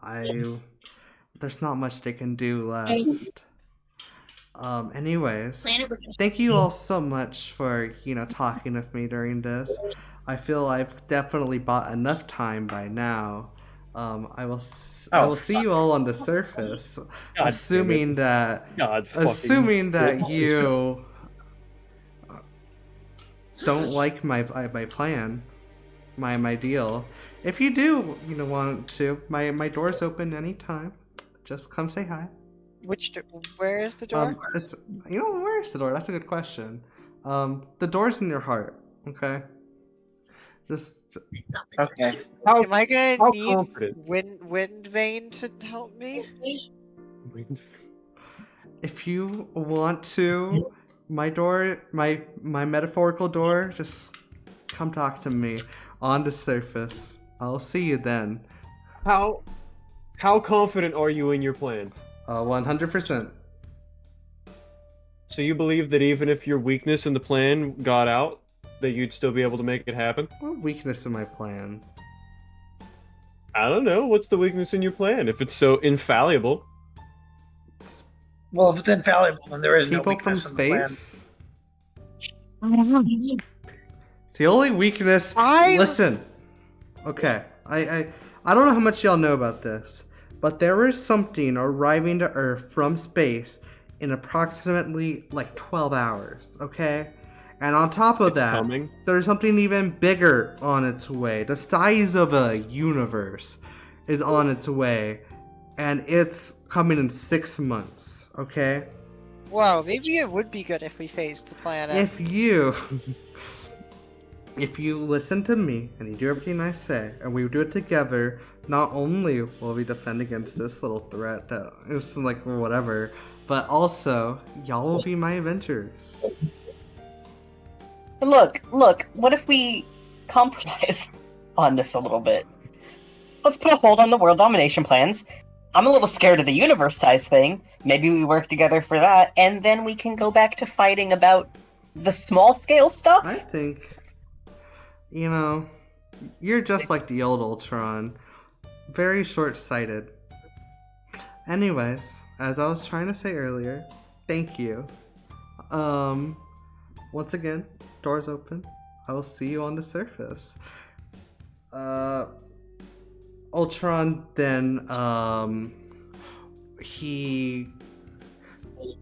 there's not much they can do left. Anyways, thank you all so much for, talking with me during this. I feel I've definitely bought enough time by now. I will see you all on the surface, assuming that you don't like my plan, my deal. If you do, want to, my door's open anytime. Just come say hi. Where is the door? Where is the door? That's a good question. The door's in your heart. Okay. Okay. Am I gonna need wind Vane to help me? If you want to, my door, my metaphorical door, just come talk to me on the surface. I'll see you then. How confident are you in your plan? 100%. So you believe that even if your weakness in the plan got out, that you'd still be able to make it happen? What weakness in my plan? I don't know. What's the weakness in your plan if it's so infallible? Well, if it's infallible, then there is no People weakness from in the plan. space. The only weakness. Listen. Okay, I don't know how much y'all know about this, but there is something arriving to Earth from space in approximately 12 hours. Okay. And on top of that, there's something even bigger on its way. The size of a universe is on its way. And it's coming in 6 months, okay? Whoa, maybe it would be good if we phased the planet. If you listen to me and you do everything I say, and we do it together, not only will we defend against this little threat that is whatever, but also, y'all will be my Avengers. Look, what if we compromise on this a little bit? Let's put a hold on the world domination plans. I'm a little scared of the universe size thing. Maybe we work together for that, and then we can go back to fighting about the small scale stuff. I think, you're just like the old Ultron. Very short-sighted. Anyways, as I was trying to say earlier, thank you. Once again, doors open. I will see you on the surface. Ultron then,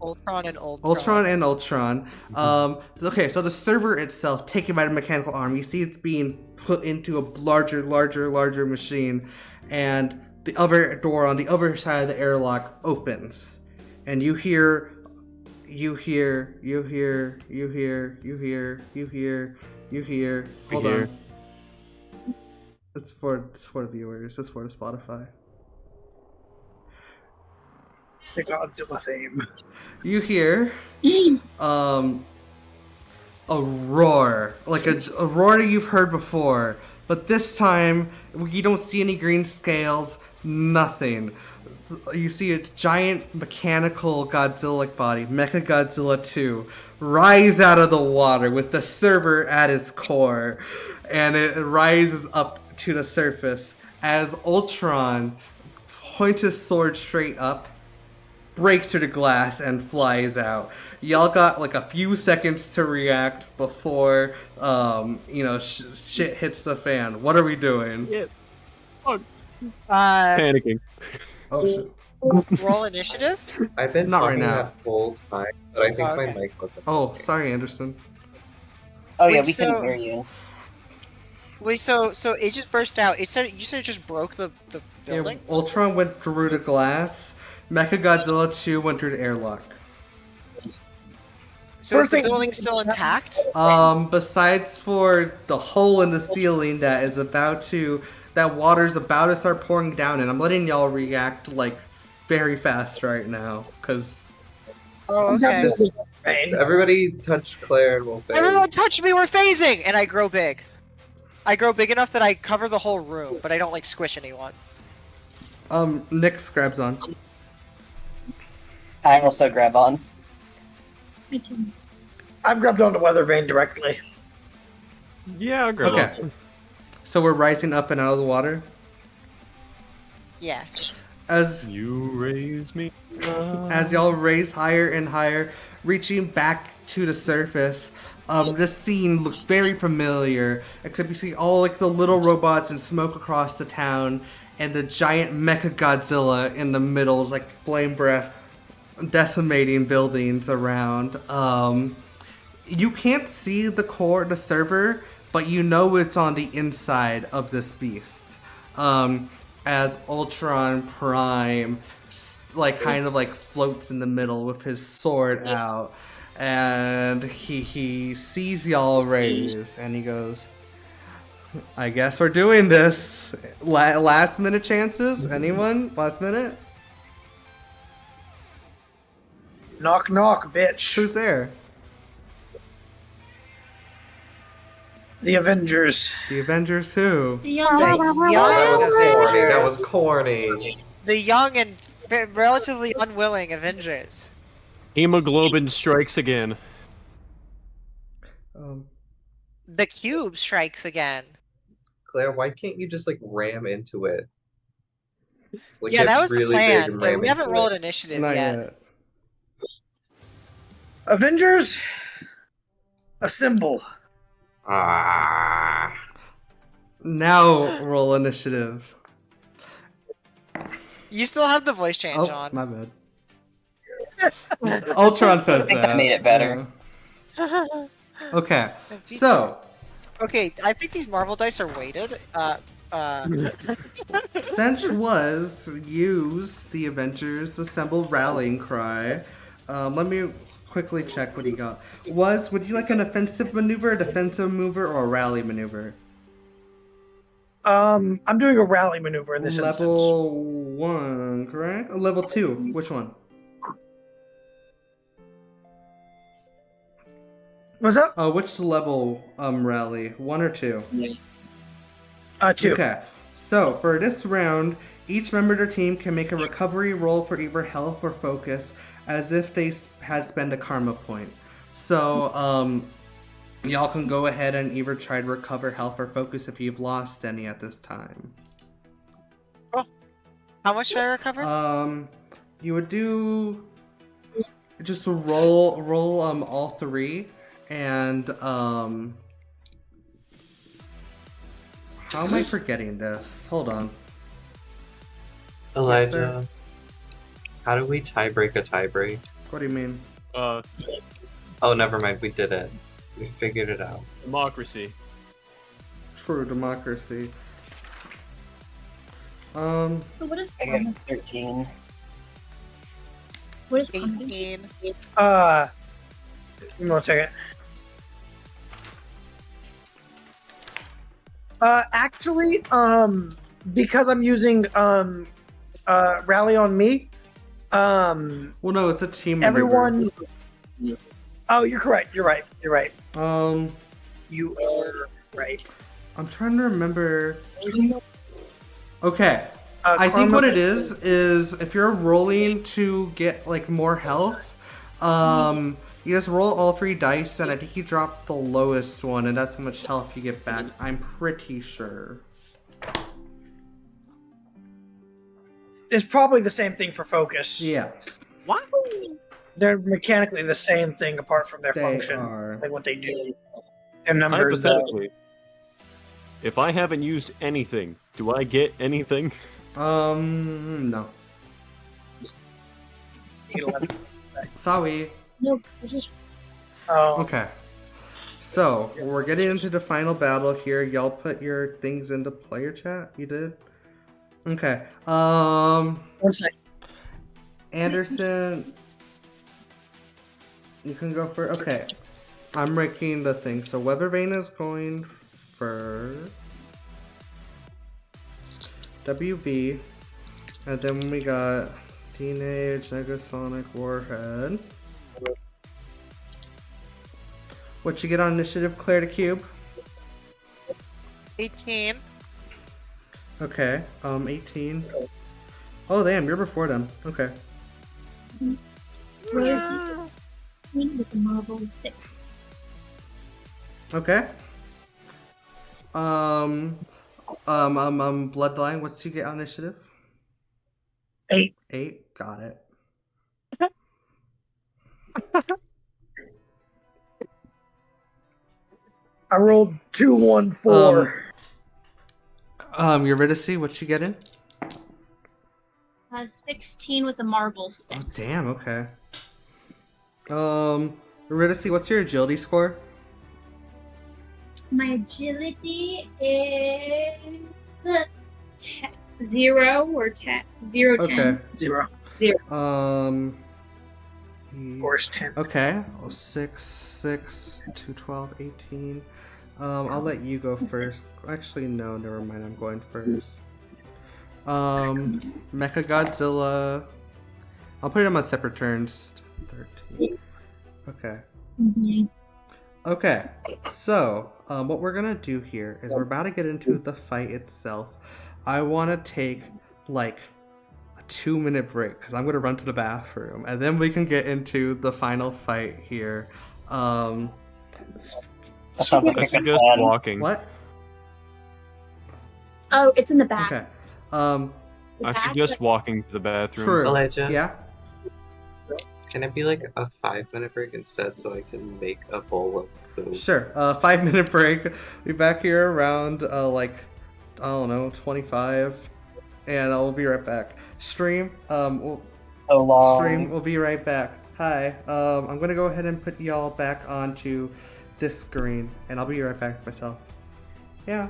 Ultron and Ultron. Okay, so the server itself, taken by the mechanical arm, you see it's being put into a larger machine, and the other door on the other side of the airlock opens, and you hear. Hold on. It's for the viewers. It's for the Spotify. The Godzilla theme. You hear a roar, like a roar that you've heard before, but this time you don't see any green scales, nothing. You see a giant mechanical Godzilla-like body, Mechagodzilla 2, rise out of the water with the server at its core, and it rises up to the surface as Ultron points his sword straight up, breaks through the glass, and flies out. Y'all got a few seconds to react before, shit hits the fan. What are we doing? Yeah. Panicking. Oh shit. Roll initiative? I've been Not right talking now. that whole time, but I think Oh, my okay. mic wasn't. Oh, sorry, Anderson. Oh yeah, Wait, we so- couldn't hear you. Wait, so it just burst out. You said it just broke the building? Yeah, Ultron went through the glass. Mechagodzilla 2 went through the airlock. So is First the thing- building still intact? Besides for the hole in the ceiling that water's about to start pouring down, and I'm letting y'all react very fast right now, because Oh, okay. Everybody touch Claire and we'll phase. Everyone touch me, we're phasing! And I grow big. I grow big enough that I cover the whole room, but I don't squish anyone. Nyx grabs on. I also grab on. Me too. I've grabbed onto Weather Vane directly. Yeah, I'll grab Okay. on. So we're rising up and out of the water. Yeah. As You raise me as y'all raise higher and higher, reaching back to the surface. This scene looks very familiar, except you see all like the little robots and smoke across the town, and the giant Mecha Godzilla in the middle is like flame breath, decimating buildings around. You can't see the server, but you know it's on the inside of this beast. As Ultron Prime kind of floats in the middle with his sword out, and he sees y'all raise, and he goes, I guess we're doing this. Last minute chances? Anyone? Last minute? Knock, knock, bitch. Who's there? The Avengers. The Avengers who? The young The young That was corny. Avengers. That was corny. The young and relatively unwilling Avengers. Hemoglobin strikes again. The cube strikes again. Claire, why can't you just ram into it? Like, Yeah, get that was really the big plan, and but ram we haven't into rolled it. initiative Not yet. yet. Avengers, assemble. Ah. Now roll initiative. You still have the voice change Oh, on. my bad. Ultron says I think that. I made it better. Yeah. Okay, so Okay, I think these Marvel dice are weighted. since was use the Avengers Assemble rallying cry. Let me quickly check what he got. Would you like an offensive maneuver, a defensive maneuver, or a rally maneuver? I'm doing a rally maneuver in this Level 1, correct? Level 2, which one? instance. What's up? Which level rally? 1 or 2? 2. Okay, so for this round, each member of their team can make a recovery roll for either health or focus, as if they had spent a karma point. So, y'all can go ahead and either try to recover health or focus if you've lost any at this time. How much should I recover? You would do just roll all 3, and how am I forgetting this? Hold on. Elijah, Yes, sir? how do we tie break a tie break? What do you mean? Oh, never mind. We did it. We figured it out. Democracy. True democracy. So what is I got 13. what is karma? 18. Give me 1 second. Actually, because I'm using rally on me, Well, no, it's a team. everyone. Oh, you're correct. You're right. You're right. Maneuver. You are right. I'm trying to remember. Okay, I think Karma- what it is if you're rolling to get more health, you just roll all 3 dice, and I think you drop the lowest one, and that's how much health you get back. I'm pretty sure. It's probably the same thing for focus. Yeah, What? They're mechanically the same thing apart from their they function, are. like what they do. And numbers. Hypothetically, if I haven't used anything, do I get anything? No. Sorry. No, this is Oh, Okay. So, we're getting into the final battle here. Y'all put your things into player chat? You did? Okay. 1 second. Anderson, you can go first. Okay. I'm making the thing. So, Vane is going first. WV. And then we got Teenage, Negasonic, Warhead. What you get on initiative, Claire to Cube? 18. Okay, 18. Oh damn, you're before them. Okay. Rosie with a marble 6. Okay. Bloodline, what's you get on initiative? 8. 8, got it. I rolled 2, 1, 4. Eurydice, what you getting? 16 with a marble Oh 6. damn, okay. Eurydice, what's your agility score? My agility is 0 or 10. 0, 10. Okay. 0. 0. Course 10. Okay. 6, 6, 2, 12, 18. I'll let you go first. Actually, no, never mind. I'm going first. Mecha Godzilla. I'll put it on my separate turns. 13. Okay. Mm-hmm. Okay. So, what we're gonna do here is we're about to get into the fight itself. I want to take like a 2-minute break because I'm gonna run to the bathroom, and then we can get into the final fight here. That sounds like I a good suggest plan. walking. What? Oh, it's in the back. Okay. I suggest walking to the bathroom. True. Elijah? Yeah. Can it be like a 5-minute break instead so I can make a bowl of food? Sure. 5-minute break. Be back here around like I don't know 25, and I'll be right back. Stream. So long. Stream. We'll be right back. Hi. I'm gonna go ahead and put y'all back onto this screen, and I'll be right back myself. Yeah.